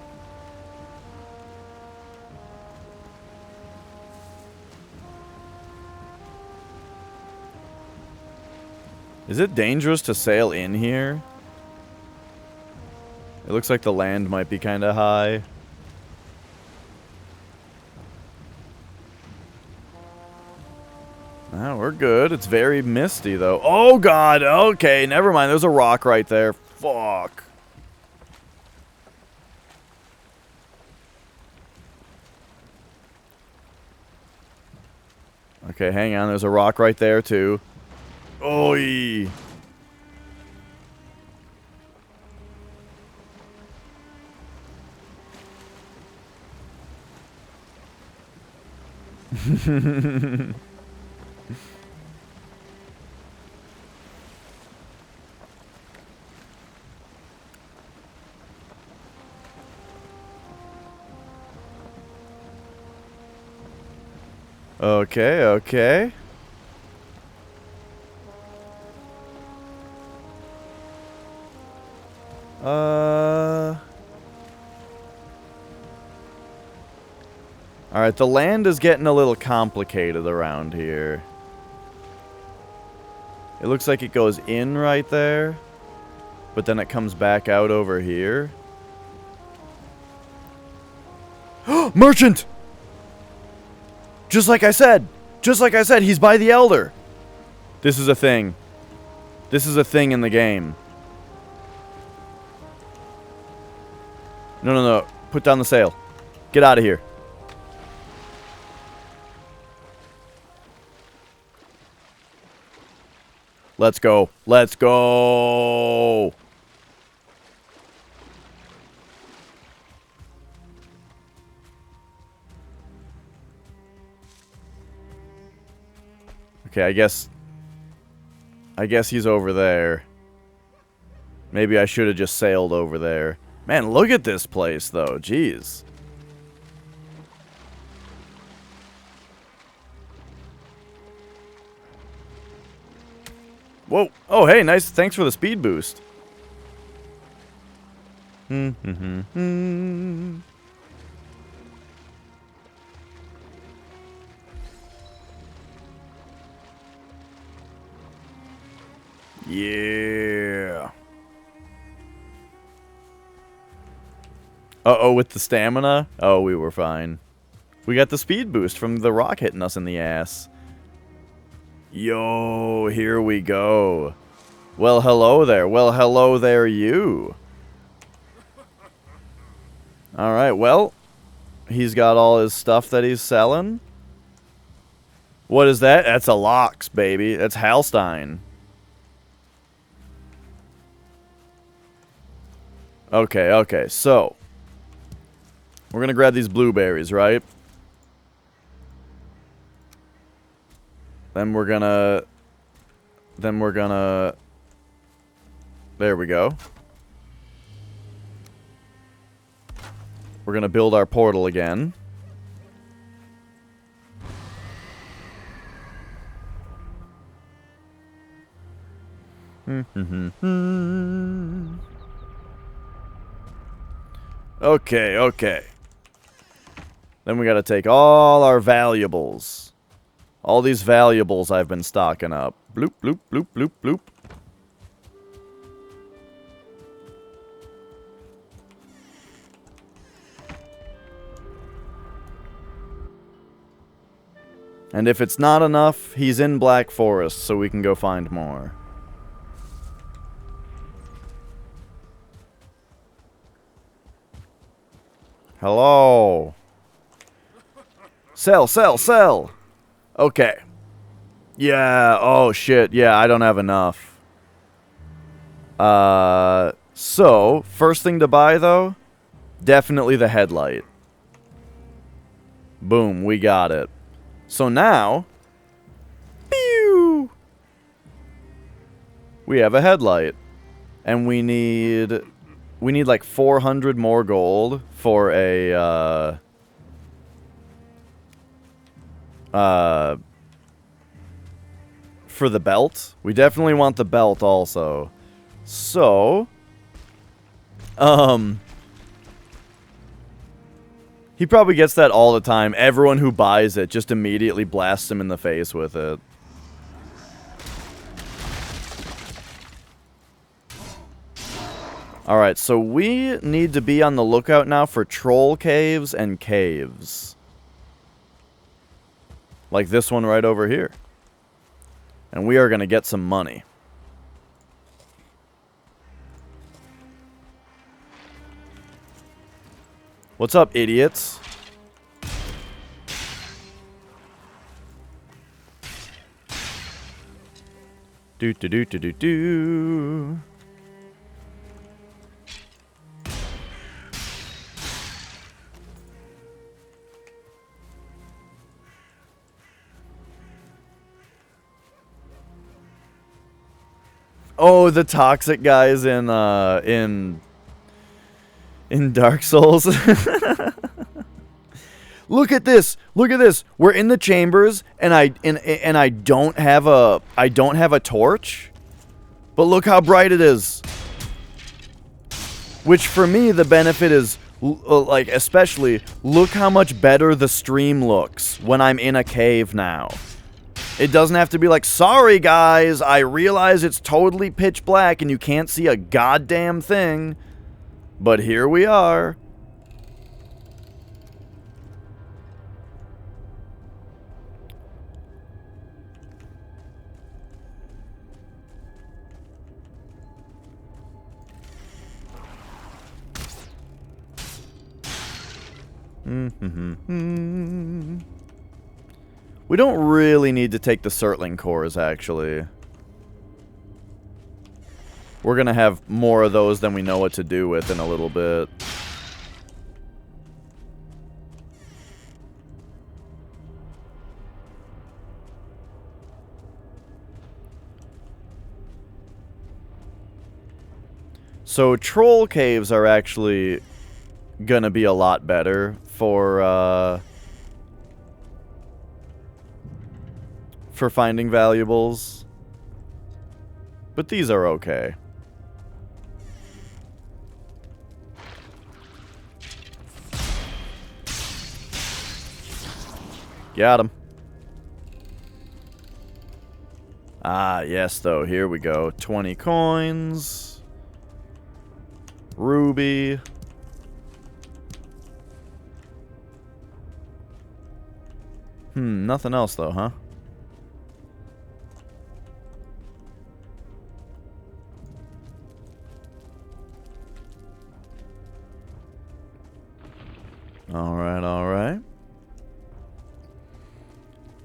Is it dangerous to sail in here? It looks like the land might be kind of high. Oh, we're good. It's very misty, though. Oh, God. Okay, never mind. There's a rock right there. Fuck. Okay, hang on. There's a rock right there, too. Oi. Okay, okay. Alright, the land is getting a little complicated around here. It looks like it goes in right there, but then it comes back out over here. Merchant! Just like I said! Just like I said, he's by the Elder! This is a thing. This is a thing in the game. No, no, no. Put down the sail. Get out of here. Let's go. Let's go. Okay, I guess he's over there. Maybe I should have just sailed over there. Man, look at this place, though. Jeez. Whoa. Oh, hey, nice. Thanks for the speed boost. Yeah. Uh-oh, with the stamina? Oh, we were fine. We got the speed boost from the rock hitting us in the ass. Yo, here we go. Well, hello there. Well, hello there, you. Alright, well, he's got all his stuff that he's selling. What is that? That's a Lox, baby. That's Halstein. Okay, okay, so we're gonna grab these blueberries, right? Then we're gonna... There we go. We're gonna build our portal again. Okay, okay. Then we gotta take all our valuables. All these valuables I've been stocking up. Bloop, bloop, bloop, bloop, bloop. And if it's not enough, he's in Black Forest, so we can go find more. Hello. Sell, sell, sell. Okay. Yeah, oh shit. Yeah, I don't have enough. So, first thing to buy though, definitely the headlight. Boom, we got it. So now, pew, we have a headlight. And we need like 400 more gold for a, for the belt. We definitely want the belt also. So, he probably gets that all the time. Everyone who buys it just immediately blasts him in the face with it. Alright, so we need to be on the lookout now for troll caves and caves. Like this one right over here. And we are going to get some money. What's up, idiots? Do do do do do do. Oh, the toxic guys in Dark Souls. Look at this. Look at this. We're in the chambers and I don't have a torch. But look how bright it is. Which for me the benefit is like especially look how much better the stream looks when I'm in a cave now. It doesn't have to be like, sorry guys, I realize it's totally pitch black and you can't see a goddamn thing. But here we are. We don't really need to take the Surtling cores, actually. We're gonna have more of those than we know what to do with in a little bit. So troll caves are actually gonna be a lot better for finding valuables. But these are okay. Got him. Ah, yes, though. Here we go. 20 coins. Ruby. Nothing else, though, huh? Alright, alright.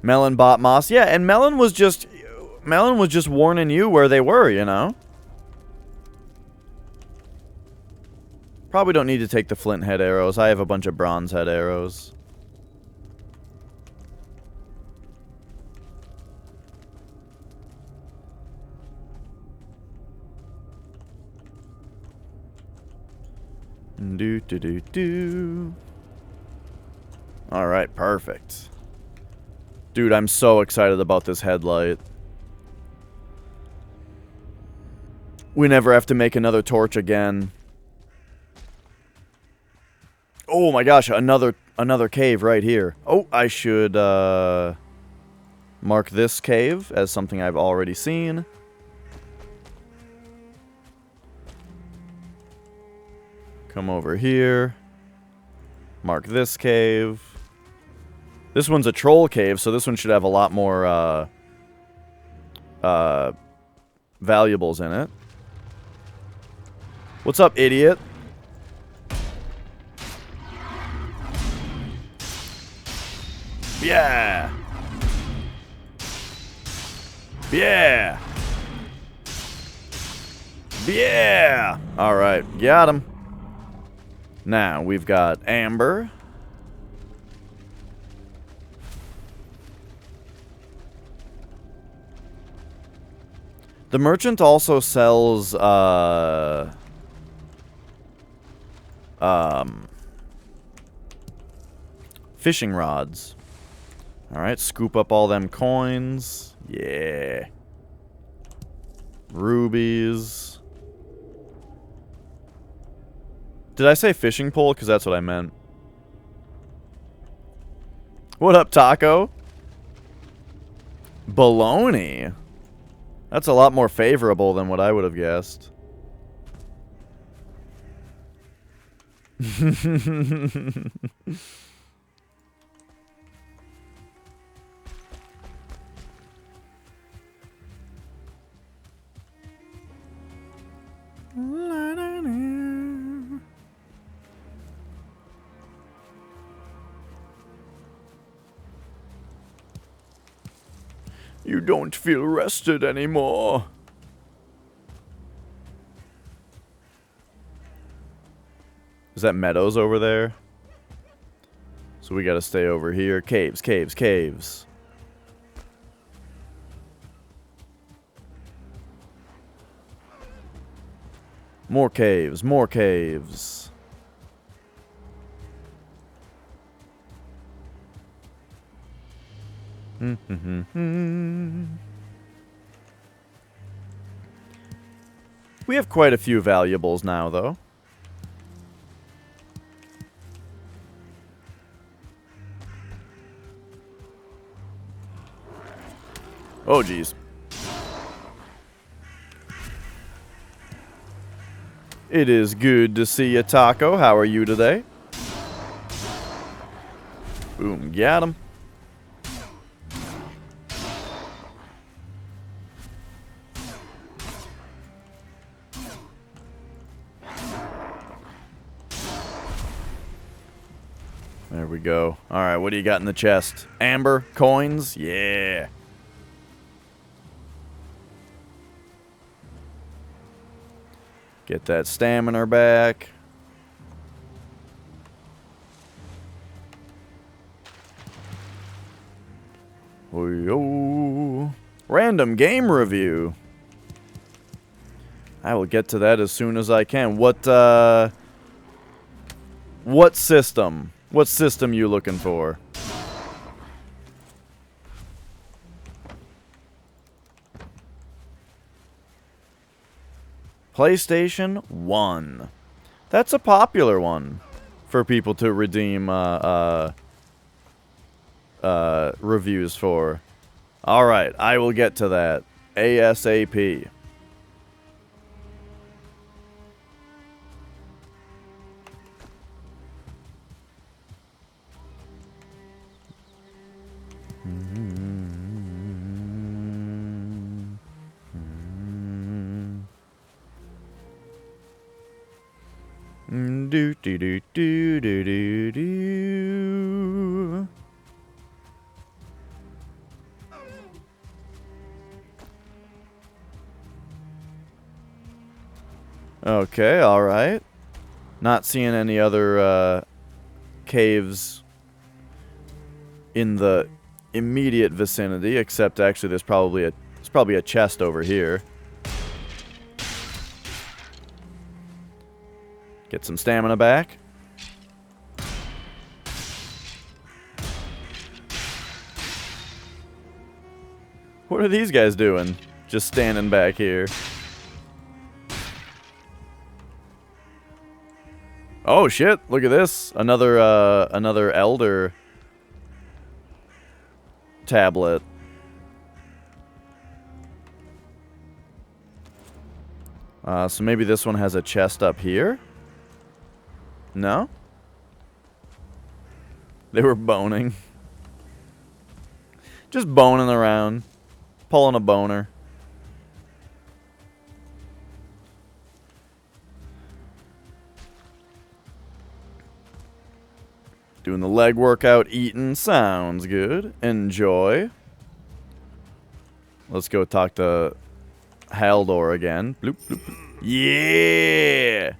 Melon bought moss. Yeah, and Melon was just warning you where they were, you know? Probably don't need to take the flint head arrows. I have a bunch of bronze head arrows. Do. Alright, perfect. Dude, I'm so excited about this headlight. We never have to make another torch again. Oh my gosh, another cave right here. Oh, I should mark this cave as something I've already seen. Come over here. Mark this cave. This one's a troll cave, so this one should have a lot more valuables in it. What's up, idiot? Yeah! Yeah! Yeah! Alright, got him. Now, we've got amber. The merchant also sells, fishing rods. Alright, scoop up all them coins. Yeah. Rubies. Did I say fishing pole? Because that's what I meant. What up, Taco? Baloney. That's a lot more favorable than what I would have guessed. You don't feel rested anymore. Is that meadows over there? So we gotta stay over here. Caves, caves, caves. More caves, more caves. We have quite a few valuables now, though. Oh, geez. It is good to see you, Taco. How are you today? Boom, got him. There we go. Alright, what do you got in the chest? Amber? Coins? Yeah. Get that stamina back. Oh, random game review. I will get to that as soon as I can. What system? What system you looking for? PlayStation 1. That's a popular one for people to redeem reviews for. Alright, I will get to that ASAP. Do do do do do do do. Okay, alright. Not seeing any other caves in the immediate vicinity, except actually there's probably a chest over here. Get some stamina back. What are these guys doing? Just standing back here. Oh shit, look at this. Another elder tablet. So maybe this one has a chest up here? No? They were boning. Just boning around. Pulling a boner. Doing the leg workout, eating. Sounds good. Enjoy. Let's go talk to Haldor again. Bloop, bloop, bloop. Yeah!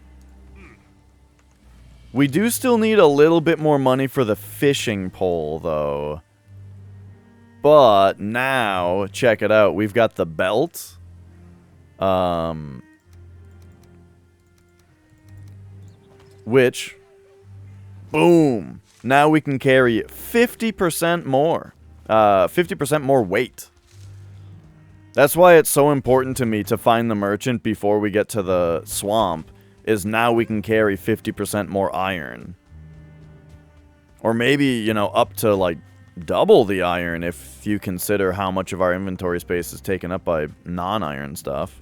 We do still need a little bit more money for the fishing pole, though. But now, check it out. We've got the belt. Which, boom. Now we can carry 50% more. 50% more weight. That's why it's so important to me to find the merchant before we get to the swamp. Is now we can carry 50% more iron. Or maybe, you know, up to, like, double the iron if you consider how much of our inventory space is taken up by non-iron stuff.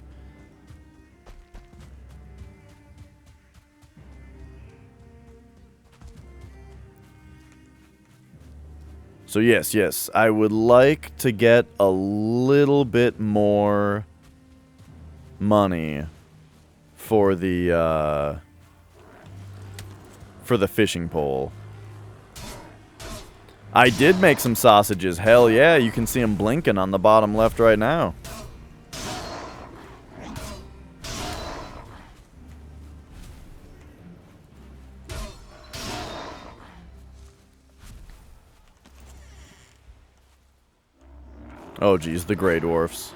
So yes, I would like to get a little bit more money for the fishing pole. I did make some sausages. Hell yeah, you can see them blinking on the bottom left right now. Oh geez, the Grey Dwarfs.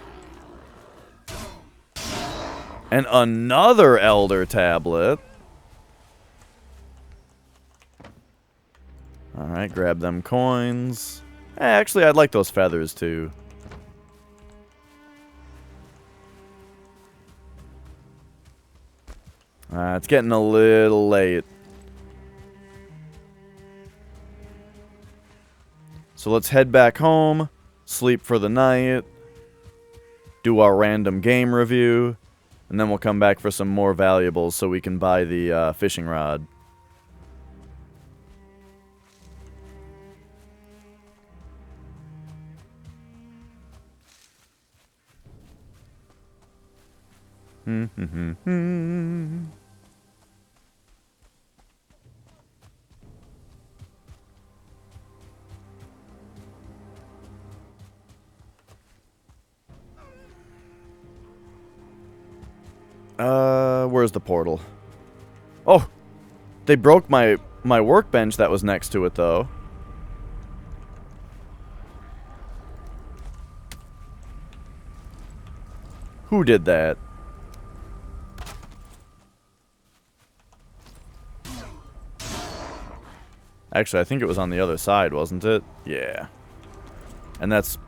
And another Elder tablet. Alright, grab them coins. Actually, I'd like those feathers too. It's getting a little late. So let's head back home, sleep for the night, do our random game review, and then we'll come back for some more valuables so we can buy the fishing rod. Where's the portal? Oh, they broke my workbench that was next to it, though. Who did that? Actually, I think it was on the other side, wasn't it? Yeah. And that's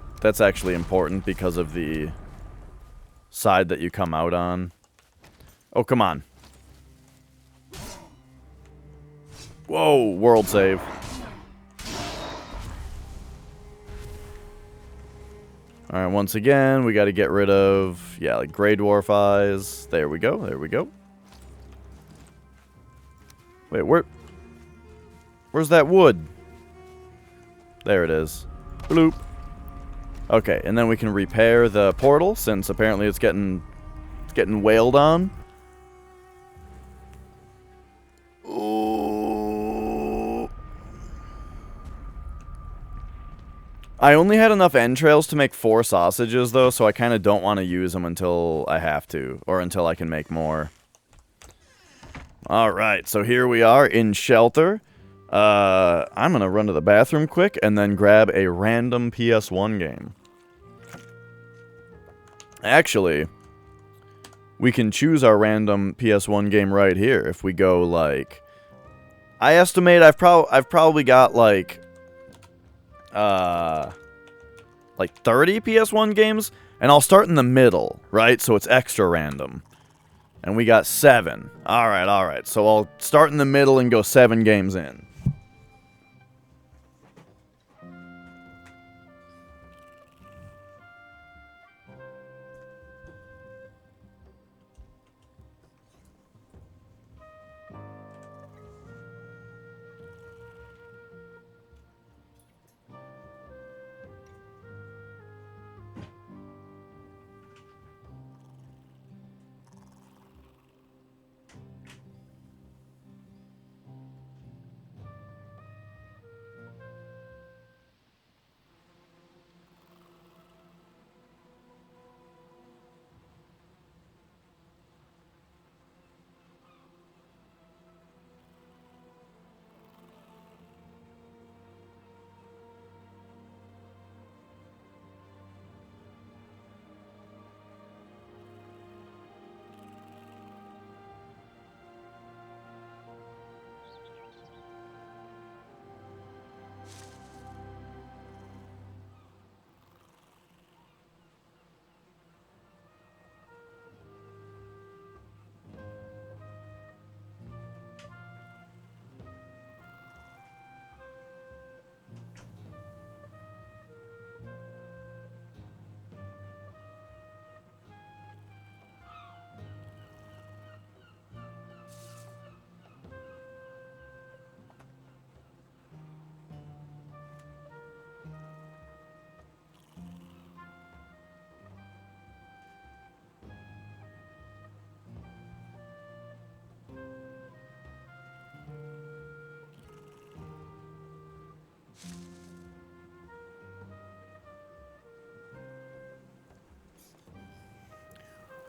actually important because of the side that you come out on. Oh, come on. Whoa, world save. Alright, once again, we gotta get rid of, yeah, like Grey Dwarf Eyes. There we go, there we go. Wait, where's that wood? There it is. Bloop. Okay, and then we can repair the portal, since apparently it's getting wailed on. Ooh. I only had enough entrails to make 4 sausages, though, so I kind of don't want to use them until I have to, or until I can make more. Alright, so here we are in shelter. I'm gonna run to the bathroom quick and then grab a random PS1 game. Actually, we can choose our random PS1 game right here. If we go, like... I estimate I've probably got, like 30 PS1 games, and I'll start in the middle, right? So it's extra random. And we got 7. Alright. So I'll start in the middle and go 7 games in.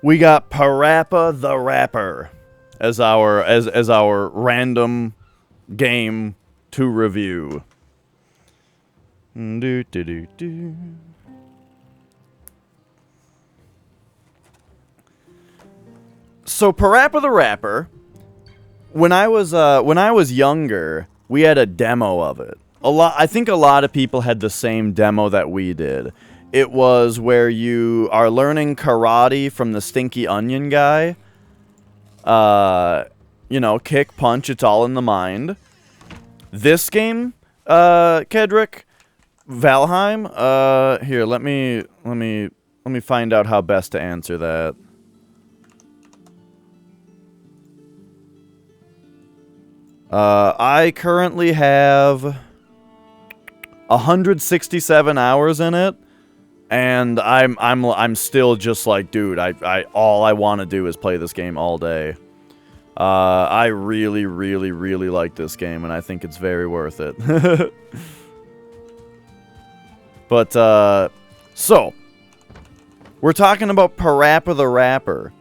We got Parappa the Rapper as our random game to review. So Parappa the Rapper, when I was younger, we had a demo of it. I think a lot of people had the same demo that we did. It was where you are learning karate from the Stinky Onion guy. You know, kick, punch, it's all in the mind. This game, Kedrick, Valheim, here, let me find out how best to answer that. I currently have 167 hours in it. And I'm still just like, dude, all I want to do is play this game all day. I really, really, really like this game, and I think it's very worth it. But, so, we're talking about Parappa the Rapper.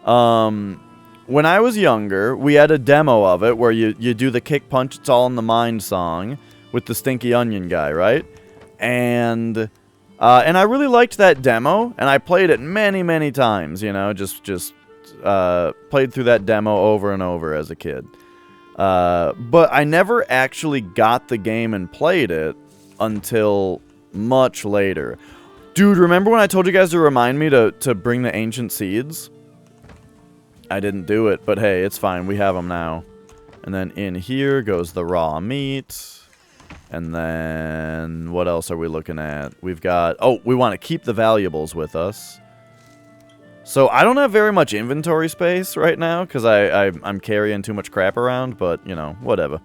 When I was younger, we had a demo of it where you do the kick punch, it's all in the mind song with the Stinky Onion guy, right? And I really liked that demo, and I played it many, many times, you know, just played through that demo over and over as a kid. But I never actually got the game and played it until much later. Dude, remember when I told you guys to remind me to bring the ancient seeds? I didn't do it, but hey, it's fine. We have them now. And then in here goes the raw meat. And then what else are we looking at? We've got... Oh, we want to keep the valuables with us. So I don't have very much inventory space right now because I'm carrying too much crap around, but, you know, whatever.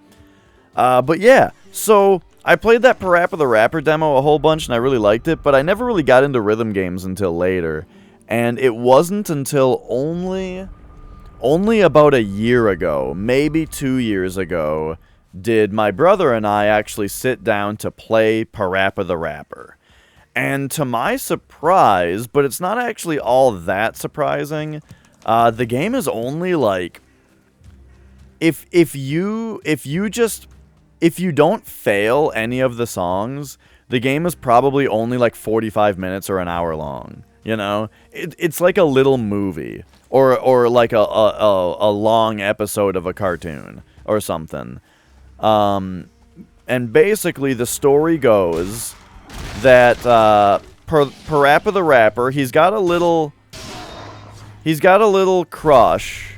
But yeah, so I played that Parappa the Rapper demo a whole bunch and I really liked it, but I never really got into rhythm games until later. And it wasn't until only about a year ago, maybe 2 years ago, did my brother and I actually sit down to play Parappa the Rapper. And to my surprise, but it's not actually all that surprising, the game is only like, if you don't fail any of the songs, the game is probably only like 45 minutes or an hour long. You know, it's like a little movie or like a long episode of a cartoon or something. And basically the story goes that Parappa the Rapper, he's got a little crush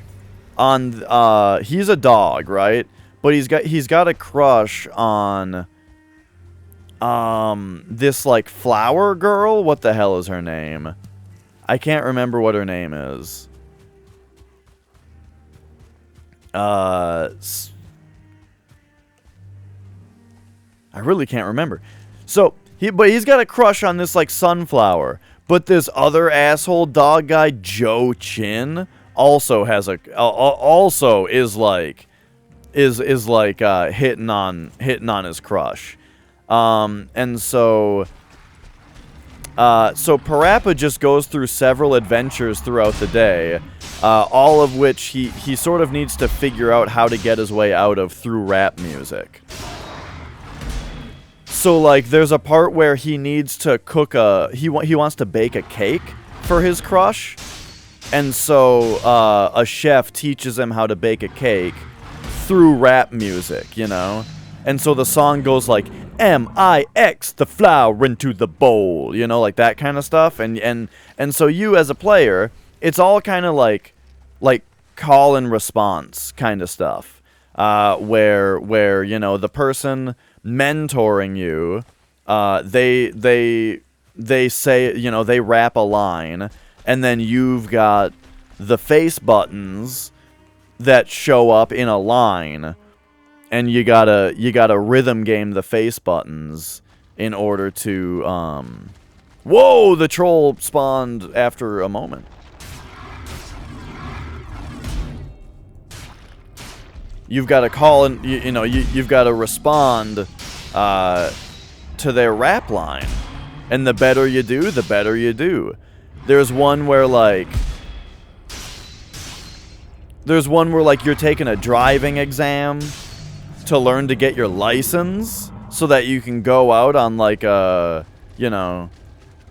on he's a dog, right? But he's got a crush on this like flower girl. What the hell is her name? I can't remember what her name is. I really can't remember. So he's got a crush on this like sunflower, but this other asshole dog guy, Joe Chin, also has is like hitting on his crush. And so Parappa just goes through several adventures throughout the day, all of which he sort of needs to figure out how to get his way out of through rap music. So, like, there's a part where he needs to cook he wants to bake a cake for his crush, and so a chef teaches him how to bake a cake through rap music, you know? And so the song goes like, M-I-X the flour into the bowl, you know, like that kind of stuff. And so you as a player, it's all kind of like call and response kind of stuff, where you know the person mentoring you, they say, you know, they rap a line, and then you've got the face buttons that show up in a line, and you gotta rhythm game the face buttons in order to whoa, the troll spawned after a moment. You've got to call and you know you've got to respond to their rap line, and the better you do, the better you do. There's one where like you're taking a driving exam to learn to get your license so that you can go out on like a, you know,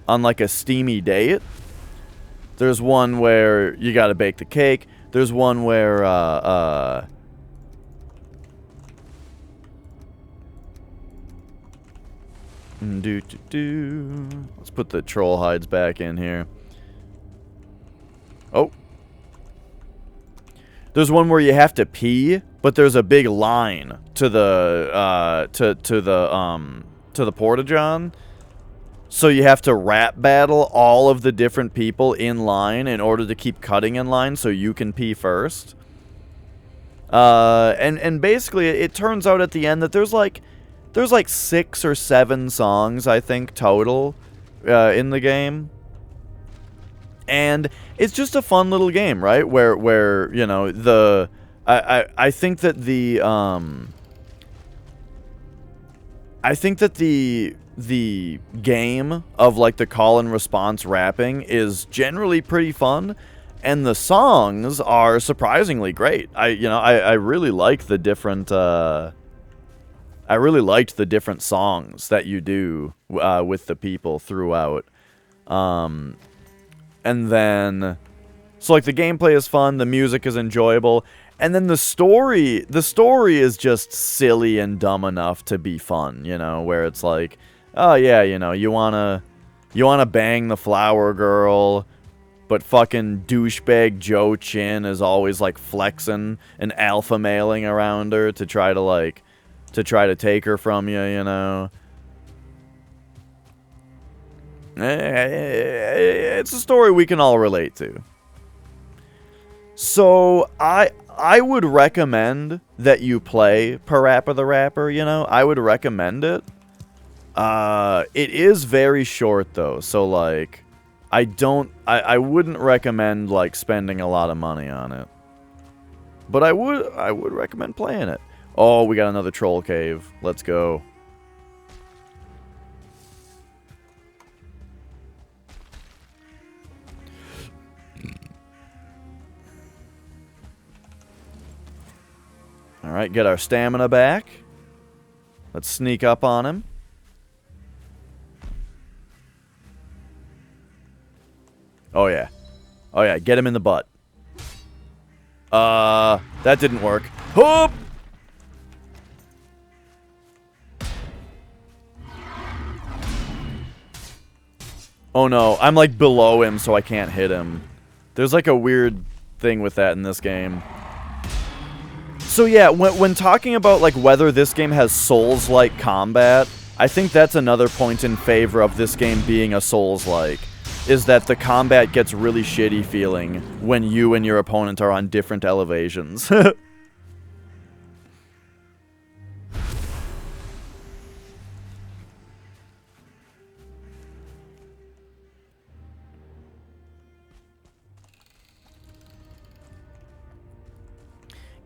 on like a steamy date. There's one where you got to bake the cake. There's one where let's put the troll hides back in here. Oh. There's one where you have to pee, but there's a big line to the to the porta-john. So you have to rap battle all of the different people in line in order to keep cutting in line so you can pee first. And basically it turns out at the end that there's like 6 or 7 songs, I think, total in the game. And it's just a fun little game, right? Where you know, I think that the game of like the call and response rapping is generally pretty fun. And the songs are surprisingly great. I really like the different I really liked the different songs that you do with the people throughout. And then, so like the gameplay is fun, the music is enjoyable, and then the story is just silly and dumb enough to be fun, you know, where it's like, oh yeah, you know, you wanna bang the flower girl, but fucking douchebag Joe Chin is always like flexing and alpha mailing around her to try to take her from you, you know. It's a story we can all relate to. So I would recommend that you play Parappa the Rapper, you know. I would recommend it. It is very short though, so like I wouldn't recommend like spending a lot of money on it. But I would recommend playing it. Oh, we got another troll cave. Let's go. Alright, get our stamina back. Let's sneak up on him. Oh yeah. Oh yeah, get him in the butt. That didn't work. Hoop! Oh no, I'm like below him so I can't hit him. There's like a weird thing with that in this game. So yeah, when talking about like whether this game has Souls-like combat, I think that's another point in favor of this game being a Souls-like, is that the combat gets really shitty feeling when you and your opponent are on different elevations.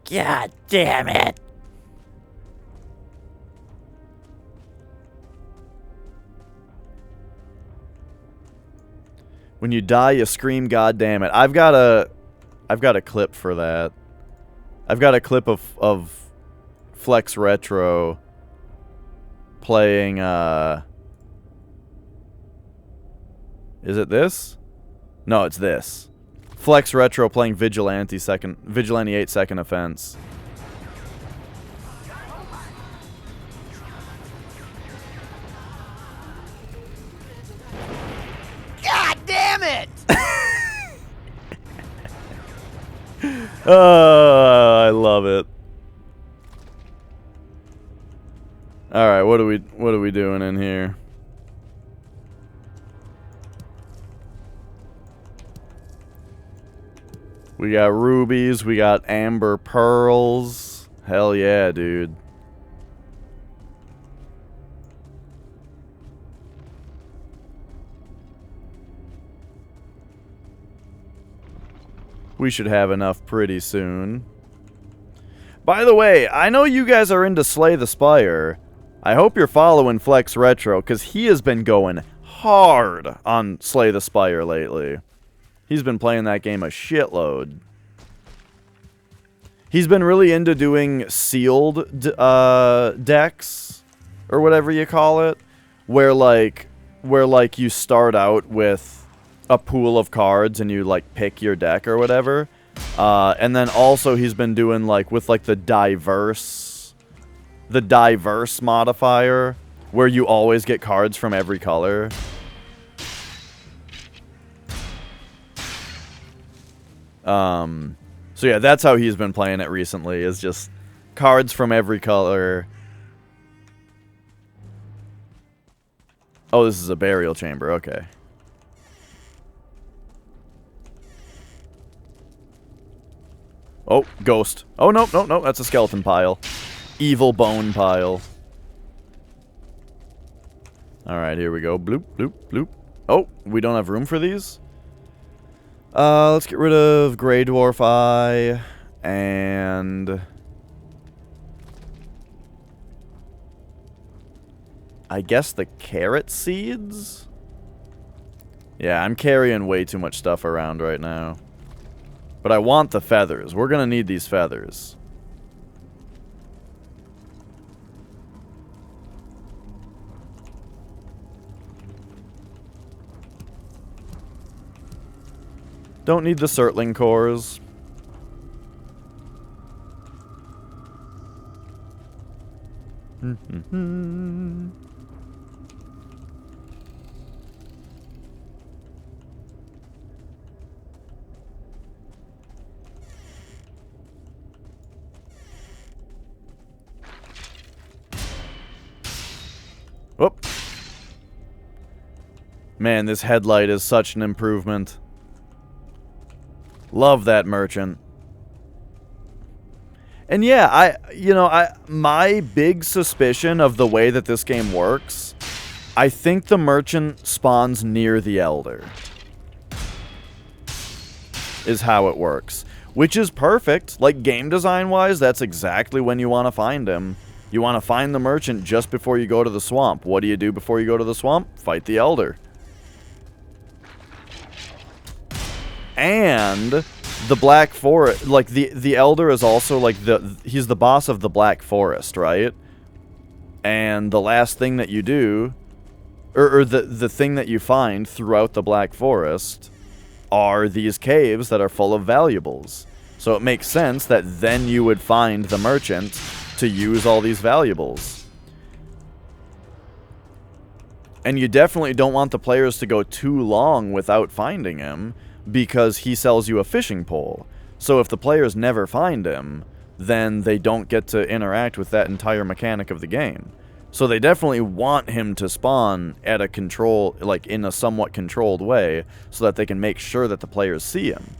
God damn it! When you die, you scream, God damn it. I've got a clip for that. I've got a clip of Flex Retro playing, is it this? No, it's this. Flex Retro playing Vigilante 8 Second Offense. God damn it! I love it. All right, what are we doing in here? We got rubies, we got amber pearls. Hell yeah, dude. We should have enough pretty soon. By the way, I know you guys are into Slay the Spire. I hope you're following Flex Retro, because he has been going hard on Slay the Spire lately. He's been playing that game a shitload. He's been really into doing sealed decks, or whatever you call it, where you start out with a pool of cards and you like pick your deck or whatever. And then also he's been doing like with like the diverse modifier, where you always get cards from every color. So yeah, that's how he's been playing it recently, is just cards from every color. Oh, this is a burial chamber, okay. Oh, ghost. Oh, no, that's a skeleton pile. Evil bone pile. Alright, here we go. Bloop, bloop, bloop. Oh, we don't have room for these? Let's get rid of Grey Dwarf Eye, and I guess the carrot seeds? Yeah, I'm carrying way too much stuff around right now. But I want the feathers. We're gonna need these feathers. Don't need the Surtling cores. Whoop. Man, this headlight is such an improvement. Love that merchant. And yeah, my big suspicion of the way that this game works, I think the merchant spawns near the elder. Is how it works. Which is perfect. Like, game design-wise, that's exactly when you want to find him. You want to find the merchant just before you go to the swamp. What do you do before you go to the swamp? Fight the elder. And the Black Forest, like, the elder is also, like, he's the boss of the Black Forest, right? And the last thing that you do, or the thing that you find throughout the Black Forest are these caves that are full of valuables. So it makes sense that then you would find the merchant to use all these valuables. And you definitely don't want the players to go too long without finding him, because he sells you a fishing pole. So if the players never find him, then they don't get to interact with that entire mechanic of the game. So they definitely want him to spawn at a in a somewhat controlled way, so that they can make sure that the players see him.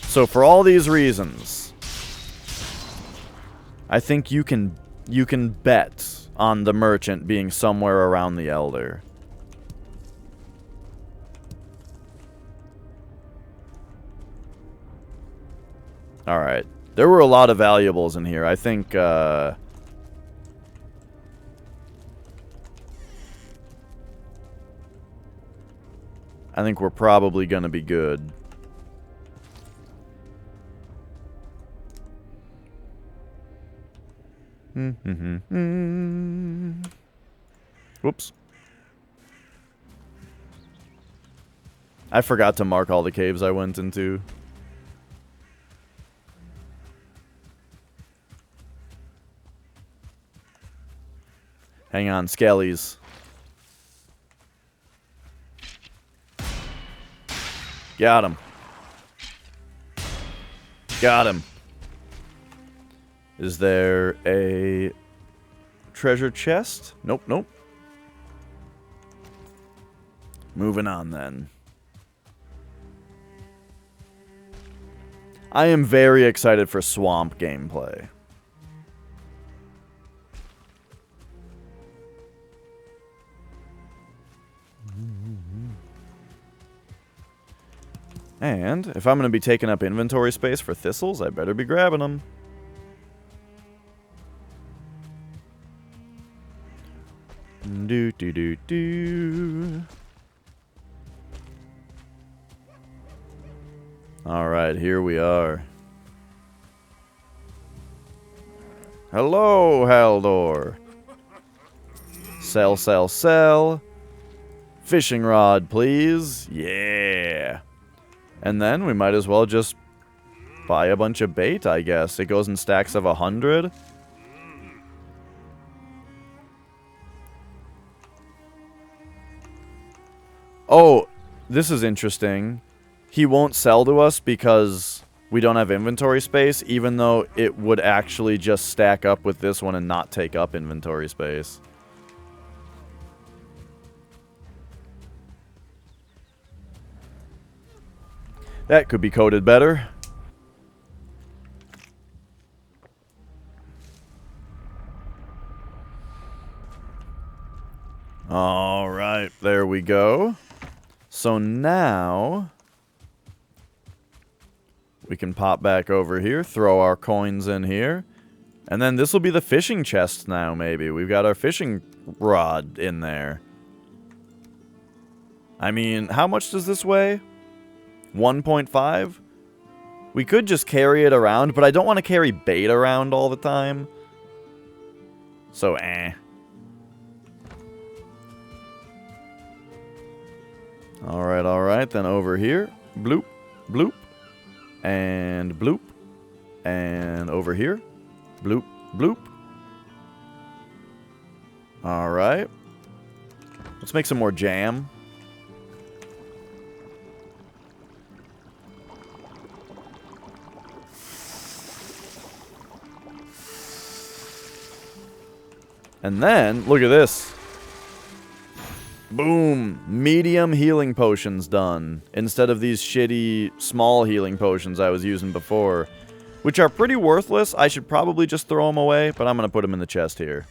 So for all these reasons, I think you can bet on the merchant being somewhere around the elder. Alright. There were a lot of valuables in here. I think, I think we're probably gonna be good. Whoops. I forgot to mark all the caves I went into. Hang on, Skellies. Got him. Got him. Is there a treasure chest? Nope, nope. Moving on then. I am very excited for swamp gameplay. And if I'm going to be taking up inventory space for thistles, I better be grabbing them. Do do do do. All right, here we are. Hello, Haldor. Sell, sell, sell. Fishing rod, please. Yeah. And then we might as well just buy a bunch of bait, I guess. It goes in stacks of 100. Oh, this is interesting. He won't sell to us because we don't have inventory space, even though it would actually just stack up with this one and not take up inventory space. That could be coded better. Alright, there we go. So now we can pop back over here, throw our coins in here, and then this will be the fishing chest now, maybe. We've got our fishing rod in there. I mean, how much does this weigh? 1.5? We could just carry it around, but I don't want to carry bait around all the time. So, Alright, then over here. Bloop, bloop, and bloop, and over here. Bloop, bloop. Alright. Let's make some more jam. And then, look at this. Boom! Medium healing potions done. Instead of these shitty small healing potions I was using before. Which are pretty worthless. I should probably just throw them away, but I'm going to put them in the chest here.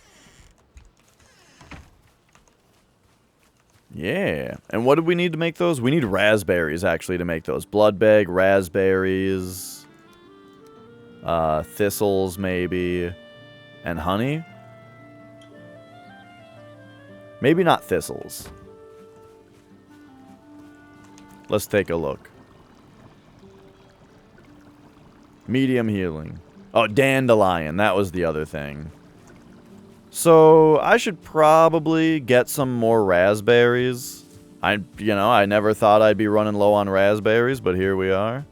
Yeah. And what do we need to make those? We need raspberries, actually, to make those. Blood bag, raspberries. Thistles, maybe. And honey. Maybe not thistles. Let's take a look. Medium healing. Oh, dandelion. That was the other thing. So, I should probably get some more raspberries. I never thought I'd be running low on raspberries, but here we are.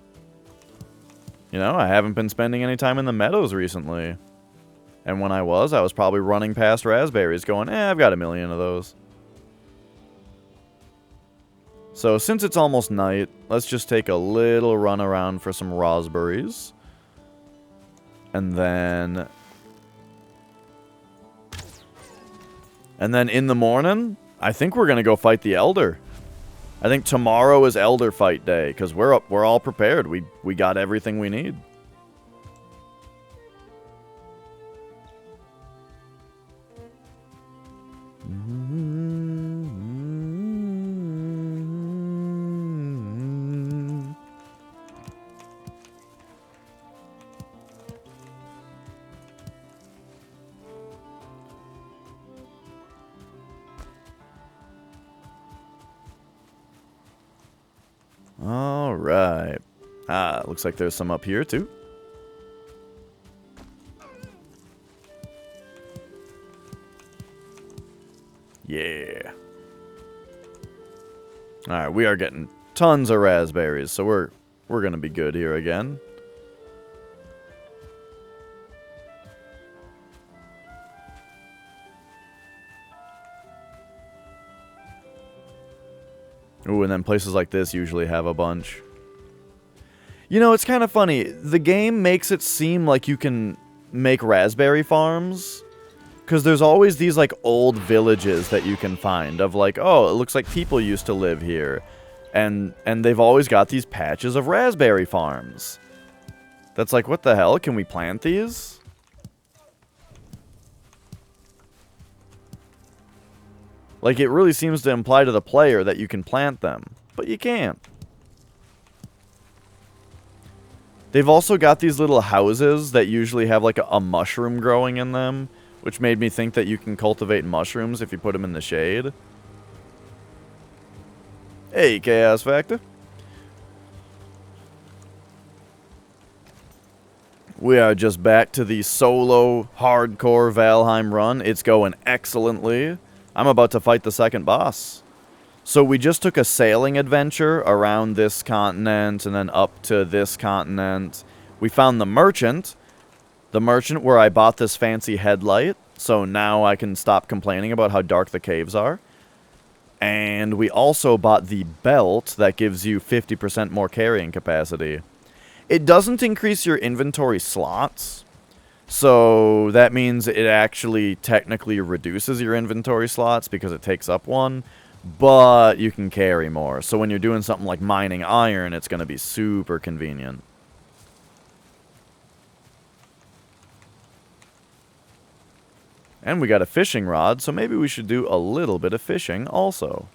I haven't been spending any time in the meadows recently. And when I was probably running past raspberries going, I've got 1 million of those. So since it's almost night, let's just take a little run around for some raspberries. And then in the morning, I think we're going to go fight the Elder. I think tomorrow is Elder fight day, because we're all prepared. We got everything we need. Alright. Looks like there's some up here too. Yeah. Alright, we are getting tons of raspberries, so we're gonna be good here again. Ooh, and then places like this usually have a bunch. It's kind of funny. The game makes it seem like you can make raspberry farms. Because there's always these, old villages that you can find of, oh, it looks like people used to live here. And they've always got these patches of raspberry farms. That's like, what the hell? Can we plant these? It really seems to imply to the player that you can plant them. But you can't. They've also got these little houses that usually have, a mushroom growing in them. Which made me think that you can cultivate mushrooms if you put them in the shade. Hey, Chaos Factor. We are just back to the solo, hardcore Valheim run. It's going excellently. I'm about to fight the second boss. So we just took a sailing adventure around this continent and then up to this continent. We found the merchant. The merchant where I bought this fancy headlight. So now I can stop complaining about how dark the caves are. And we also bought the belt that gives you 50% more carrying capacity. It doesn't increase your inventory slots. So that means it actually technically reduces your inventory slots because it takes up one. But you can carry more. So when you're doing something like mining iron, it's going to be super convenient. And we got a fishing rod, so maybe we should do a little bit of fishing also.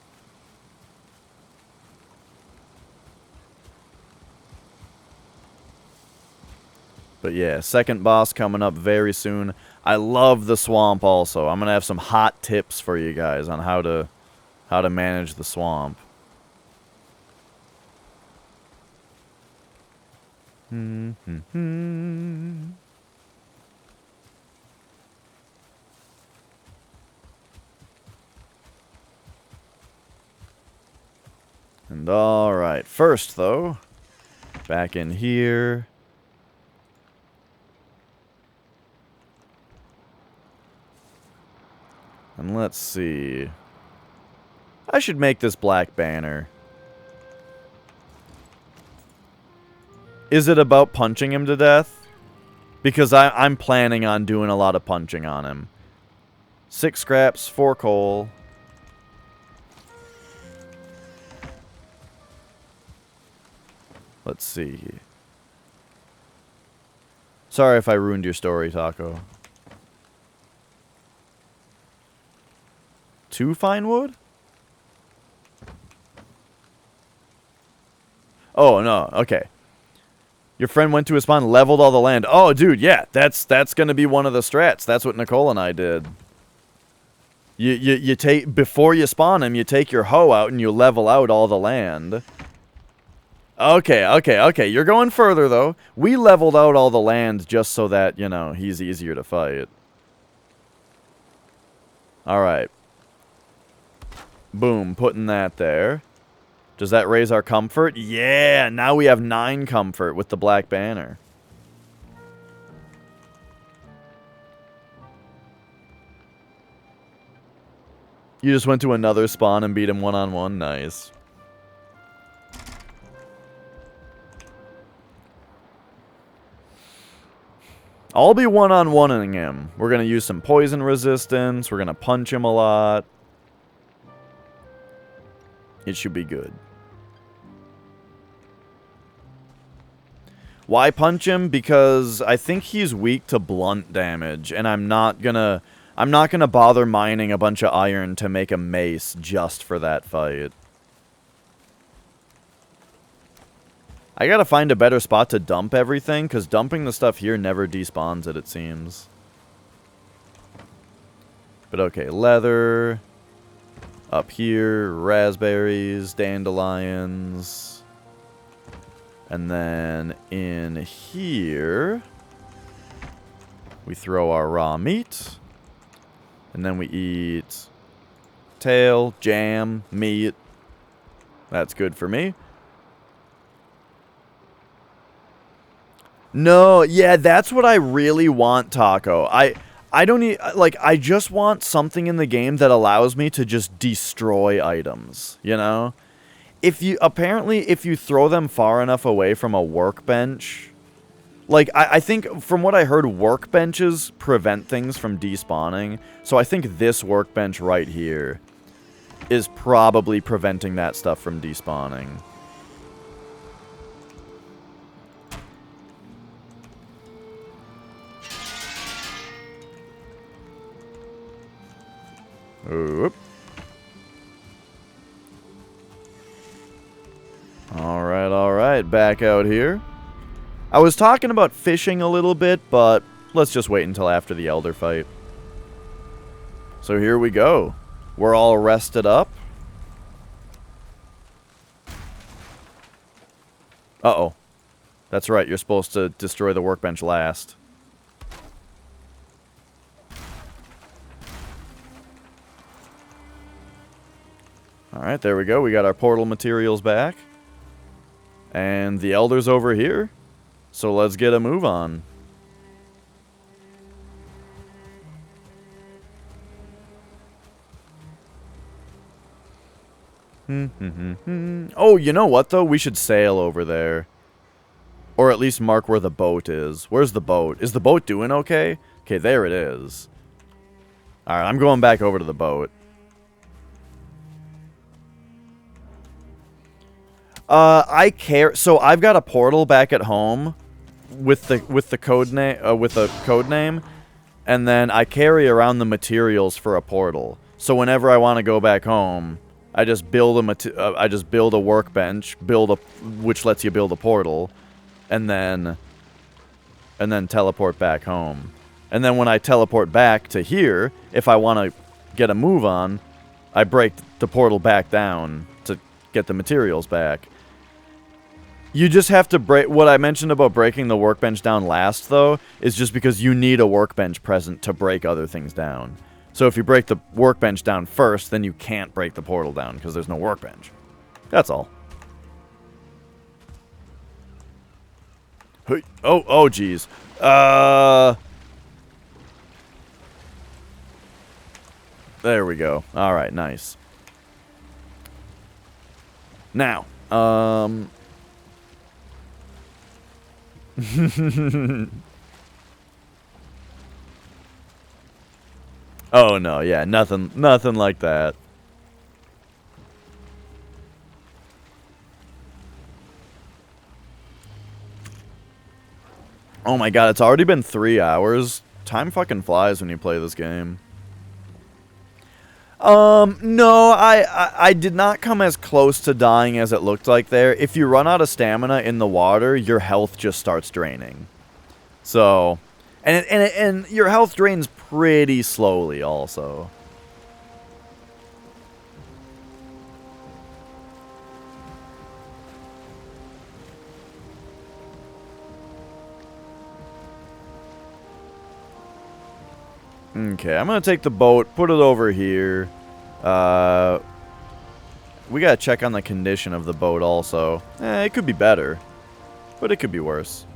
But yeah, second boss coming up very soon. I love the swamp also. I'm going to have some hot tips for you guys on how to manage the swamp. And alright, first though, back in here. And let's see. I should make this black banner. Is it about punching him to death? Because I'm planning on doing a lot of punching on him. 6 scraps, 4 coal. Let's see. Sorry if I ruined your story, Taco. 2 fine wood? Oh, no. Okay. Your friend went to a spawn, leveled all the land. Oh, dude, yeah. That's going to be one of the strats. That's what Nicole and I did. You take, before you spawn him, you take your hoe out and you level out all the land. Okay. You're going further, though. We leveled out all the land just so that, you know, he's easier to fight. Alright. Boom, putting that there. Does that raise our comfort? Yeah, now we have 9 comfort with the black banner. You just went to another spawn and beat him one-on-one? Nice. I'll be one-on-one-ing him. We're going to use some poison resistance. We're going to punch him a lot. It should be good. Why punch him? Because I think he's weak to blunt damage, and I'm not gonna bother mining a bunch of iron to make a mace just for that fight. I gotta find a better spot to dump everything, because dumping the stuff here never despawns it seems. But okay, leather. Up here, raspberries, dandelions. And then in here, we throw our raw meat. And then we eat tail, jam, meat. That's good for me. No, yeah, that's what I really want, Taco. I don't need, like, I just want something in the game that allows me to just destroy items, you know? Apparently, if you throw them far enough away from a workbench, like, I think, from what I heard, workbenches prevent things from despawning, so I think this workbench right here is probably preventing that stuff from despawning. Oop. Alright, back out here. I was talking about fishing a little bit, but let's just wait until after the Elder fight. So here we go. We're all rested up. Uh-oh. That's right, you're supposed to destroy the workbench last. Alright, there we go. We got our portal materials back. And the Elder's over here. So let's get a move on. Oh, you know what, though? We should sail over there. Or at least mark where the boat is. Where's the boat? Is the boat doing okay? Okay, there it is. Alright, I'm going back over to the boat. So I've got a portal back at home with the code name, and then I carry around the materials for a portal. So whenever I want to go back home, I just build a workbench, which lets you build a portal, and then teleport back home. And then when I teleport back to here, if I want to get a move on, I break the portal back down to get the materials back. You just have to break... What I mentioned about breaking the workbench down last, though, is just because you need a workbench present to break other things down. So if you break the workbench down first, then you can't break the portal down because there's no workbench. That's all. Hey, oh, jeez. There we go. All right, nice. Now, oh no, yeah, nothing like that. Oh my god, it's already been 3 hours. Time fucking flies when you play this game. No, I did not come as close to dying as it looked like there. If you run out of stamina in the water, your health just starts draining. So, and your health drains pretty slowly also. Okay, I'm gonna take the boat, put it over here. We gotta check on the condition of the boat also. It could be better, but it could be worse.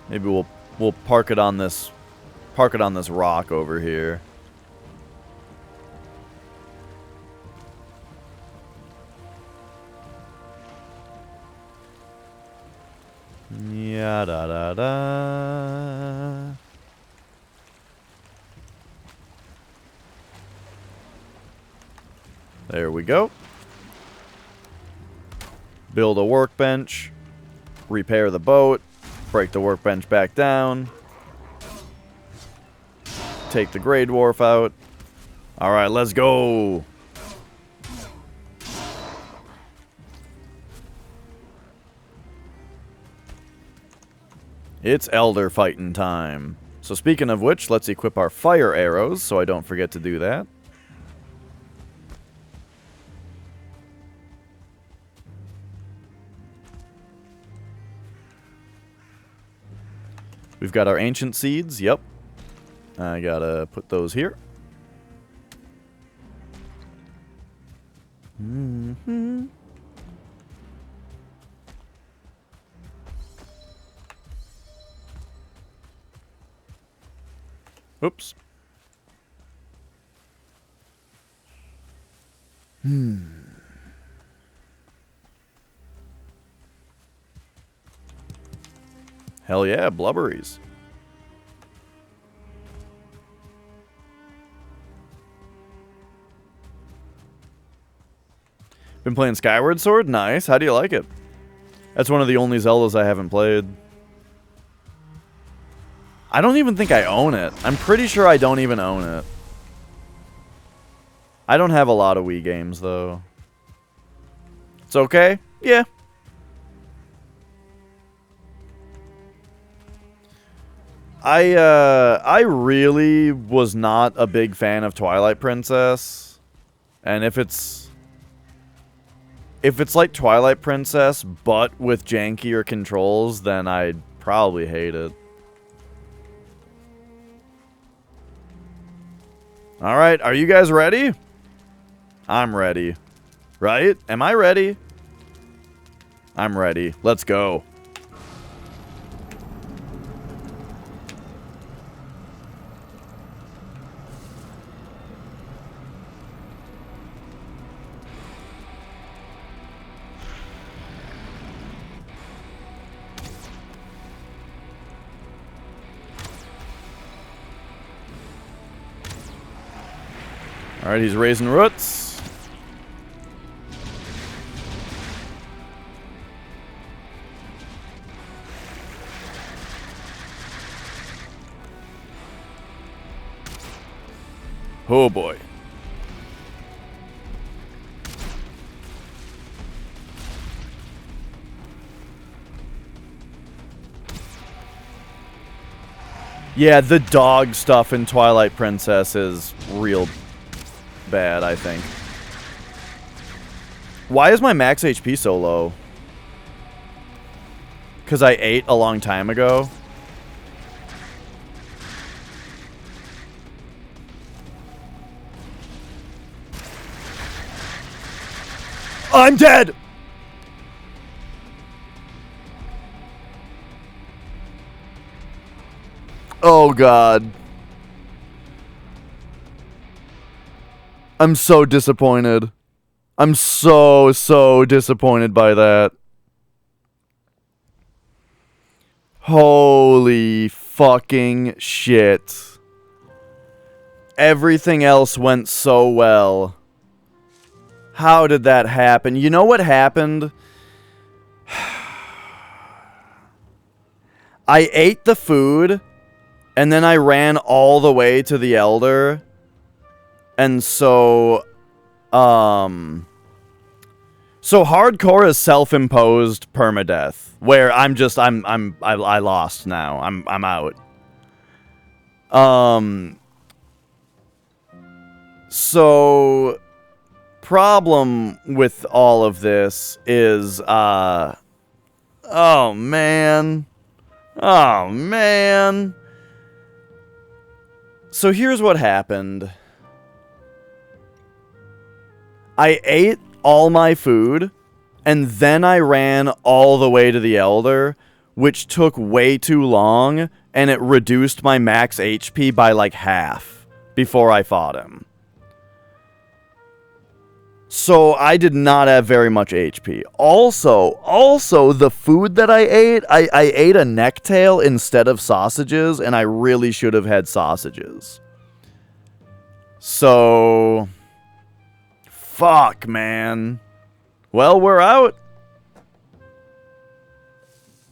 Maybe we'll park it on this rock over here. Yeah, da da da. There we go. Build a workbench. Repair the boat. Break the workbench back down. Take the Grey Dwarf out. Alright, let's go. It's elder fighting time. So speaking of which, let's equip our fire arrows so I don't forget to do that. We've got our ancient seeds, yep. I gotta put those here. Mm-hmm. Oops. Hell yeah, blubberies. Been playing Skyward Sword? Nice. How do you like it? That's one of the only Zeldas I haven't played. I don't even think I own it. I'm pretty sure I don't even own it. I don't have a lot of Wii games, though. It's okay? Yeah. I really was not a big fan of Twilight Princess. And if it's like Twilight Princess, but with jankier controls, then I'd probably hate it. Alright, are you guys ready? I'm ready. Right? Am I ready? I'm ready. Let's go. Alright, he's raising roots. Oh boy. Yeah, the dog stuff in Twilight Princess is real bad, I think. Why is my max HP so low? Because I ate a long time ago? I'm dead! Oh, God. I'm so disappointed. I'm so disappointed by that. Holy fucking shit. Everything else went so well. How did that happen? You know what happened? I ate the food, and then I ran all the way to the Elder, and so hardcore is self-imposed permadeath, where I lost now. I'm out. So problem with all of this is oh man. Oh man. So here's what happened. I ate all my food, and then I ran all the way to the Elder, which took way too long, and it reduced my max HP by like half before I fought him. So I did not have very much HP. Also, the food that I ate a necktail instead of sausages, and I really should have had sausages. So... fuck, man. Well, we're out.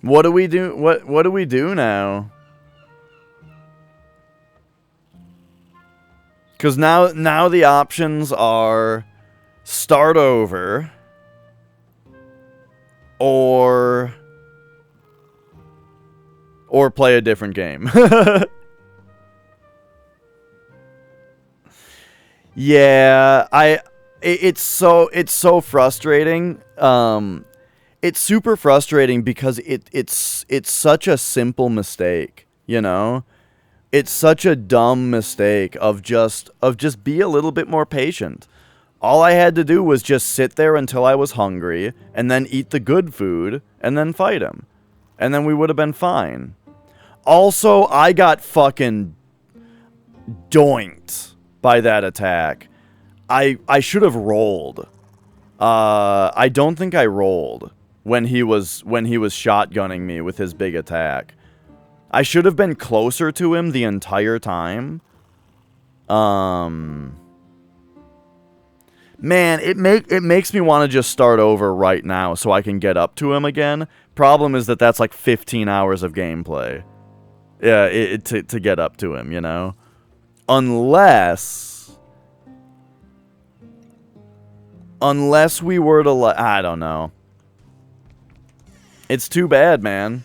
What do we do? What do we do now? Because now the options are start over or play a different game. Yeah, it's so frustrating. It's super frustrating because it's such a simple mistake, you know? It's such a dumb mistake of just be a little bit more patient. All I had to do was just sit there until I was hungry and then eat the good food and then fight him. And then we would have been fine. Also, I got fucking doinked by that attack. I should have rolled. I don't think I rolled when he was shotgunning me with his big attack. I should have been closer to him the entire time. Man, it makes me want to just start over right now so I can get up to him again. Problem is that's like 15 hours of gameplay. Yeah, to get up to him, you know? Unless we were to I don't know. It's too bad, man.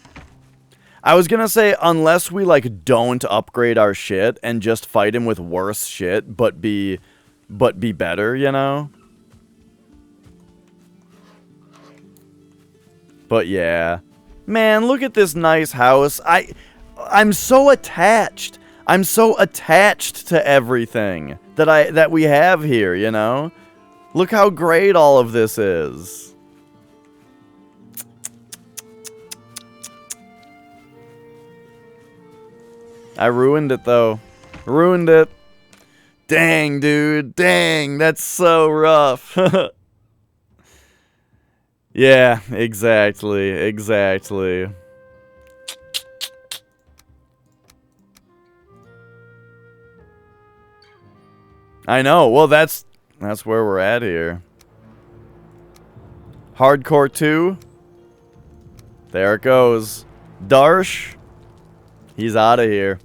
I was gonna say, unless we, like, don't upgrade our shit and just fight him with worse shit, but be better, you know? But yeah. Man, look at this nice house. I'm so attached. I'm so attached to everything that we have here, you know? Look how great all of this is. I ruined it, though. Ruined it. Dang, dude. Dang, that's so rough. Yeah, exactly. Exactly. I know. Well, that's where we're at here. Hardcore 2. There it goes. Darsh. He's out of here.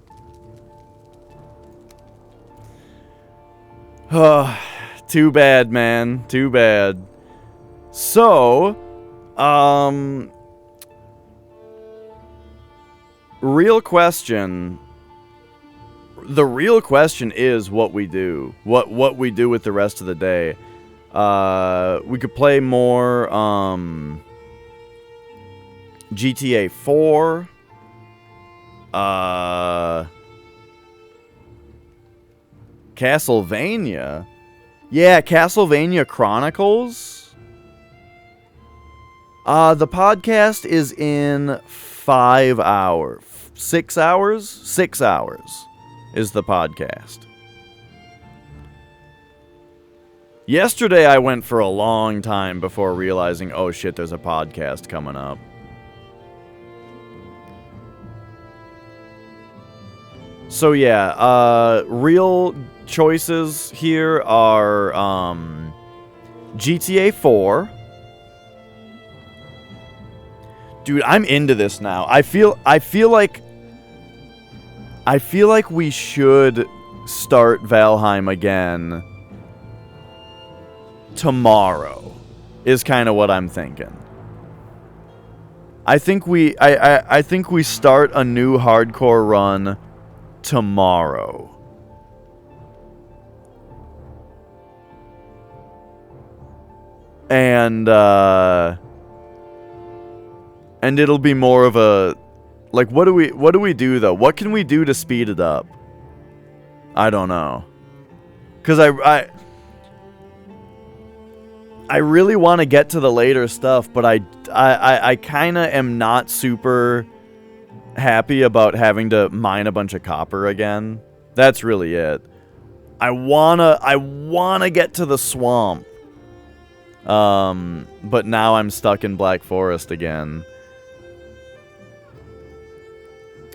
Too bad, man. Too bad. So, real question. the real question is what we do. What we do with the rest of the day. We could play more GTA 4. Castlevania. Yeah, Castlevania Chronicles. The podcast is in 5 hours. 6 hours? 6 hours is the podcast. Yesterday I went for a long time before realizing, oh shit, there's a podcast coming up. So yeah, real choices here are GTA 4. Dude, I'm into this now. I feel like we should start Valheim again tomorrow. Is kind of what I'm thinking. I think we start a new hardcore run tomorrow. And it'll be more of a, like, what do we do though? What can we do to speed it up? I don't know. Cuz I really want to get to the later stuff, but I kind of am not super happy about having to mine a bunch of copper again. That's really it. I wanna get to the swamp. But now I'm stuck in Black Forest again.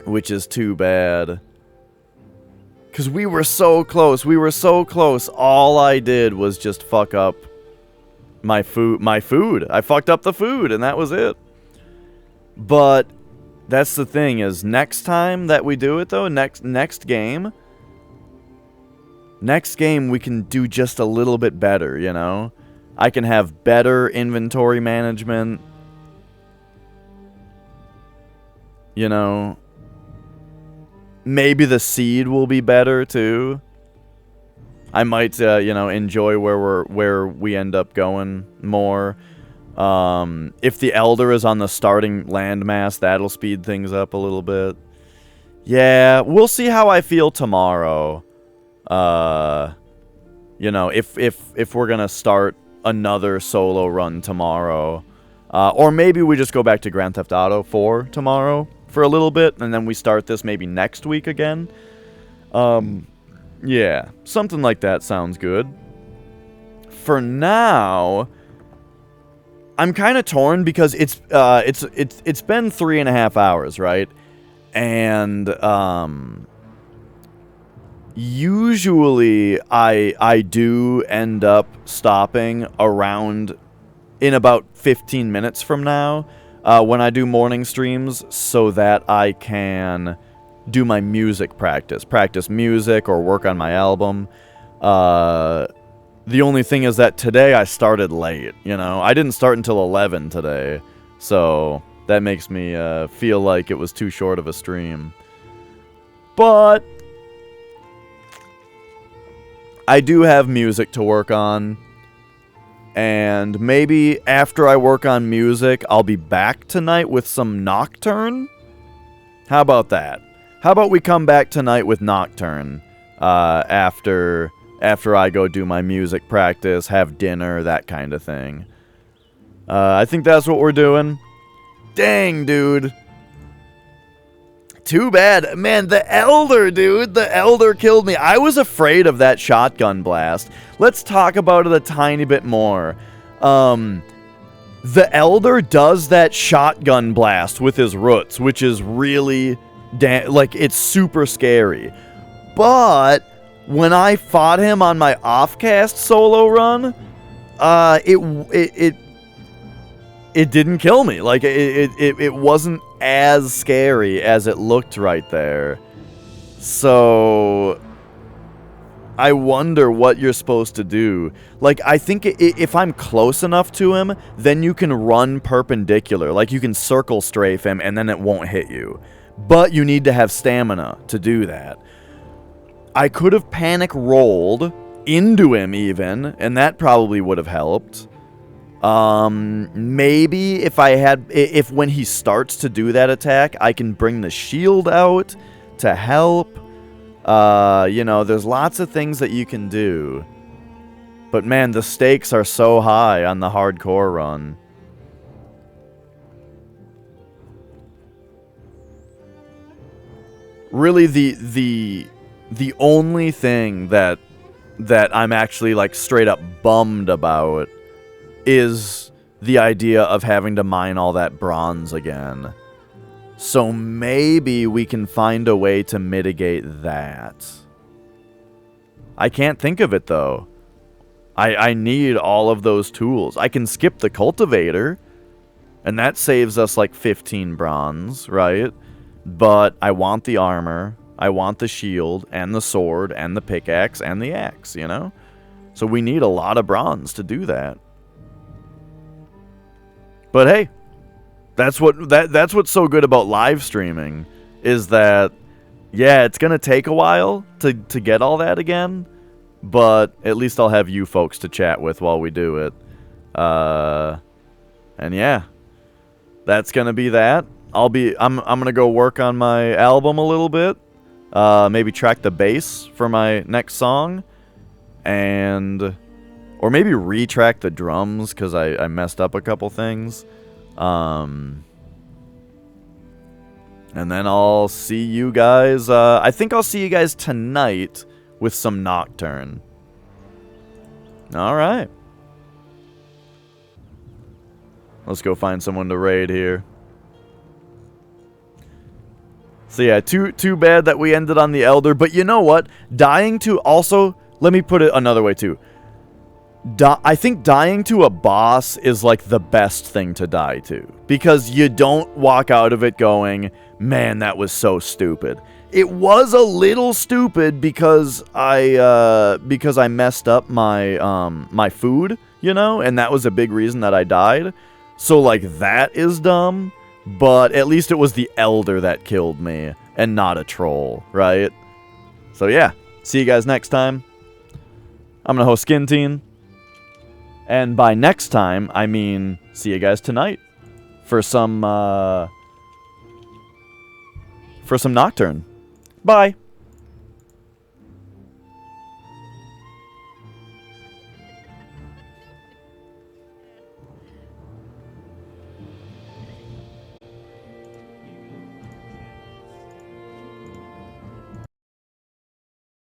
Which is too bad. Cause we were so close. All I did was just fuck up my food. I fucked up the food, and that was it. But that's the thing, is next time that we do it though, next game we can do just a little bit better, you know? I can have better inventory management. You know, maybe the seed will be better too. I might, you know, enjoy where we end up going more. If the Elder is on the starting landmass, that'll speed things up a little bit. Yeah, we'll see how I feel tomorrow. You know, if we're gonna start another solo run tomorrow, or maybe we just go back to Grand Theft Auto 4 tomorrow for a little bit, and then we start this maybe next week again. Yeah, something like that sounds good. For now, I'm kind of torn because it's been 3.5 hours, right? And usually I do end up stopping around in about 15 minutes from now when I do morning streams, so that I can do my music practice music or work on my album. The only thing is that today I started late, you know? I didn't start until 11 today, so that makes me feel like it was too short of a stream. But I do have music to work on, and maybe after I work on music, I'll be back tonight with some Nocturne? How about that? How about we come back tonight with Nocturne after I go do my music practice, have dinner, that kind of thing. I think that's what we're doing. Dang, dude. Too bad. Man, the Elder, dude. The Elder killed me. I was afraid of that shotgun blast. Let's talk about it a tiny bit more. The Elder does that shotgun blast with his roots, which is really, like, it's super scary. But when I fought him on my offcast solo run, it didn't kill me. Like, it wasn't as scary as it looked right there. So I wonder what you're supposed to do. Like, I think if I'm close enough to him, then you can run perpendicular. Like, you can circle strafe him, and then it won't hit you. But you need to have stamina to do that. I could have panic rolled into him even, and that probably would have helped. Maybe if when he starts to do that attack, I can bring the shield out to help. You know, there's lots of things that you can do. But man, the stakes are so high on the hardcore run. Really, the only thing that I'm actually like straight up bummed about is the idea of having to mine all that bronze again. So maybe we can find a way to mitigate that. I can't think of it though. I need all of those tools. I can skip the cultivator, and that saves us like 15 bronze, right? But I want the armor, I want the shield, and the sword, and the pickaxe, and the axe, you know? So we need a lot of bronze to do that. But hey, that's what's so good about live streaming, is that, yeah, it's gonna take a while to get all that again, but at least I'll have you folks to chat with while we do it. And yeah, that's gonna be that. I'm gonna go work on my album a little bit, maybe track the bass for my next song, or maybe retrack the drums because I messed up a couple things. And then I'll see you guys. I think I'll see you guys tonight with some Nocturne. Alright. Let's go find someone to raid here. So yeah, too bad that we ended on the Elder. But you know what? Dying to also... Let me put it another way too. I think dying to a boss is like the best thing to die to. Because you don't walk out of it going, man, that was so stupid. It was a little stupid because I messed up my my food, you know, and that was a big reason that I died. So like that is dumb, but at least it was the Elder that killed me and not a troll, right? So yeah, see you guys next time. I'm gonna host Skin Teen. And by next time, I mean see you guys tonight for some Nocturne. Bye.